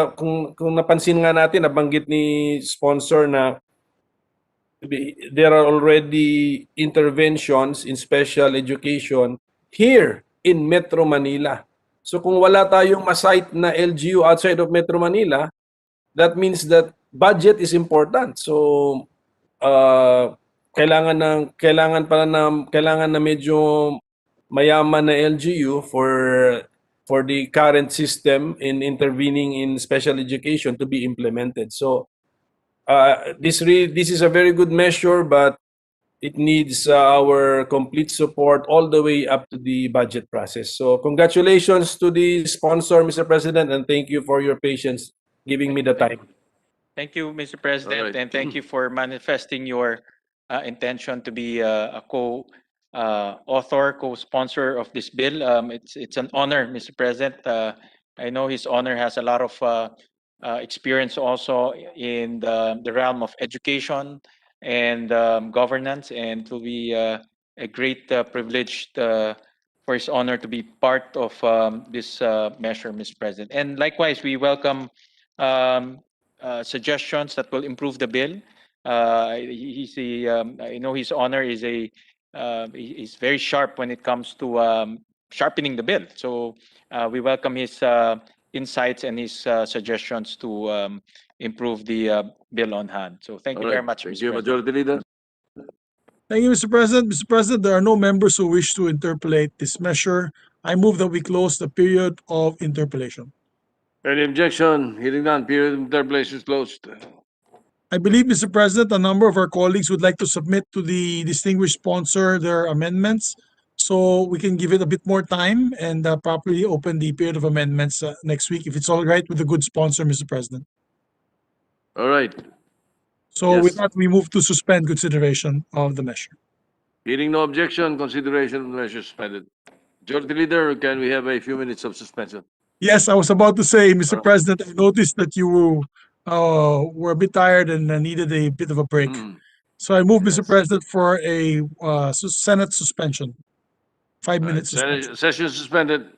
napansin nga natin, nabanggit ni sponsor na there are already interventions in special education here in Metro Manila. So kung wala tayong ma-site na LGU outside of Metro Manila, that means that budget is important. So kailangan na medyo mayaman na LGU for the current system in intervening in special education to be implemented. So this is a very good measure, but it needs our complete support all the way up to the budget process. So congratulations to the sponsor, Mr. President, and thank you for your patience giving me the time. Thank you, Mr. President, Alright. and thank you for manifesting your intention to be a co-author, co-sponsor of this bill. It's an honor, Mr. President. I know His Honor has a lot of experience also in the realm of education and governance, and it will be a great privilege for His Honor to be part of this measure, Mr. President. And likewise, we welcome suggestions that will improve the bill. I know His Honor is he's very sharp when it comes to sharpening the bill. So we welcome his insights and his suggestions to improve the bill on hand. So thank you very much, Thank Mr. you, President. Majority Leader. Thank you, Mr. President. Mr. President, there are no members who wish to interpolate this measure. I move that we close the period of interpolation. Any objection? Hearing none, period of interpolation is closed. I believe, Mr. President, a number of our colleagues would like to submit to the distinguished sponsor their amendments. So we can give it a bit more time and properly open the period of amendments next week, if it's all right with the good sponsor, Mr. President. All right. So Yes. with that, we move to suspend consideration of the measure. Hearing no objection, consideration of the measure suspended. Majority Leader, can we have a few minutes of suspension? Yes, I was about to say, Mr. Alright. President, I noticed that you were a bit tired and needed a bit of a break. So I move, Mr. Yes. President, for a Senate suspension. 5 minutes suspension. Session suspended.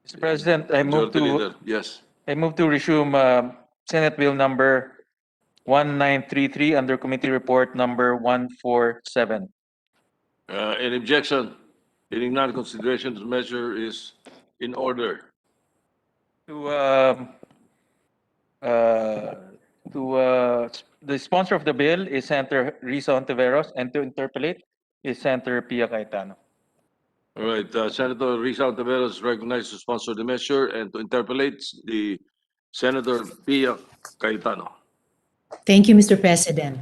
Mr. President, Majority Leader, yes. I move to resume Senate Bill number 1933 under Committee Report number 147. Any objection? Hearing none, consideration of the measure is in order. To the sponsor of the bill is Senator Risa Ontiveros, and to interpolate is Senator Pia Cayetano. All right, Senator Risa Ontiveros is recognized to sponsor the measure, and to interpolate the Senator Pia Cayetano. Thank you, Mr. President.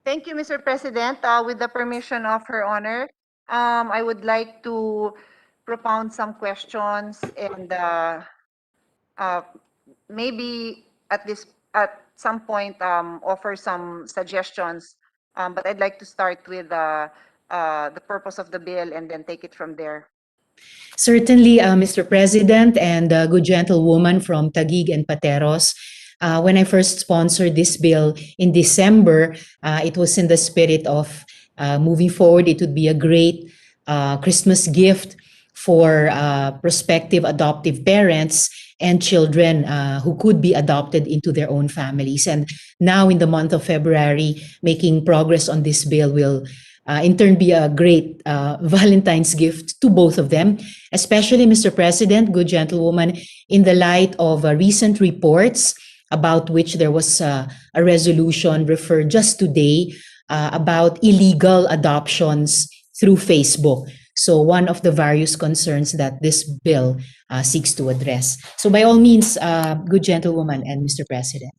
Thank you, Mr. President. With the permission of Her Honor, I would like to propound some questions and maybe at some point offer some suggestions. But I'd like to start with the purpose of the bill and then take it from there. Certainly, Mr. President and good gentlewoman from Taguig and Pateros, when I first sponsored this bill in December, it was in the spirit of moving forward. It would be a great Christmas gift for prospective adoptive parents and children who could be adopted into their own families. And now in the month of February, making progress on this bill will in turn be a great Valentine's gift to both of them, especially, Mr. President, good gentlewoman, in the light of recent reports about which there was a resolution referred just today about illegal adoptions through Facebook. So one of the various concerns that this bill seeks to address. So by all means, good gentlewoman and Mr. President.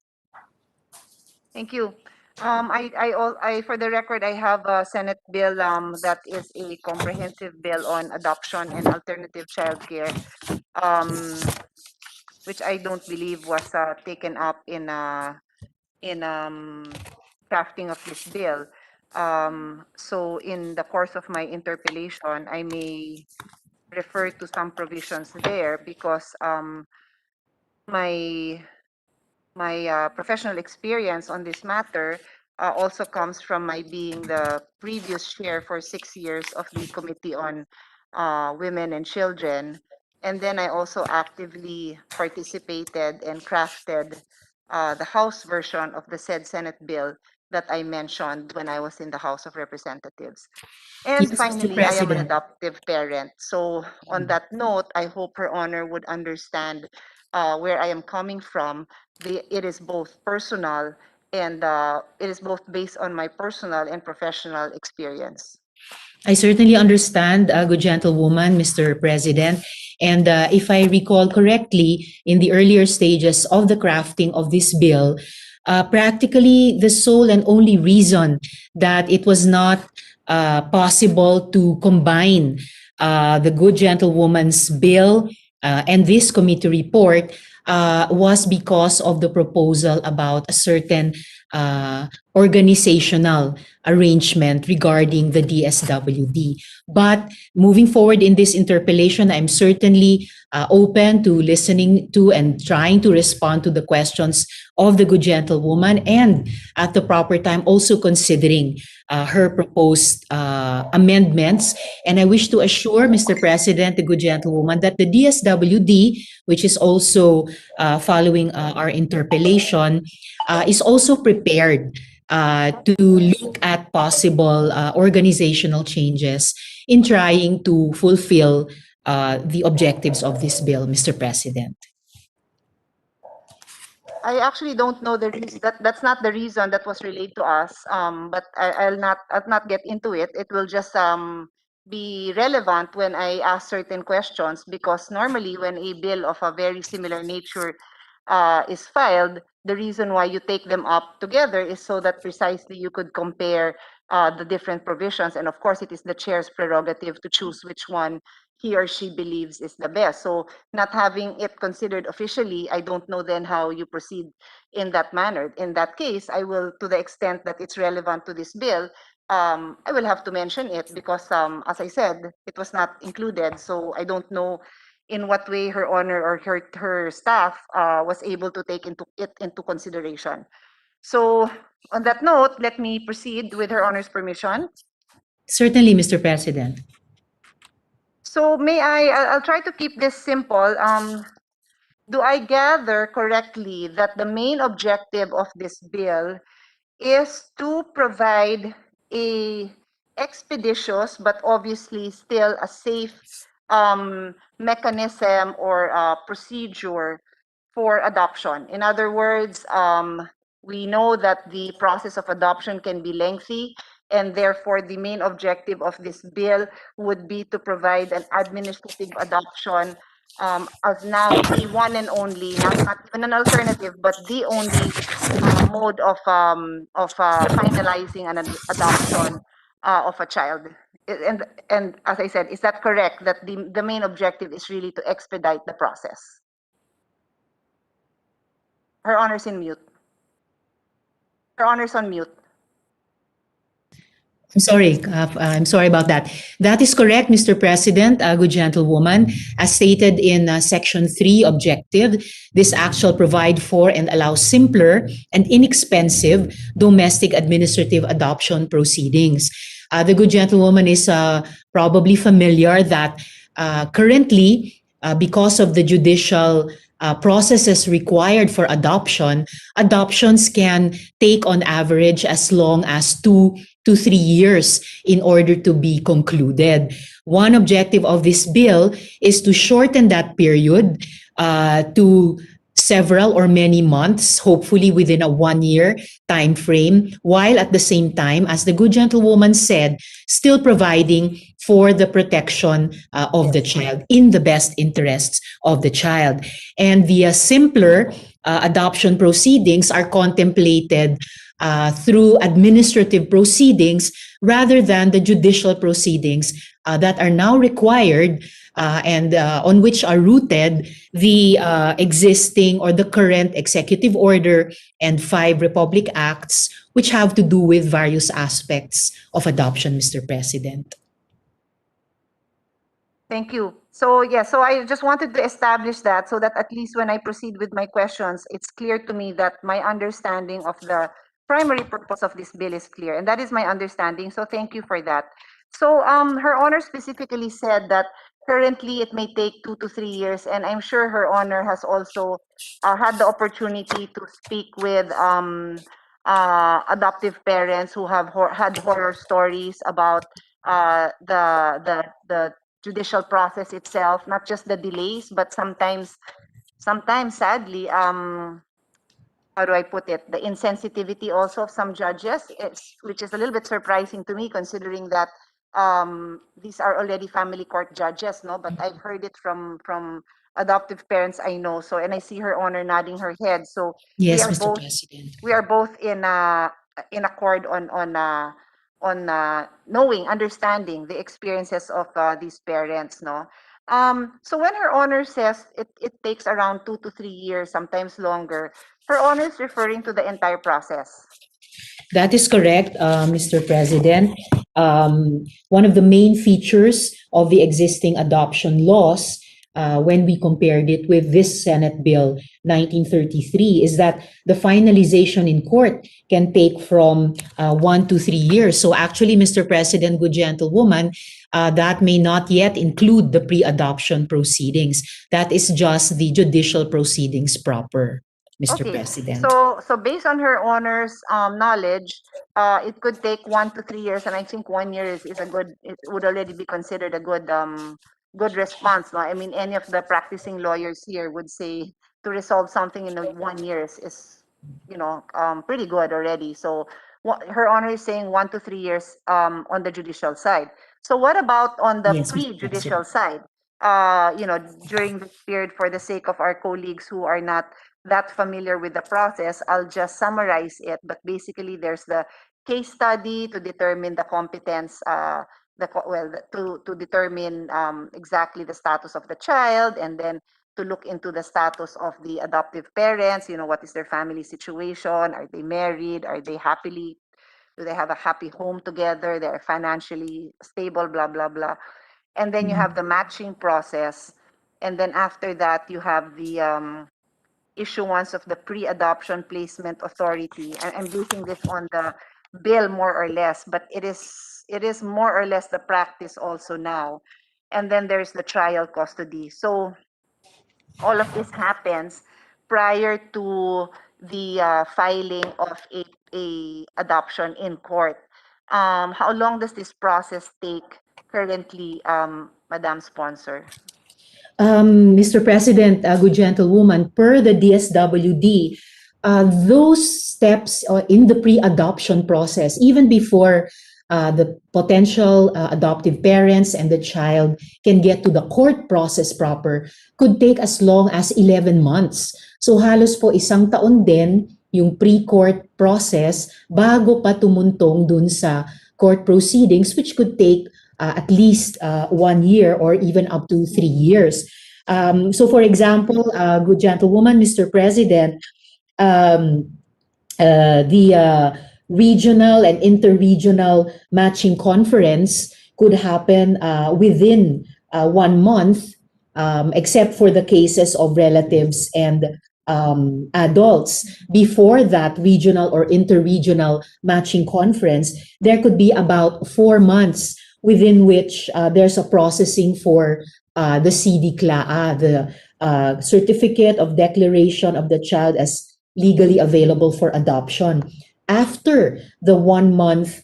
Thank you. For the record, I have a Senate bill that is a comprehensive bill on adoption and alternative childcare, which I don't believe was taken up in crafting of this bill. So in the course of my interpellation, I may refer to some provisions there because my professional experience on this matter also comes from my being the previous chair for 6 years of the Committee on Women and Children. And then I also actively participated and crafted the House version of the said Senate bill that I mentioned when I was in the House of Representatives. And Yes, Mr. finally, I am an President. adoptive parent. So on that note, I hope Her Honor would understand where I am coming from. It is both personal and it is both based on my personal and professional experience. I certainly understand, good gentlewoman, Mr. President. And if I recall correctly, in the earlier stages of the crafting of this bill, practically the sole and only reason that it was not possible to combine the good gentlewoman's bill and this committee report was because of the proposal about a certain organizational arrangement regarding the DSWD. But moving forward in this interpellation, I'm certainly open to listening to and trying to respond to the questions of the good gentlewoman, and at the proper time also considering her proposed amendments. And I wish to assure Mr. President, the good gentlewoman, that the DSWD, which is also following our interpellation, is also prepared to look at possible organizational changes in trying to fulfill the objectives of this bill, Mr. President. I actually don't know the reason. That's not the reason that was relayed to us. But I'll not get into it. It will just be relevant when I ask certain questions, because normally when a bill of a very similar nature is filed, the reason why you take them up together is so that precisely you could compare the different provisions. And of course, it is the chair's prerogative to choose which one he or she believes is the best. So not having it considered officially, I don't know then how you proceed in that manner. In that case, I will, to the extent that it's relevant to this bill, I will have to mention it because, as I said, it was not included. So I don't know in what way Her Honor or her staff was able to take it into consideration. So on that note, let me proceed with Her Honor's permission. Certainly, Mr. President. So I'll try to keep this simple. Do I gather correctly that the main objective of this bill is to provide a expeditious but obviously still a safe mechanism or procedure for adoption? In other words, we know that the process of adoption can be lengthy, and therefore the main objective of this bill would be to provide an administrative adoption as now the one and only, not even an alternative, but the only mode of finalizing an adoption of a child. And as I said, is that correct? That the main objective is really to expedite the process. Her Honor's in mute. Her Honor's on mute. I'm sorry about that. That is correct, Mr. President, good gentlewoman. As stated in Section 3 objective, this act shall provide for and allow simpler and inexpensive domestic administrative adoption proceedings. The good gentlewoman is probably familiar that currently, because of the judicial processes required for adoption, adoptions can take on average as long as 2 to 3 years in order to be concluded. One objective of this bill is to shorten that period to several or many months, hopefully within a 1-year time frame, while at the same time, as the good gentlewoman said, still providing for the protection of the child in the best interests of the child. And the simpler adoption proceedings are contemplated through administrative proceedings rather than the judicial proceedings that are now required and on which are rooted the existing or the current executive order and 5 Republic Acts, which have to do with various aspects of adoption, Mr. President. Thank you. So so I just wanted to establish that so that at least when I proceed with my questions, it's clear to me that my understanding of the primary purpose of this bill is clear, and that is my understanding. So thank you for that. So Her Honor specifically said that currently it may take 2 to 3 years, and I'm sure Her Honor has also had the opportunity to speak with adoptive parents who have had horror stories about the judicial process itself, not just the delays, but sometimes sadly, how do I put it, the insensitivity also of some judges, which is a little bit surprising to me considering that these are already family court judges, no? But I've heard it from adoptive parents I know. So, and I see Her Honor nodding her head. So Yes, Mr. President. we are both in accord on knowing, understanding the experiences of these parents, no? So when Her Honor says it takes around 2 to 3 years, sometimes longer, Her Honor is referring to the entire process. That is correct, Mr. President. One of the main features of the existing adoption laws, when we compared it with this Senate Bill 1933, is that the finalization in court can take from 1 to 3 years. So actually, Mr. President, good gentlewoman, that may not yet include the pre-adoption proceedings. That is just the judicial proceedings proper, Mr. President. So based on Her Honor's knowledge, it could take 1 to 3 years, and I think 1 year is a good. It would already be considered a good response. No? I mean, any of the practicing lawyers here would say to resolve something in 1 year is pretty good already. So Her Honor is saying 1 to 3 years on the judicial side. So what about on the Yes, Mr. pre-judicial side? During this period, for the sake of our colleagues who are not that familiar with the process, I'll just summarize it. But basically, there's the case study to determine the competence, to determine exactly the status of the child, and then to look into the status of the adoptive parents. What is their family situation? Are they married? Are they happily? Do they have a happy home together? They're financially stable, blah, blah, blah. And then you have the matching process. And then after that, you have the issuance of the pre-adoption placement authority. I'm basing this on the bill more or less, but it is more or less the practice also now. and then there's the trial custody. So all of this happens prior to the filing of a adoption in court. How long does this process take currently, Madam Sponsor? Mr. President, good gentlewoman, per the DSWD, those steps in the pre-adoption process, even before the potential adoptive parents and the child can get to the court process proper, could take as long as 11 months. So halos po isang taon din yung pre-court process bago pa tumuntong dun sa court proceedings, which could take at least 1 year or even up to 3 years. So for example, good gentlewoman, Mr. President, the regional and interregional matching conference could happen within 1 month, except for the cases of relatives and adults. Before that regional or interregional matching conference, there could be about 4 months within which there's a processing for the CD-CLAA, the Certificate of Declaration of the Child as legally available for adoption. After the 1 month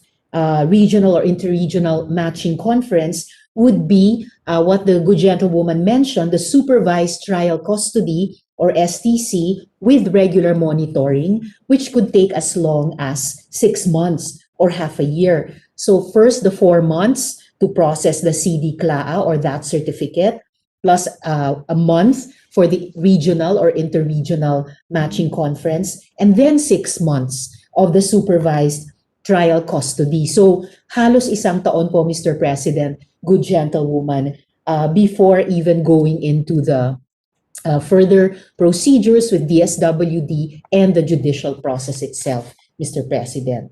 regional or interregional matching conference would be what the good gentlewoman mentioned, the supervised trial custody or STC with regular monitoring, which could take as long as 6 months or half a year. So first, the 4 months to process the CD-CLAA or that certificate, plus a month for the regional or interregional matching conference, and then 6 months of the supervised trial custody. So halos isang taon po, Mr. President, good gentlewoman, before even going into the further procedures with DSWD and the judicial process itself, Mr. President.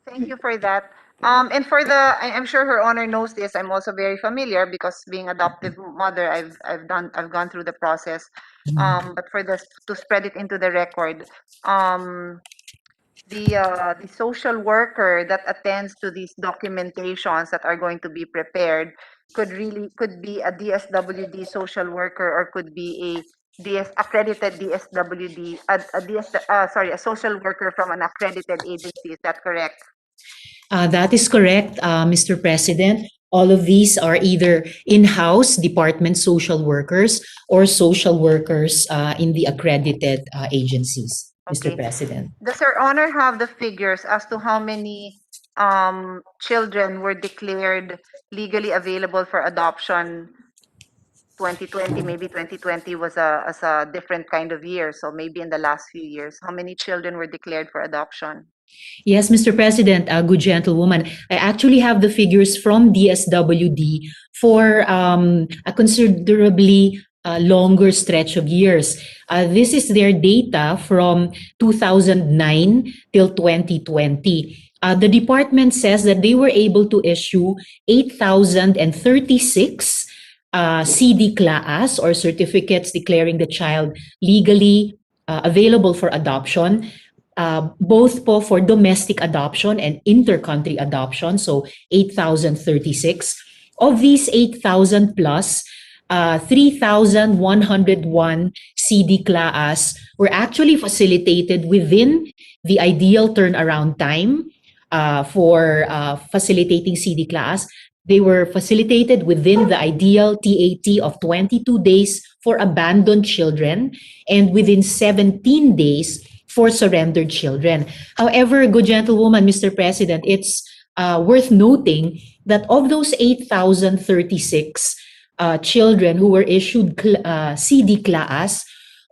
Thank you for that. And for I'm sure Her Honor knows this. I'm also very familiar because being adoptive mother, I've gone through the process. But to spread it into the record, the social worker that attends to these documentations that are going to be prepared could be a DSWD social worker or could be a accredited DSWD, a social worker from an accredited agency. Is that correct? That is correct, Mr. President. All of these are either in-house department social workers or social workers in the accredited agencies, Mr. Okay. President. Does Her Honor have the figures as to how many children were declared legally available for adoption? 2020, maybe 2020 was a different kind of year. So maybe in the last few years, how many children were declared for adoption? Yes, Mr. President, good gentlewoman. I actually have the figures from DSWD for a considerably longer stretch of years. This is their data from 2009 till 2020. The department says that they were able to issue 8,036 CD-CLAAs or certificates declaring the child legally available for adoption. Both po for domestic adoption and inter-country adoption, so 8,036. Of these 8,000 plus, 3,101 CD-CLAAs were actually facilitated within the ideal turnaround time for facilitating CD-CLAAs. They were facilitated within the ideal TAT of 22 days for abandoned children and within 17 days for surrendered children. However, good gentlewoman, Mr. President, it's worth noting that of those 8,036 children who were issued CD-CLAAs,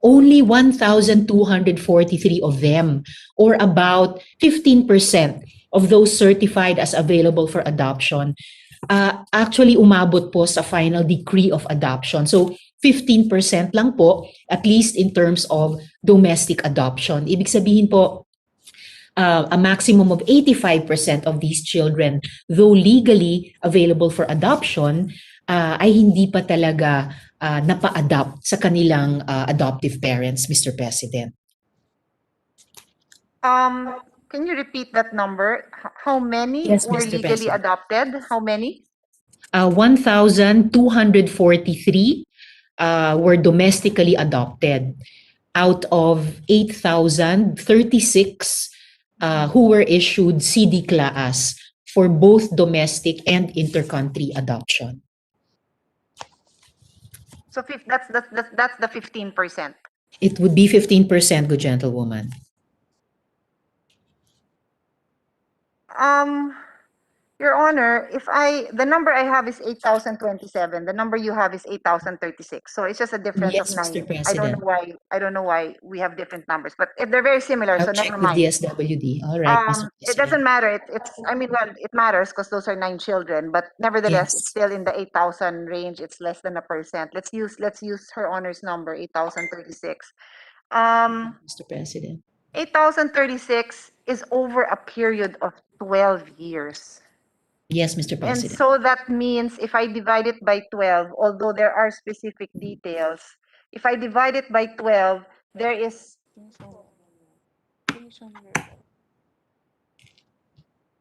only 1,243 of them, or about 15% of those certified as available for adoption, actually umabot po sa final decree of adoption. So 15% lang po, at least in terms of domestic adoption. Ibig sabihin po, a maximum of 85% of these children, though legally available for adoption, ay hindi pa talaga napa-adopt sa kanilang adoptive parents, Mr. President. Can you repeat that number? How many Yes, were Mr. legally President. adopted? How many? 1,243 were domestically adopted out of 8,036 who were issued CD class for both domestic and intercountry adoption. So that's the 15%. It would be 15%, good gentlewoman. Your Honor, the number I have is 8,027. The number you have is 8,036. So it's just a difference of Yes, 9. Mr. President. I don't know why we have different numbers, but if they're very similar, I'll so check never with mind. DSWD. All right, Mr. It President. doesn't matter. It matters because those are 9 children, but nevertheless, it's Yes, still in the 8,000 range. It's less than 1%. Let's use Her Honor's number, 8,036. Mr. President. 8,036 is over a period of 12 years. Yes, Mr. And President. so that means if I divide it by 12, although there are specific details, if I divide it by 12, there is,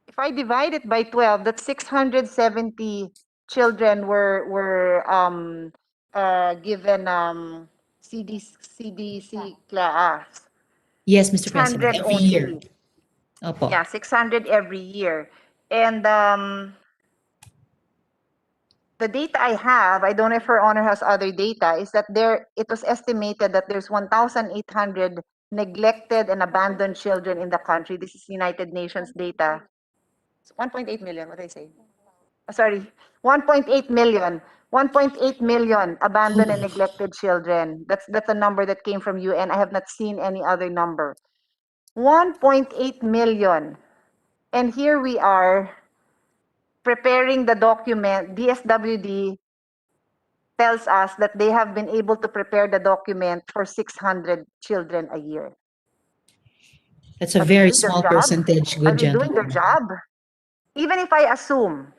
if I divide it by 12, that's 670 children were given CDC class. Yes, Mr. President. 600 Every year. only. Opo. Yeah, 600 every year. And the data I have, I don't know if Her Honor has other data, is that it was estimated that there's 1,800 neglected and abandoned children in the country. This is United Nations data. It's 1.8 million, what did I say? Sorry, 1.8 million. 1.8 million abandoned and neglected children. That's a number that came from UN. I have not seen any other number. 1.8 million. And here we are preparing the document. DSWD tells us that they have been able to prepare the document for 600 children a year. That's a Are they very doing their small job? percentage, Are good they doing their gentlewoman. job? Even if I assume,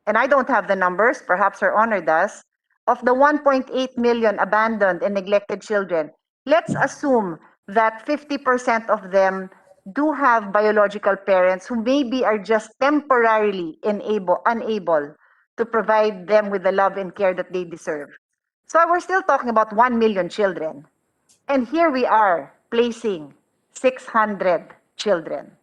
and I don't have the numbers, perhaps Her Honor does, of the 1.8 million abandoned and neglected children, let's assume that 50% of them do have biological parents who maybe are just temporarily unable to provide them with the love and care that they deserve. So we're still talking about 1 million children. And here we are placing 600 children.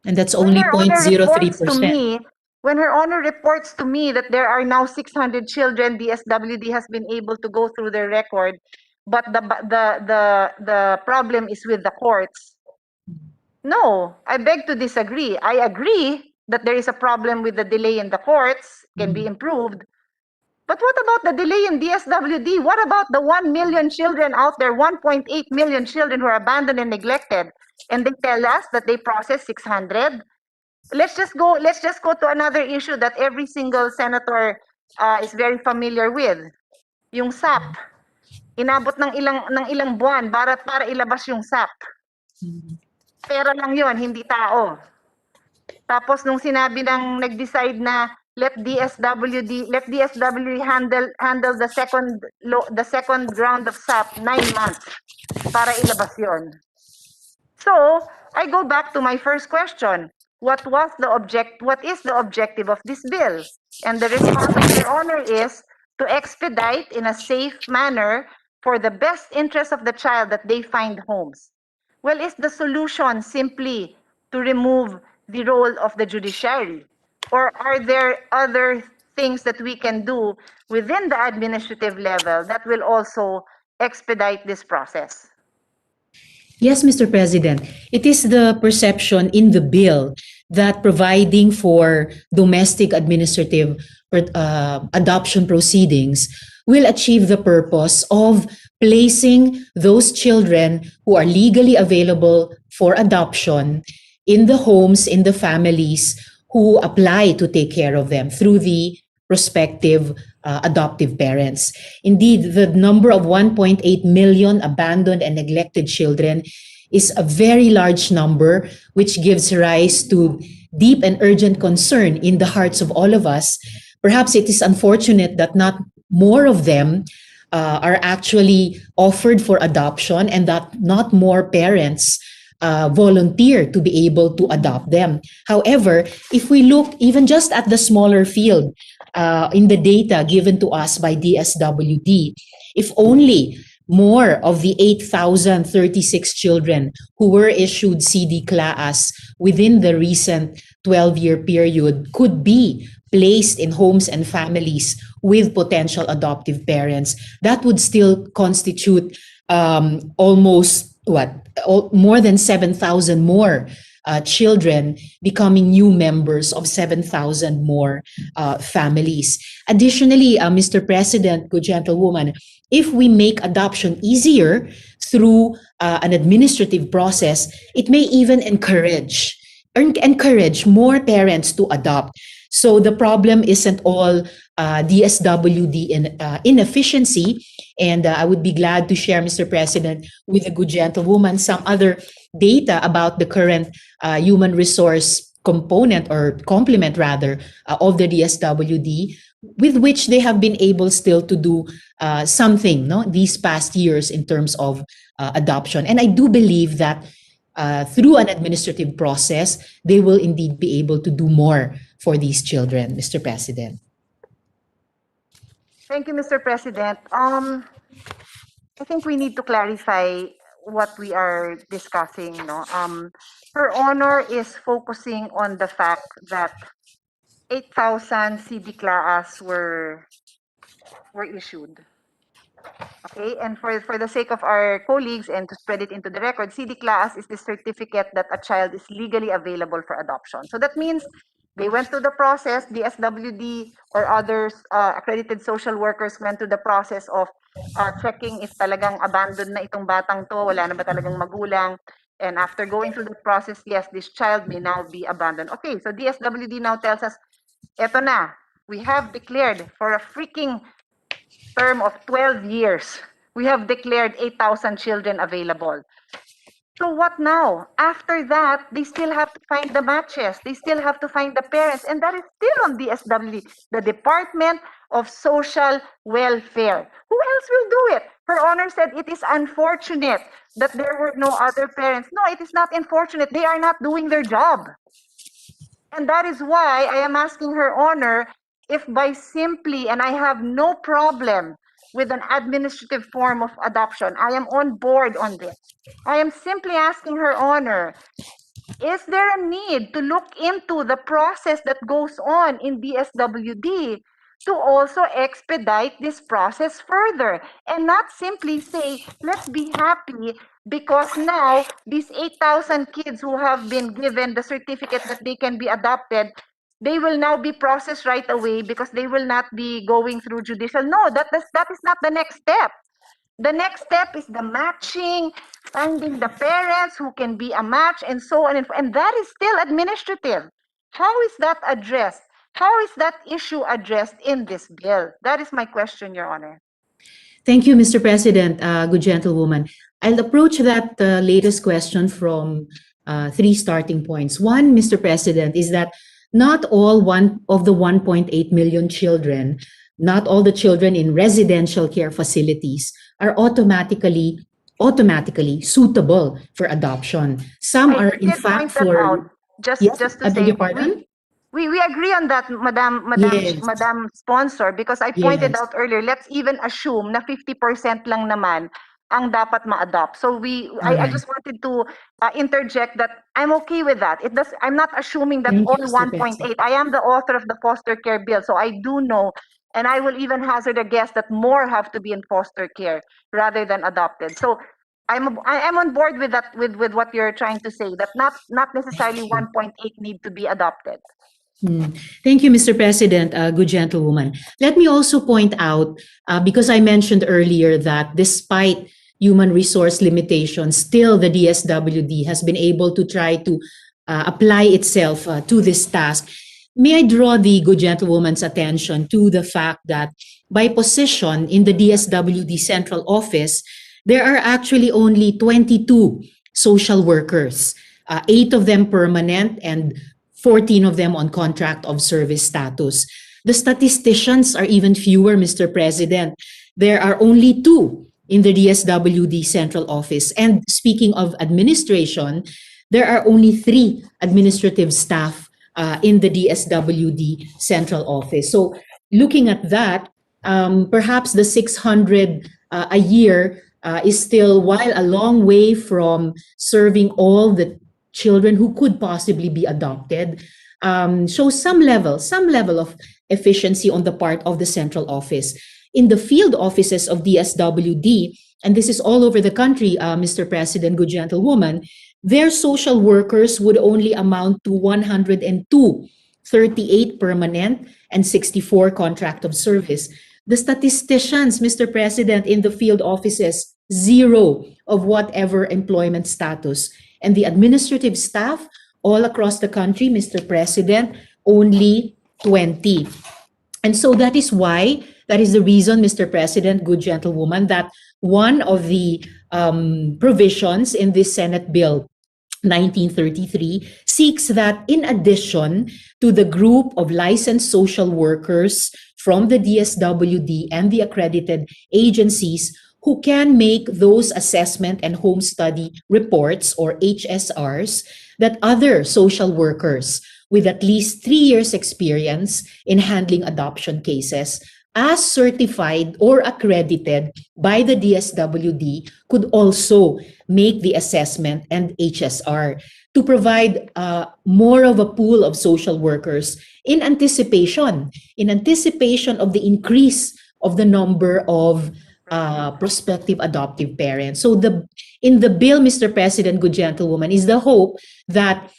And that's When only Her Honor reports to 0.03%. me, when Her Honor reports to me that there are now 600 children, DSWD has been able to go through their record, but the problem is with the courts. No, I beg to disagree. I agree that there is a problem with the delay in the courts, can be improved. But what about the delay in DSWD? What about the 1 million children out there, 1.8 million children who are abandoned and neglected? And they tell us that they process 600. Let's just go to another issue that every single senator is very familiar with. Yung SAP. Inabot ng ilang buwan para ilabas yung SAP. Pera lang 'yon, hindi tao. Tapos nung sinabi ng nag-decide na let DSWD handle the second round of SAP, 9 months para ilabas 'yon. So, I go back to my first question. What is the objective of this bill? And the response of Your Honor is to expedite in a safe manner for the best interest of the child that they find homes. Well, is the solution simply to remove the role of the judiciary? Or are there other things that we can do within the administrative level that will also expedite this process? Yes, Mr. President. It is the perception in the bill that providing for domestic administrative adoption proceedings will achieve the purpose of placing those children who are legally available for adoption in the homes, in the families who apply to take care of them through the prospective adoptive parents. Indeed, the number of 1.8 million abandoned and neglected children is a very large number, which gives rise to deep and urgent concern in the hearts of all of us. Perhaps it is unfortunate that not more of them are actually offered for adoption and that not more parents volunteer to be able to adopt them. However, if we look even just at the smaller field in the data given to us by DSWD, if only more of the 8,036 children who were issued CD class within the recent 12-year period could be placed in homes and families with potential adoptive parents, that would still constitute almost more than 7,000 more children becoming new members of 7,000 more families. Additionally, Mr. President, good gentlewoman, if we make adoption easier through an administrative process, it may even encourage more parents to adopt. So the problem isn't all DSWD inefficiency. And I would be glad to share, Mr. President, with a good gentlewoman, some other data about the current human resource component or complement rather of the DSWD, with which they have been able still to do something these past years in terms of adoption. And I do believe that through an administrative process, they will indeed be able to do more for these children, Mr. President. Thank you, Mr. President. I think we need to clarify what we are discussing. Her Honor is focusing on the fact that 8,000 CD class were issued. Okay, and for the sake of our colleagues and to spread it into the record, CD class is the certificate that a child is legally available for adoption. So that means they went through the process, the SWD or others, accredited social workers went through the process of checking if talagang abandoned na itong batang to, wala na ba talagang magulang. And after going through the process, yes, this child may now be abandoned. Okay, so DSWD now tells us, eto na, we have declared for a freaking term of 12 years, we have declared 8,000 children available. So what now? After that, they still have to find the matches. They still have to find the parents. And that is still on DSWD, the Department of Social Welfare. Who else will do it? Her Honor said it is unfortunate that there were no other parents. No, it is not unfortunate. They are not doing their job. And that is why I am asking Her Honor if by simply, and I have no problem with an administrative form of adoption, I am on board on this. I am simply asking Her Honor, is there a need to look into the process that goes on in DSWD to also expedite this process further and not simply say, let's be happy because now these 8,000 kids who have been given the certificate that they can be adopted, they will now be processed right away because they will not be going through judicial. No, that is not the next step. The next step is the matching, finding the parents who can be a match, and so on. And that is still administrative. How is that addressed? How is that issue addressed in this bill? That is my question, Your Honor. Thank you, Mr. President, good gentlewoman. I'll approach that latest question from three starting points. One, Mr. President, is that not all of the 1.8 million children, not all the children in residential care facilities are automatically suitable for adoption. Some are in fact for just to I beg say, your pardon? we agree on that, Madam Yes. Madam Sponsor, because I pointed Yes. out earlier, let's even assume na 50% lang naman ang dapat ma-adopt. So I Alright. just wanted to interject that I'm okay with that. I'm not assuming that Thank you, all Mr. 1.8. President. I am the author of the foster care bill, so I do know, and I will even hazard a guess that more have to be in foster care rather than adopted. So I am on board with that, with what you're trying to say, that not necessarily 1.8 need to be adopted. Thank you, Mr. President, good gentlewoman. Let me also point out, because I mentioned earlier that despite human resource limitations, still the DSWD has been able to try to apply itself to this task. May I draw the good gentlewoman's attention to the fact that by position in the DSWD central office, there are actually only 22 social workers, 8 of them permanent and 14 of them on contract of service status. The statisticians are even fewer, Mr. President. There are only 2 in the DSWD central office. And speaking of administration, there are only 3 administrative staff in the DSWD central office. So looking at that, perhaps the 600 a year is still, while a long way from serving all the children who could possibly be adopted, shows some level of efficiency on the part of the central office. In the field offices of DSWD, and this is all over the country, Mr. President, good gentlewoman, their social workers would only amount to 102, 38 permanent and 64 contract of service. The statisticians, Mr. President, in the field offices, 0 of whatever employment status. And the administrative staff all across the country, Mr. President, only 20. And so that is the reason, Mr. President, good gentlewoman, that one of the provisions in this Senate Bill 1933 seeks that in addition to the group of licensed social workers from the DSWD and the accredited agencies who can make those assessment and home study reports, or HSRs, that other social workers with at least 3 years experience in handling adoption cases, as certified or accredited by the DSWD, could also make the assessment and HSR to provide more of a pool of social workers in anticipation of the increase of the number of prospective adoptive parents. So in the bill, Mr. President, good gentlewoman, is the hope that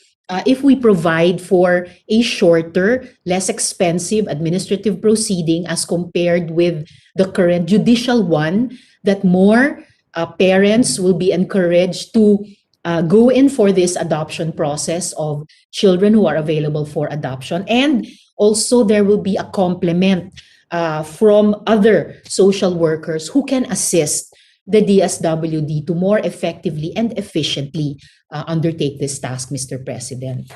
if we provide for a shorter, less expensive administrative proceeding as compared with the current judicial one, that more parents will be encouraged to go in for this adoption process of children who are available for adoption. And also there will be a complement from other social workers who can assist the DSWD to more effectively and efficiently undertake this task, Mr. President.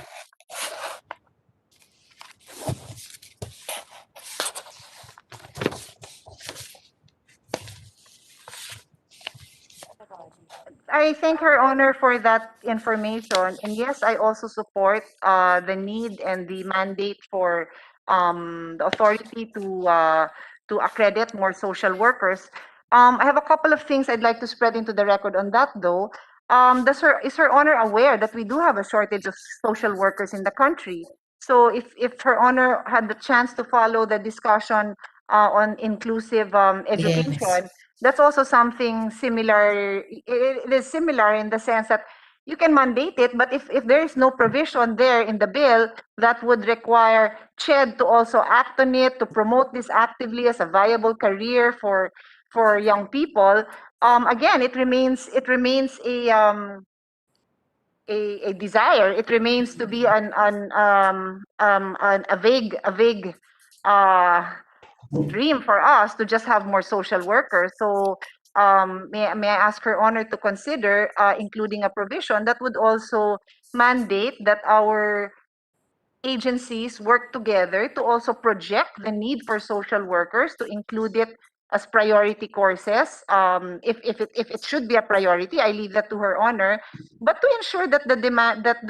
I thank Her Honor for that information. And yes, I also support the need and the mandate for the authority to accredit more social workers. I have a couple of things I'd like to spread into the record on that, though. Is Her Honor aware that we do have a shortage of social workers in the country? So if Her Honor had the chance to follow the discussion on inclusive education, that's also something similar. It is similar in the sense that you can mandate it, but if there is no provision there in the bill that would require CHED to also act on it, to promote this actively as a viable career for young people, again, it remains a desire. It remains to be a vague dream for us to just have more social workers. So may I ask Her Honor to consider including a provision that would also mandate that our agencies work together to also project the need for social workers, to include it as priority courses. If it should be a priority, I leave that to Her Honor. But to ensure that the demand, that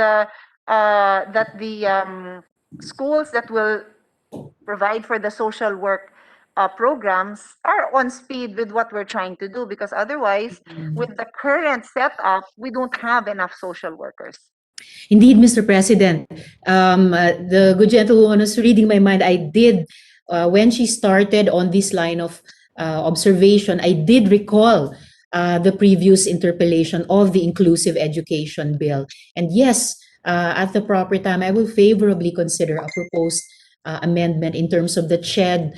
the schools that will provide for the social work programs are on speed with what we're trying to do, because otherwise, with the current setup, we don't have enough social workers. Indeed, Mr. President, the good gentlewoman was reading my mind. I did, when she started on this line of observation, I did recall the previous interpellation of the Inclusive Education Bill. And yes, at the proper time, I will favorably consider a proposed amendment in terms of the CHED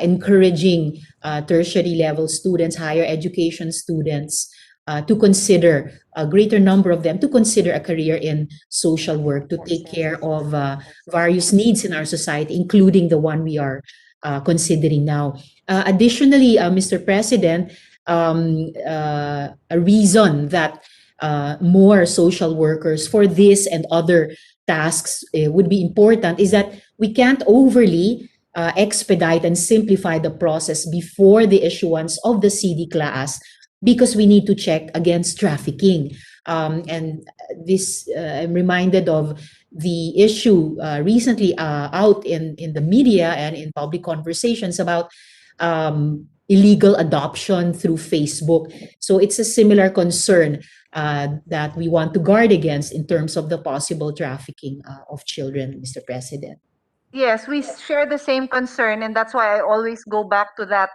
encouraging tertiary level students, higher education students, to consider, a greater number of them, to consider a career in social work, to take care of various needs in our society, including the one we are considering now. Additionally, Mr. President, a reason that more social workers for this and other tasks would be important is that we can't overly expedite and simplify the process before the issuance of the CD class, because we need to check against trafficking. And this, I'm reminded of the issue recently out in the media and in public conversations about illegal adoption through Facebook. So it's a similar concern that we want to guard against in terms of the possible trafficking of children, Mr. President. Yes, we share the same concern, and that's why I always go back to that.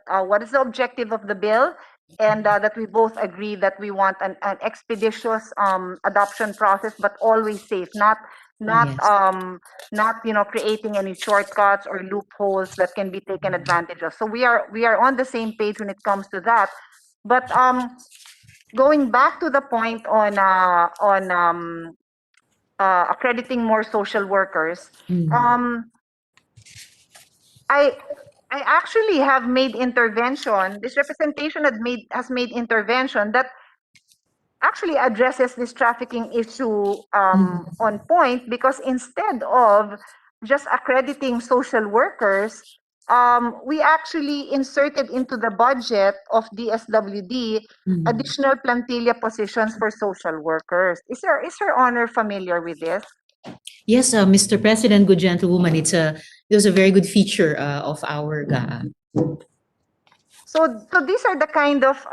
What is the objective of the bill, and that we both agree that we want an expeditious adoption process, but always safe, not creating any shortcuts or loopholes that can be taken advantage of. So we are on the same page when it comes to that. But going back to the point on accrediting more social workers. I actually have made intervention. This representation has made intervention that actually addresses this trafficking issue on point, because instead of just accrediting social workers, we actually inserted into the budget of DSWD additional plantilla positions for social workers. Is Her Honor familiar with this? Yes, Mr. President, good gentlewoman, it was a very good feature of our GAA. So these are the kind of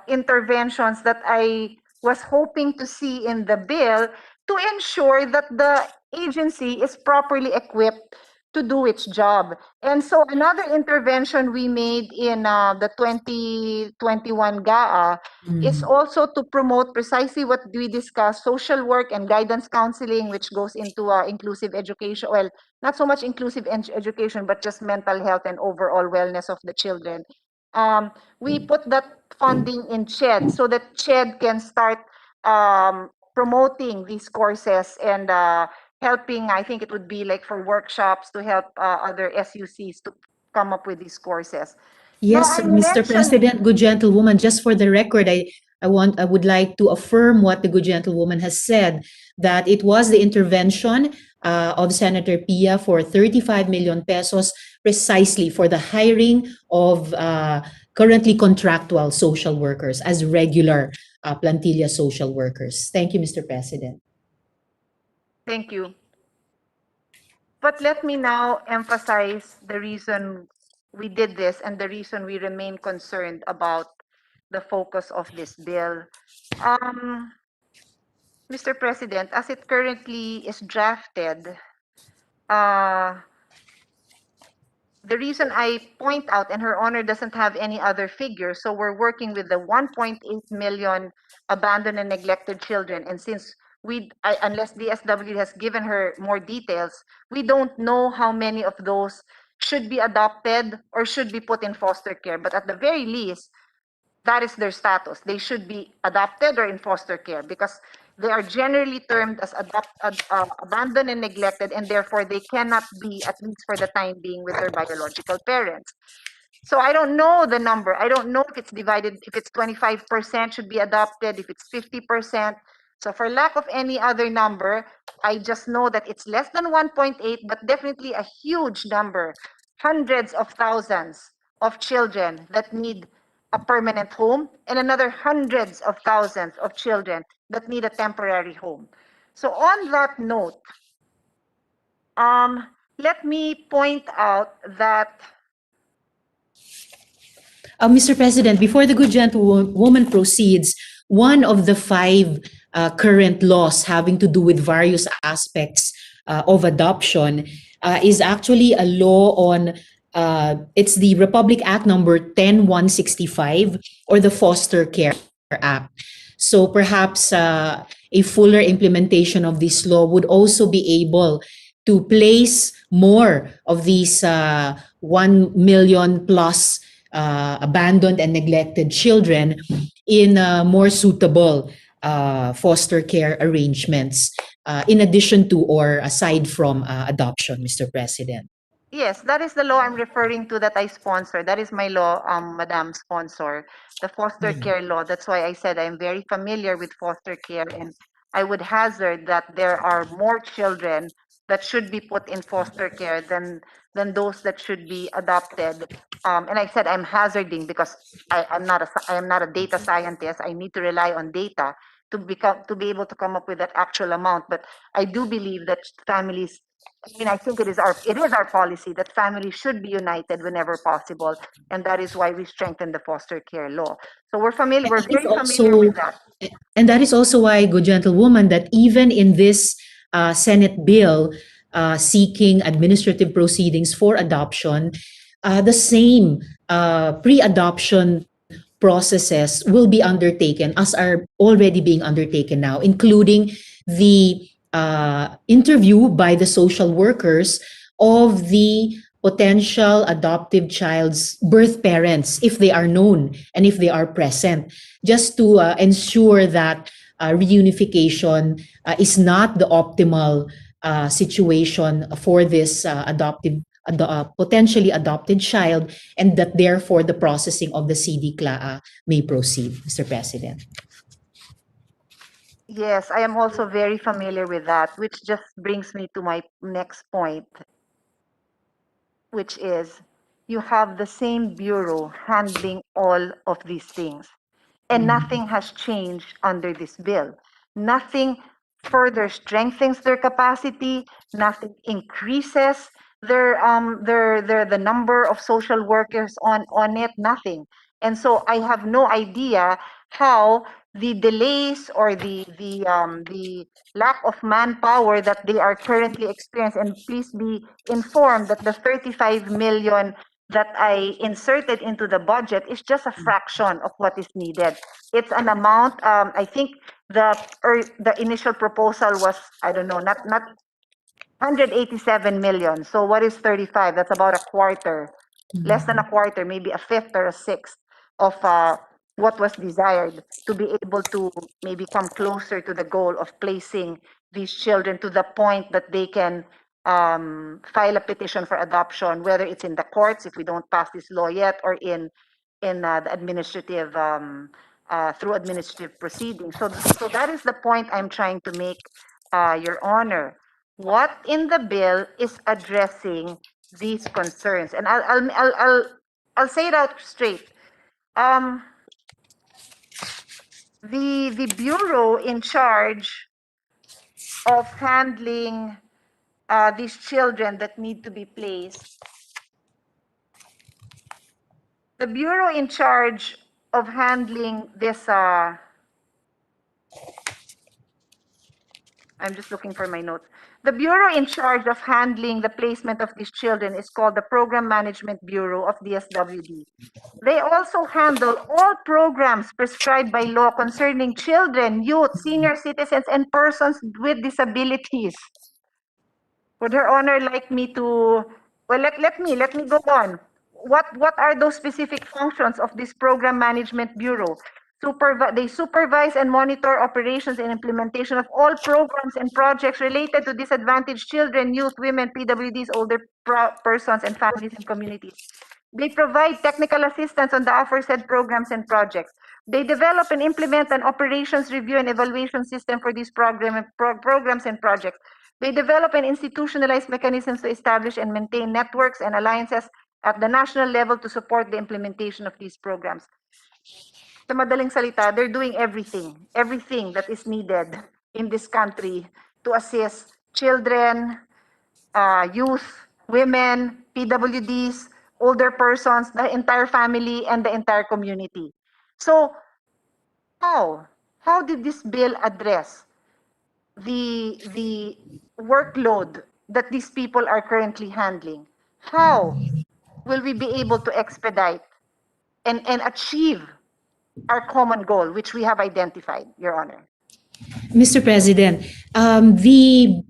interventions that I was hoping to see in the bill to ensure that the agency is properly equipped to do its job. And so another intervention we made in the 2021 GAA is also to promote precisely what we discussed: social work and guidance counseling, which goes into inclusive education. Well, not so much inclusive education, but just mental health and overall wellness of the children. We put that funding in CHED so that CHED can start promoting these courses and helping. I think it would be like for workshops to help other SUCs to come up with these courses. Yes, Now, I Mr. mentioned- President, good gentlewoman, just for the record, I would like to affirm what the good gentlewoman has said, that it was the intervention of Senator Pia for 35 million pesos precisely for the hiring of currently contractual social workers as regular plantilla social workers. Thank you, Mr. President. Thank you. But let me now emphasize the reason we did this and the reason we remain concerned about the focus of this bill. Mr. President, as it currently is drafted, the reason I point out, and Her Honor doesn't have any other figure, so we're working with the 1.8 million abandoned and neglected children. And since unless DSW has given her more details, we don't know how many of those should be adopted or should be put in foster care. But at the very least, that is their status. They should be adopted or in foster care, because they are generally termed as abandoned and neglected, and therefore they cannot be, at least for the time being, with their biological parents. So I don't know the number. I don't know if it's divided, if it's 25% should be adopted, if it's 50%. So for lack of any other number, I just know that it's less than 1.8, but definitely a huge number, hundreds of thousands of children that need a permanent home, and another hundreds of thousands of children that need a temporary home. So on that note, let me point out that Mr. President, before the good gentlewoman proceeds, one of the 5 current laws having to do with various aspects of adoption is actually a law on, it's the Republic Act number 10165, or the Foster Care Act. So perhaps a fuller implementation of this law would also be able to place more of these 1 million plus abandoned and neglected children in more suitable foster care arrangements, in addition to or aside from adoption, Mr. President. yes, that is the law I'm referring to that I sponsor. That is my law, Madam Sponsor, the foster care law. That's why I said I'm very familiar with foster care, and I would hazard that there are more children that should be put in foster care than those that should be adopted. And I said I'm hazarding because I am not a data scientist. I need to rely on data to be able to come up with that actual amount. But I do believe that families. I mean, I think it is our policy that families should be united whenever possible, and that is why we strengthen the foster care law. So we're familiar. We're And that is very familiar with that. And that is also why, good gentlewoman, that even in this Senate bill seeking administrative proceedings for adoption, the same pre-adoption processes will be undertaken as are already being undertaken now, including the interview by the social workers of the potential adoptive child's birth parents, if they are known and if they are present, just to ensure that reunification is not the optimal situation for this potentially adopted child, and that therefore the processing of the CD-CLAA may proceed, Mr. President. Yes, I am also very familiar with that, which just brings me to my next point, which is you have the same bureau handling all of these things, and nothing has changed under this bill. Nothing further strengthens their capacity, nothing increases the number of social workers on it, nothing. And so I have no idea how the delays or the lack of manpower that they are currently experiencing. And please be informed that the 35 million that I inserted into the budget is just a fraction of what is needed. It's an amount. I think the initial proposal was, I don't know, not 187 million. So what is 35? That's about a quarter, less than a quarter, maybe a fifth or a sixth of what was desired to be able to maybe come closer to the goal of placing these children to the point that they can file a petition for adoption, whether it's in the courts if we don't pass this law yet, or in the administrative through administrative proceedings. So that is the point I'm trying to make, Your Honor. What in the bill is addressing these concerns? And I'll say it out straight. The bureau in charge of handling these children that need to be placed, the bureau in charge of handling this, I'm just looking for my notes. The bureau in charge of handling the placement of these children is called the Program Management Bureau of DSWD. They also handle all programs prescribed by law concerning children, youth, senior citizens, and persons with disabilities. Would Her Honor like me to, well, let me go on. What are those specific functions of this Program Management Bureau? They supervise and monitor operations and implementation of all programs and projects related to disadvantaged children, youth, women, PWDs, older persons, and families and communities. They provide technical assistance on the aforesaid programs and projects. They develop and implement an operations review and evaluation system for these programs and projects. They develop and institutionalize mechanisms to establish and maintain networks and alliances at the national level to support the implementation of these programs. Sa madaling salita, they're doing everything that is needed in this country to assist children, youth, women, PWDs, older persons, the entire family, and the entire community. So how did this bill address the workload that these people are currently handling? How will we be able to expedite and achieve our common goal, which we have identified, Your Honor? Mr. President, the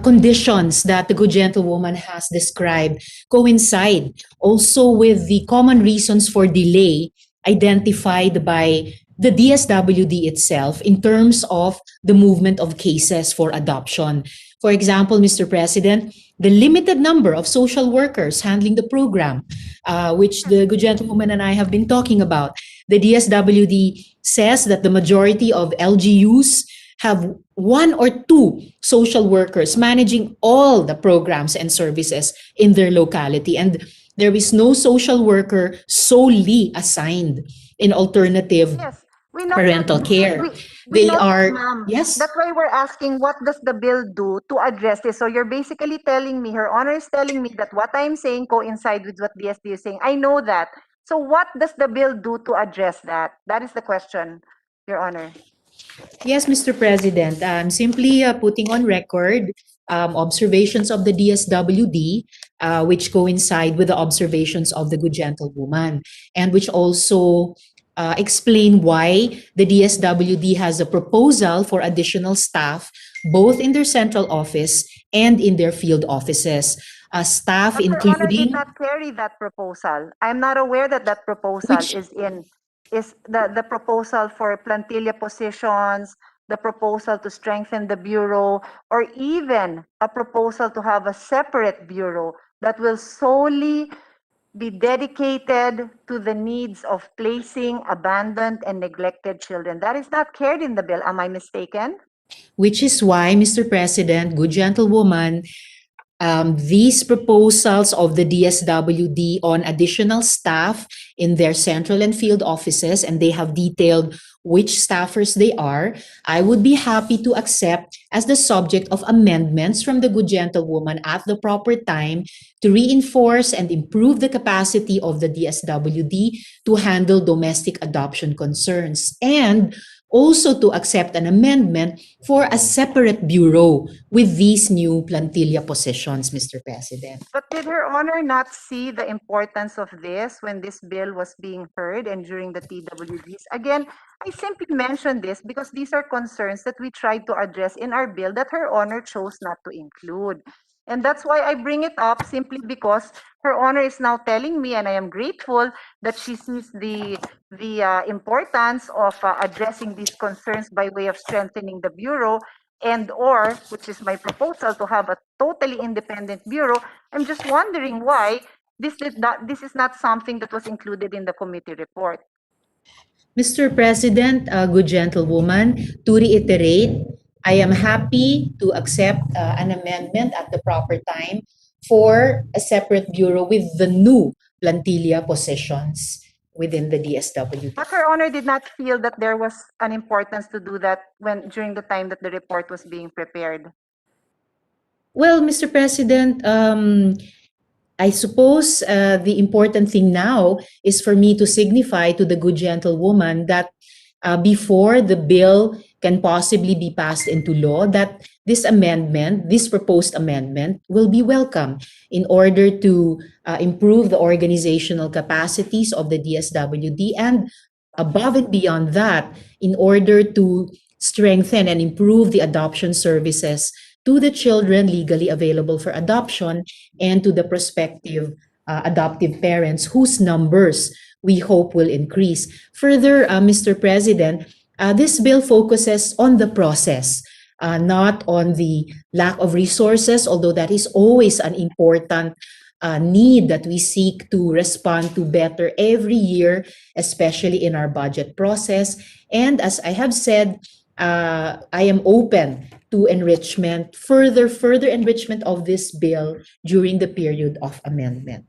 conditions that the good gentlewoman has described coincide also with the common reasons for delay identified by the DSWD itself in terms of the movement of cases for adoption. For example, Mr. President, the limited number of social workers handling the program, which the good gentlewoman and I have been talking about. The DSWD says that the majority of LGUs have one or two social workers managing all the programs and services in their locality. And there is no social worker solely assigned in alternative Yes, we know parental that. care. We They know that, are, ma'am. yes, That's why we're asking, what does the bill do to address this? So you're basically telling me, Her Honor is telling me that what I'm saying coincide with what DSD is saying. I know that. So what does the bill do to address that? That is the question, Your Honor. yes, Mr. President. I'm simply putting on record observations of the DSWD, which coincide with the observations of the good gentlewoman, and which also explain why the DSWD has a proposal for additional staff, both in their central office and in their field offices. Staff But Her Honor did including, not carry that proposal. I'm not aware that that proposal which is the proposal for plantilla positions, the proposal to strengthen the bureau, or even a proposal to have a separate bureau that will solely be dedicated to the needs of placing abandoned and neglected children. That is not carried in the bill. Am I mistaken? which is why, Mr. President, good gentlewoman, these proposals of the DSWD on additional staff in their central and field offices, and they have detailed which staffers they are, I would be happy to accept as the subject of amendments from the good gentlewoman at the proper time to reinforce and improve the capacity of the DSWD to handle domestic adoption concerns, and also to accept an amendment for a separate bureau with these new plantilla positions, Mr. President. But did Her Honor not see the importance of this when this bill was being heard and during the TWDs? Again, I simply mention this because these are concerns that we tried to address in our bill that Her Honor chose not to include. And that's why I bring it up, simply because Her Honor is now telling me, and I am grateful that she sees the importance of addressing these concerns by way of strengthening the Bureau, and or, which is my proposal, to have a totally independent bureau. I'm just wondering why this is not something that was included in the committee report. Mr. President, good gentlewoman, to reiterate, I am happy to accept an amendment at the proper time for a separate bureau with the new plantilla positions within the DSWD. But Her Honor did not feel that there was an importance to do that during the time that the report was being prepared. Well, Mr. President, I suppose the important thing now is for me to signify to the good gentlewoman that before the bill can possibly be passed into law, that this amendment, this proposed amendment, will be welcome in order to improve the organizational capacities of the DSWD, and above and beyond that, in order to strengthen and improve the adoption services to the children legally available for adoption and to the prospective adoptive parents whose numbers we hope will increase. Further, Mr. President, this bill focuses on the process, not on the lack of resources, although that is always an important need that we seek to respond to better every year, especially in our budget process. And as I have said, I am open to enrichment, further enrichment of this bill during the period of amendments,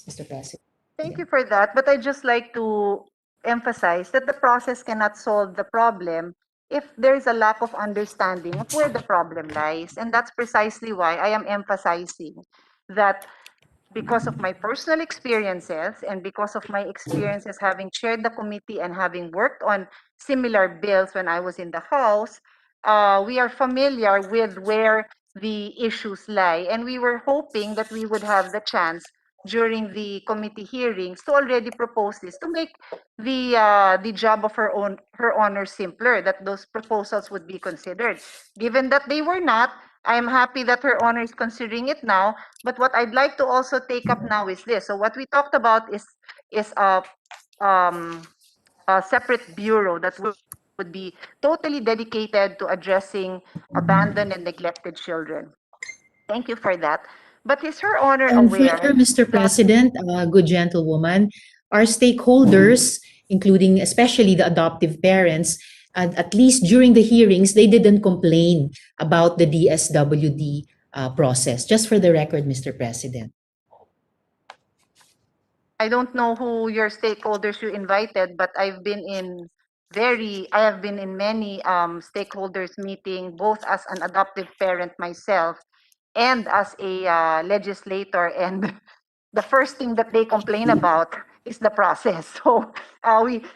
Mr. President. Thank you for that, but I'd just like to emphasize that the process cannot solve the problem if there is a lack of understanding of where the problem lies. And that's precisely why I am emphasizing that, because of my personal experiences and because of my experiences having chaired the committee and having worked on similar bills when I was in the House, we are familiar with where the issues lie. And we were hoping that we would have the chance during the committee hearings to already propose this, to make the job of Her Honor simpler, that those proposals would be considered. Given that they were not, I am happy that Her Honor is considering it now. But what I'd like to also take up now is this. So what we talked about is a separate bureau that would be totally dedicated to addressing abandoned and neglected children. Thank you for that. But is Her Honor And aware further, Mr. that President, good gentlewoman, our stakeholders, including especially the adoptive parents, at least during the hearings, they didn't complain about the DSWD process. Just for the record, Mr. President. I don't know who your stakeholders you invited, but I have been in many stakeholders meeting, both as an adoptive parent myself and as a legislator, and the first thing that they complain about is the process. So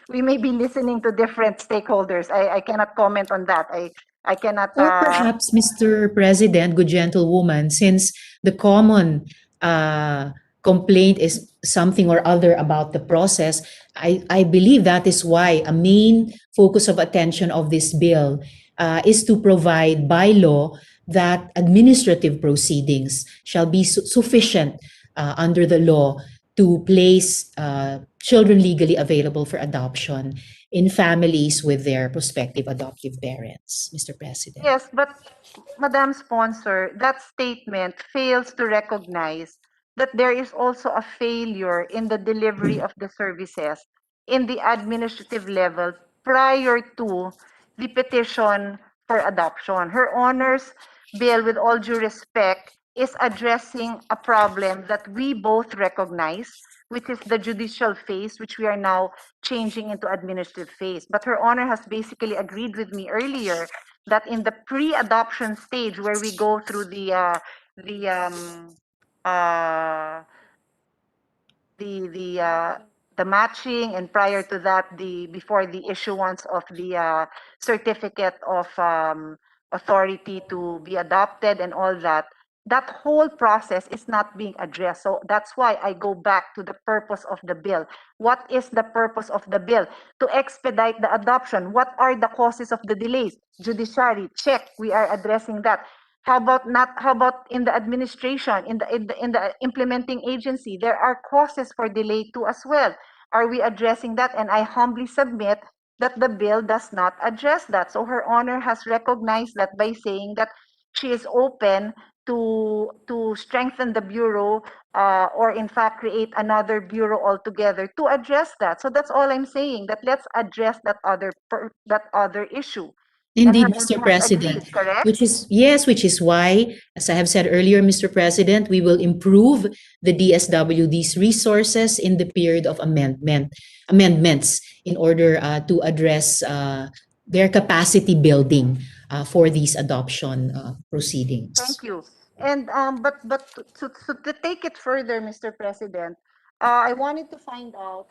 we may be listening to different stakeholders. I cannot comment on that. I cannot. Or perhaps, Mr. President, good gentlewoman, since the common complaint is something or other about the process, I believe that is why a main focus of attention of this bill is to provide by law that administrative proceedings shall be sufficient under the law to place children legally available for adoption in families with their prospective adoptive parents, Mr. President. Yes, but Madam Sponsor, that statement fails to recognize that there is also a failure in the delivery of the services in the administrative level prior to the petition for adoption. Her Honor's bill, with all due respect, is addressing a problem that we both recognize, which is the judicial phase, which we are now changing into administrative phase. But Her Honor has basically agreed with me earlier that in the pre-adoption stage, where we go through the matching, and prior to that, before the issuance of the certificate of authority to be adopted and all that, that whole process is not being addressed. So that's why I go back to the purpose of the bill. What is the purpose of the bill? To expedite the adoption. What are the causes of the delays? Judiciary, check. We are addressing that. How about in the administration, in the implementing agency? There are causes for delay too as well. Are we addressing that? And I humbly submit that the bill does not address that. So Her Honor has recognized that by saying that she is open to strengthen the bureau, or in fact create another bureau altogether to address that. So that's all I'm saying. That let's address that other issue. Indeed, And Mr. has President, agreed, correct? which is why, as I have said earlier, Mr. President, we will improve the DSWD's resources in the period of amendments in order to address their capacity building for these adoption proceedings. Thank you. And but to take it further, Mr. President, I wanted to find out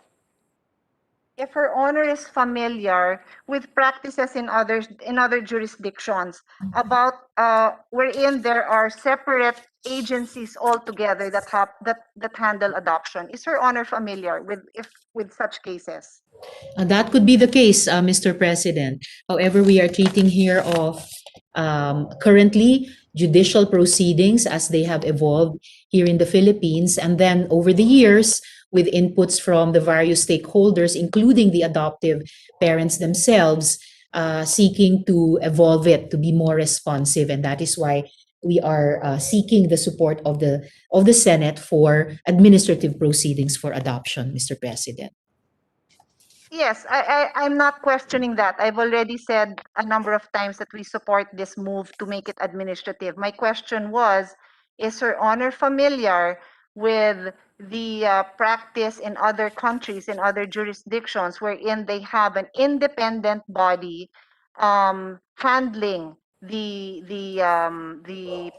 if Her Honor is familiar with practices in other jurisdictions about wherein there are separate agencies altogether that handle adoption. Is Her Honor familiar with such cases? That could be the case, Mr. President. However, we are treating here of currently judicial proceedings as they have evolved here in the Philippines, and then over the years, with inputs from the various stakeholders, including the adoptive parents themselves, seeking to evolve it to be more responsive, and that is why we are seeking the support of the Senate for administrative proceedings for adoption, Mr. President. Yes, I'm not questioning that. I've already said a number of times that we support this move to make it administrative. My question was, is Her Honor familiar with the practice in other countries, in other jurisdictions, wherein they have an independent body handling the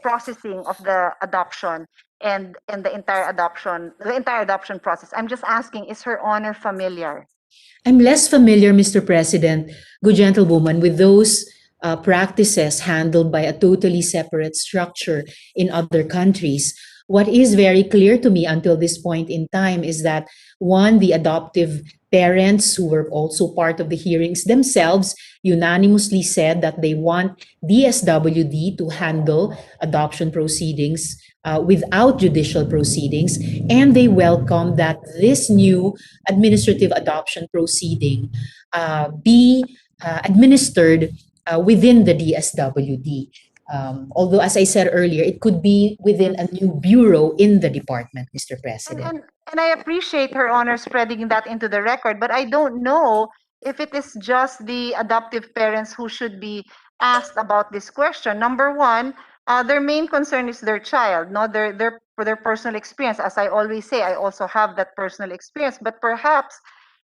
processing of the adoption and the entire adoption process? I'm just asking, is Her Honor familiar? I'm less familiar, Mr. President, good gentlewoman, with those practices handled by a totally separate structure in other countries. What is very clear to me until this point in time is that, one, the adoptive parents who were also part of the hearings themselves unanimously said that they want DSWD to handle adoption proceedings without judicial proceedings, and they welcome that this new administrative adoption proceeding be administered within the DSWD. Although, as I said earlier, it could be within a new bureau in the department, Mr. President. And I appreciate Her Honor spreading that into the record, but I don't know if it is just the adoptive parents who should be asked about this question. Number one, their main concern is their child, no, their personal experience. As I always say, I also have that personal experience, but perhaps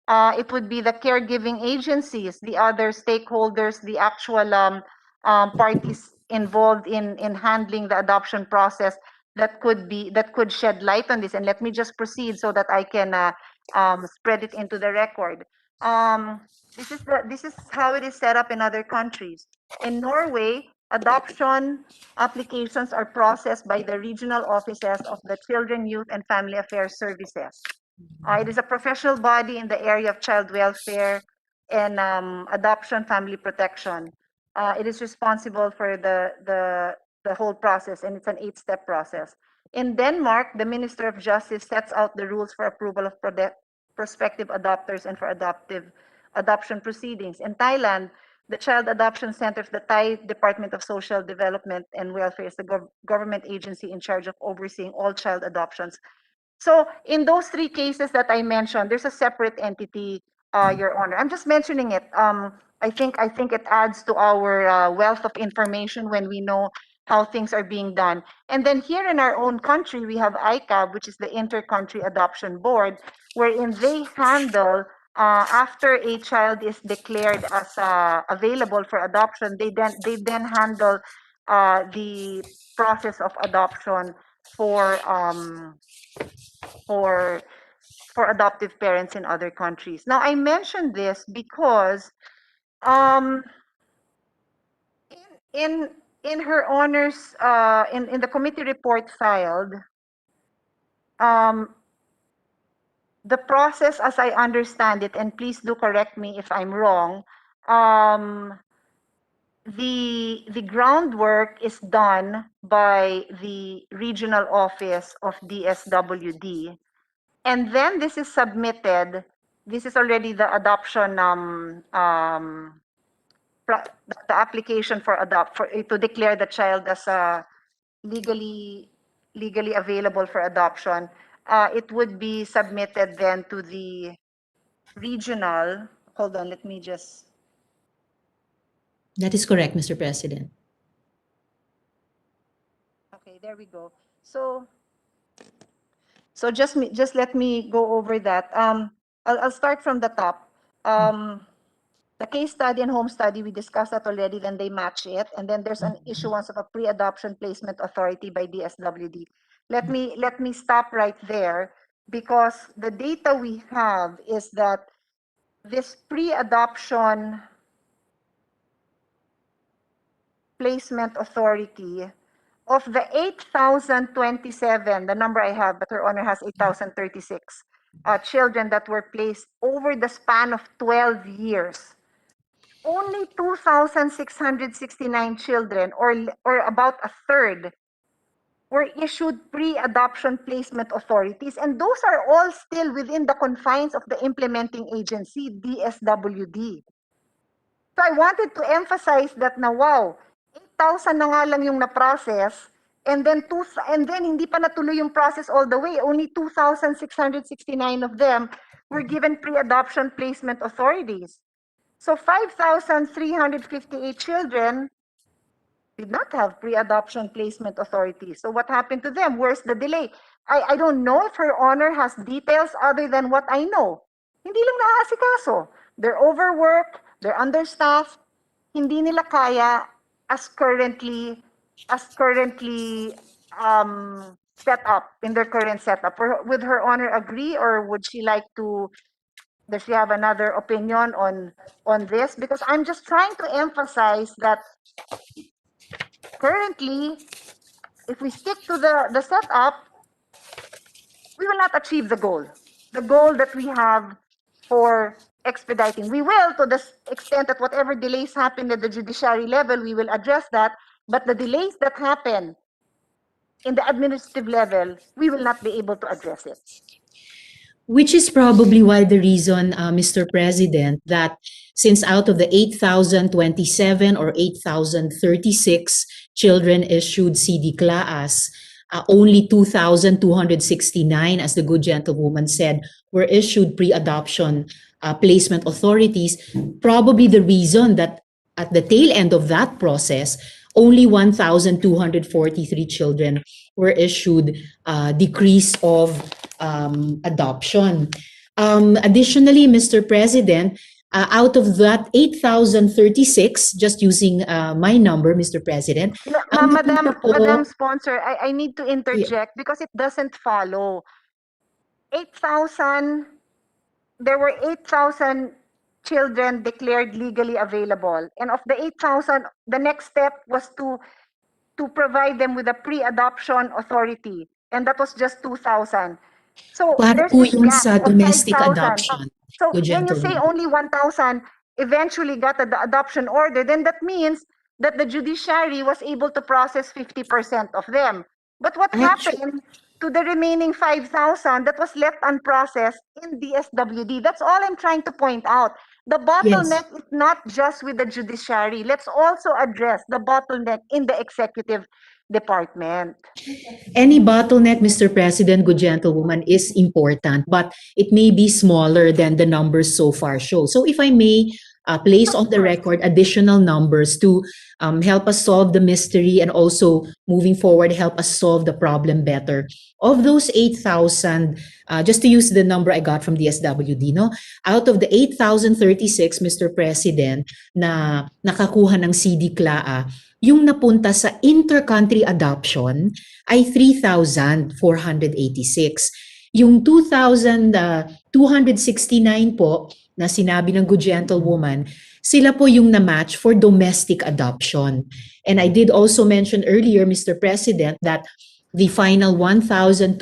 it would be the caregiving agencies, the other stakeholders, the actual parties involved in handling the adoption process that could shed light on this. And let me just proceed so that I can spread it into the record. This is how it is set up in other countries. In Norway, adoption applications are processed by the regional offices of the Children, Youth, and Family Affairs Services. It is a professional body in the area of child welfare and adoption family protection. It is responsible for the whole process, and it's an 8-step process. In Denmark, the Minister of Justice sets out the rules for approval of prospective adopters and for adoption proceedings. In Thailand, the Child Adoption Center of the Thai Department of Social Development and Welfare is the government agency in charge of overseeing all child adoptions. So in those 3 cases that I mentioned, there's a separate entity, Your Honor. I'm just mentioning it. I think it adds to our wealth of information when we know how things are being done. And then here in our own country, we have ICAB, which is the Inter-Country Adoption Board, wherein they handle, after a child is declared as available for adoption, they then handle the process of adoption for adoptive parents in other countries. Now, I mentioned this because in her honors, in the committee report filed, the process as I understand it, and please do correct me if I'm wrong, the groundwork is done by the regional office of DSWD. And then this is submitted. This is already the adoption, the application for to declare the child as legally available for adoption. It would be submitted then to the regional. Hold on, let me just. That is correct, Mr. President. Okay, there we go. So just let me go over that. I'll start from the top. The case study and home study, we discussed that already, then they match it. And then there's an issuance of a pre-adoption placement authority by DSWD. Let me stop right there, because the data we have is that this pre-adoption placement authority, of the 8,027, the number I have, but Her Honor has 8,036 children that were placed over the span of 12 years, only 2,669 children, or about a third, were issued pre-adoption placement authorities, and those are all still within the confines of the implementing agency, DSWD. So I wanted to emphasize that na wow, 8,000 na nga lang yung na-process, and then hindi pa natuloy yung process all the way. Only 2,669 of them were given pre-adoption placement authorities. So 5,358 children did not have pre-adoption placement authorities. So what happened to them? Where's the delay? I don't know if Her Honor has details other than what I know. Hindi lang naaasikaso. They're overworked, they're understaffed, hindi nila kaya as currently set up in their current setup. Would Her Honor agree, or would she like to? Does she have another opinion on this? Because I'm just trying to emphasize that currently, if we stick to the setup, we will not achieve the goal that we have for expediting. We will, to the extent that whatever delays happen at the judiciary level, we will address that. But the delays that happen in the administrative level, we will not be able to address it. Which is probably why the reason, Mr. President, that since out of the 8,027 or 8,036 children issued CD CLAAS, only 2,269, as the good gentlewoman said, were issued pre-adoption placement authorities, probably the reason that at the tail end of that process, only 1,243 children were issued decrees of adoption. Additionally, Mr. President, out of that 8,036, just using my number, Mr. President, ang napunta po- Madam Sponsor, I need to interject because it doesn't follow. 8,000, there were 8,000 children declared legally available. And of the 8,000, the next step was to provide them with a pre-adoption authority. And that was just 2,000. So para there's po this yun gap sa of domestic 5,000. adoption. So Go, when you say gentlemen. only 1,000 eventually got the adoption order, then that means that the judiciary was able to process 50% of them. But what happened to the remaining 5,000 that was left unprocessed in DSWD? That's all I'm trying to point out. The bottleneck is not just with the judiciary. Let's also address the bottleneck in the executive department. Any bottleneck, Mr. President, good gentlewoman, is important, but it may be smaller than the numbers so far show. So if I may place on the record additional numbers to help us solve the mystery and also moving forward, help us solve the problem better. Of those 8,000, just to use the number I got from the SWD, no? Out of the 8,036, Mr. President, na nakakuha ng CD-CLAA, yung napunta sa inter-country adoption ay 3,486. Yung 2,269 po na sinabi ng good gentlewoman, sila po yung na-match for domestic adoption. And I did also mention earlier, Mr. President, that the final 1,243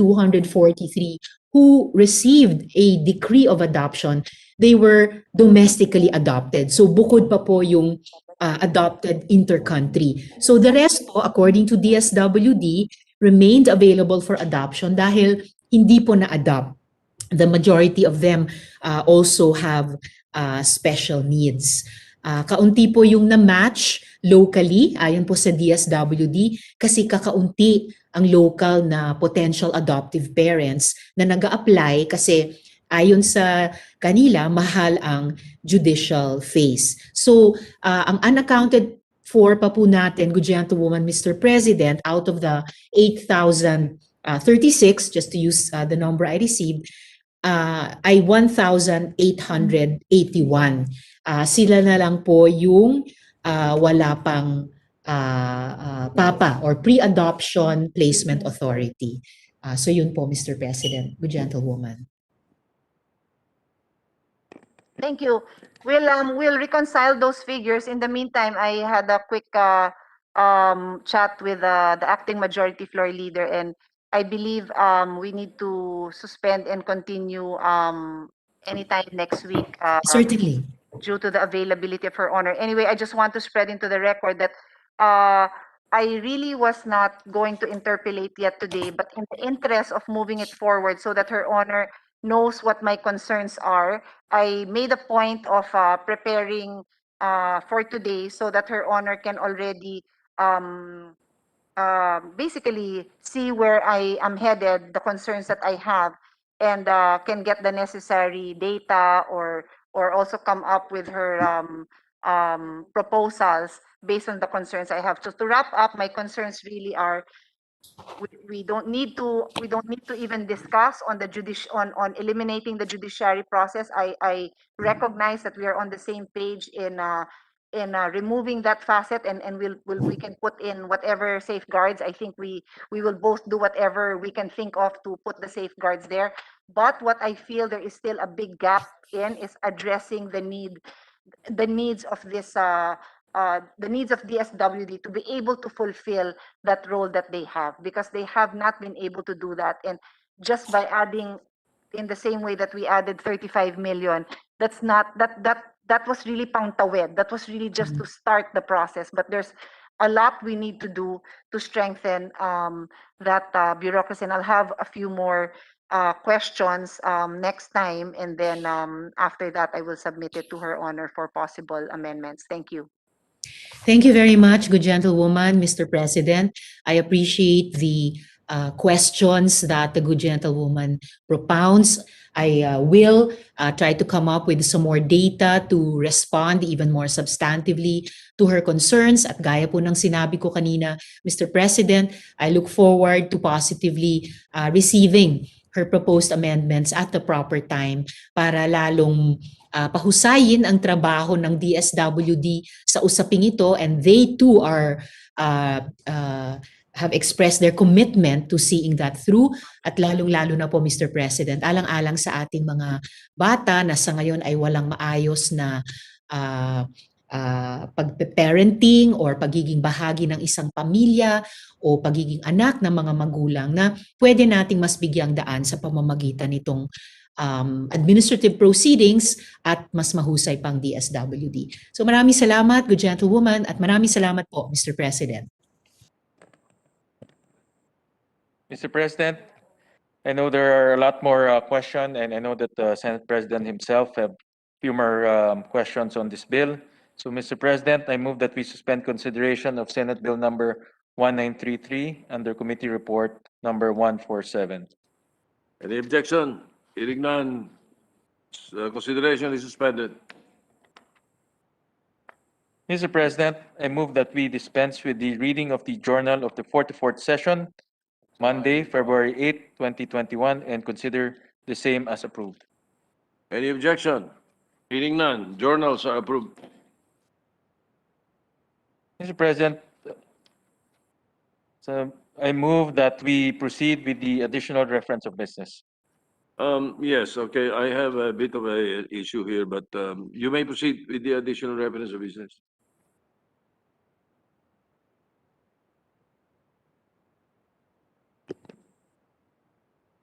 who received a decree of adoption, they were domestically adopted. So bukod pa po yung adopted inter-country. So the rest po, according to DSWD, remained available for adoption dahil hindi po na-adopt. The majority of them also have special needs. Kaunti po yung na-match locally, ayon po sa DSWD, kasi kakaunti ang local na potential adoptive parents na nag-a-apply kasi ayon sa kanila, mahal ang judicial phase. So, ang unaccounted for pa po natin, good gentlewoman, Mr. President, out of the 8,036, just to use the number I received, ay 1,881. Sila na lang po yung wala pang PAPA or Pre-Adoption Placement Authority. So yun po, Mr. President, good gentlewoman. Thank you. We'll reconcile those figures. In the meantime, I had a quick chat with the acting majority floor leader, and I believe we need to suspend and continue anytime next week. Certainly. Due to the availability of Her Honor. Anyway, I just want to spread into the record that I really was not going to interpolate yet today, but in the interest of moving it forward so that Her Honor knows what my concerns are, I made a point of preparing for today so that Her Honor can already basically see where I am headed, the concerns that I have, and can get the necessary data or also come up with her proposals based on the concerns I have. So to wrap up, my concerns really are we don't need to even discuss on the on eliminating the judiciary process. I recognize that we are on the same page in removing that facet, and we can put in whatever safeguards. I think we will both do whatever we can think of to put the safeguards there. But what I feel there is still a big gap in is addressing the needs of this the needs of DSWD to be able to fulfill that role that they have, because they have not been able to do that. And just by adding in the same way that we added 35 million, that's not that was really pangtawid. That was really just to start the process. But there's a lot we need to do to strengthen that bureaucracy. And I'll have a few more questions next time, and then after that I will submit it to Her Honor for possible amendments. Thank you. Thank you very much, good gentlewoman, Mr. President. I appreciate the questions that the good gentlewoman propounds. I will try to come up with some more data to respond even more substantively to her concerns. At gaya po ng sinabi ko kanina, Mr. President, I look forward to positively receiving her proposed amendments at the proper time para lalong pahusayin ang trabaho ng DSWD sa usaping ito, and they too are have expressed their commitment to seeing that through. At lalong-lalo na po, Mr. President, alang-alang sa ating mga bata na sa ngayon ay walang maayos na pag-parenting or pagiging bahagi ng isang pamilya o pagiging anak ng mga magulang, na pwede nating mas bigyang daan sa pamamagitan nitong administrative proceedings at mas mahusay pang DSWD. So maraming salamat, good gentlewoman, at maraming salamat po, Mr. President. Mr. President, I know there are a lot more questions, and I know that the Senate President himself have few more questions on this bill. So, Mr. President, I move that we suspend consideration of Senate Bill number 1933 under Committee Report number 147. Any objection? Hearing none, consideration is suspended. Mr. President, I move that we dispense with the reading of the Journal of the 44th Session, Monday, February 8, 2021, and consider the same as approved. Any objection? Hearing none, journals are approved. Mr. President, so I move that we proceed with the additional reference of business. Yes, okay, I have a bit of a issue here, but you may proceed with the additional reference of business.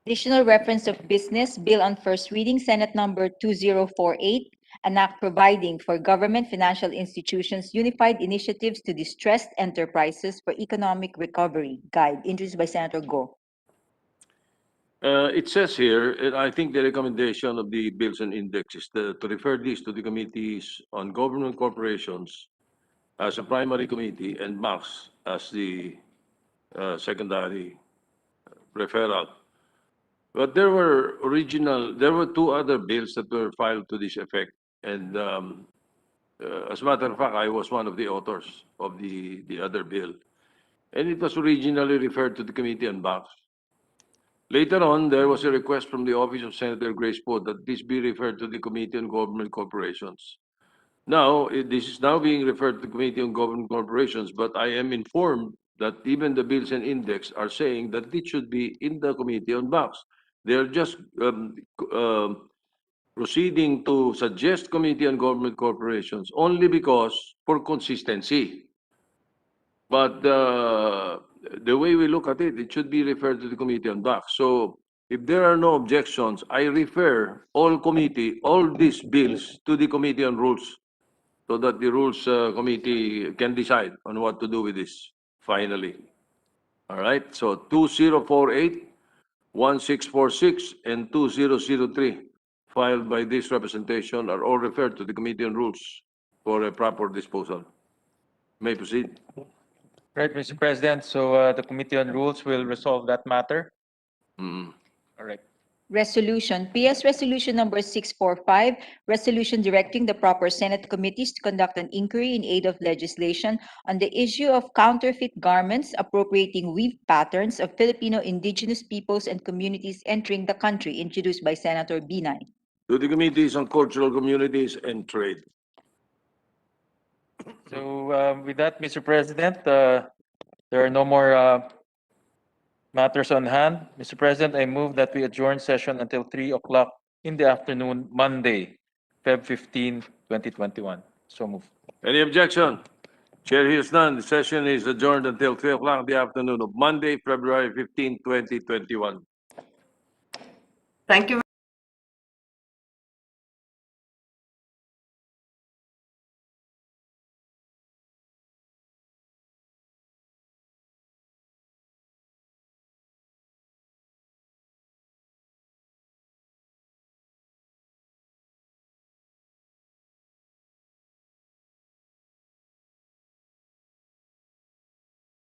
Additional reference of business, bill on first reading, Senate number 2048, an act providing for government financial institutions unified initiatives to distressed enterprises for economic recovery guide, introduced by Senator Go. It says here, and I think the recommendation of the Bills and Index is to refer this to the Committees on Government Corporations as a primary committee and MAX as the secondary referral. But there were two other bills that were filed to this effect. And as a matter of fact, I was one of the authors of the other bill. And it was originally referred to the Committee on Banks. Later on, there was a request from the office of Senator Grace Poe that this be referred to the Committee on Government Corporations. Now, this is now being referred to the Committee on Government Corporations, but I am informed that even the Bills and Index are saying that it should be in the Committee on Banks. They're just proceeding to suggest Committee on Government Corporations only because for consistency. But the way we look at it, it should be referred to the Committee on Banks. So if there are no objections, I refer all these bills to the Committee on Rules so that the Rules Committee can decide on what to do with this finally. All right, so 2048, 1646, and 2003 filed by this representation are all referred to the Committee on Rules for a proper disposal. May proceed. Right, Mr. President. So the Committee on Rules will resolve that matter. Mm. All right. Resolution, PS Resolution number 645, resolution directing the proper Senate committees to conduct an inquiry in aid of legislation on the issue of counterfeit garments appropriating weave patterns of Filipino indigenous peoples and communities entering the country, introduced by Senator Binay. To the Committees on Cultural Communities and Trade. So with that, Mr. President, there are no more matters on hand. Mr. President, I move that we adjourn session until 3 o'clock in the afternoon, Monday, Feb 15, 2021. So move. Any objection? Chair hears none. The session is adjourned until 3 o'clock in the afternoon of Monday, February 15, 2021. Thank you.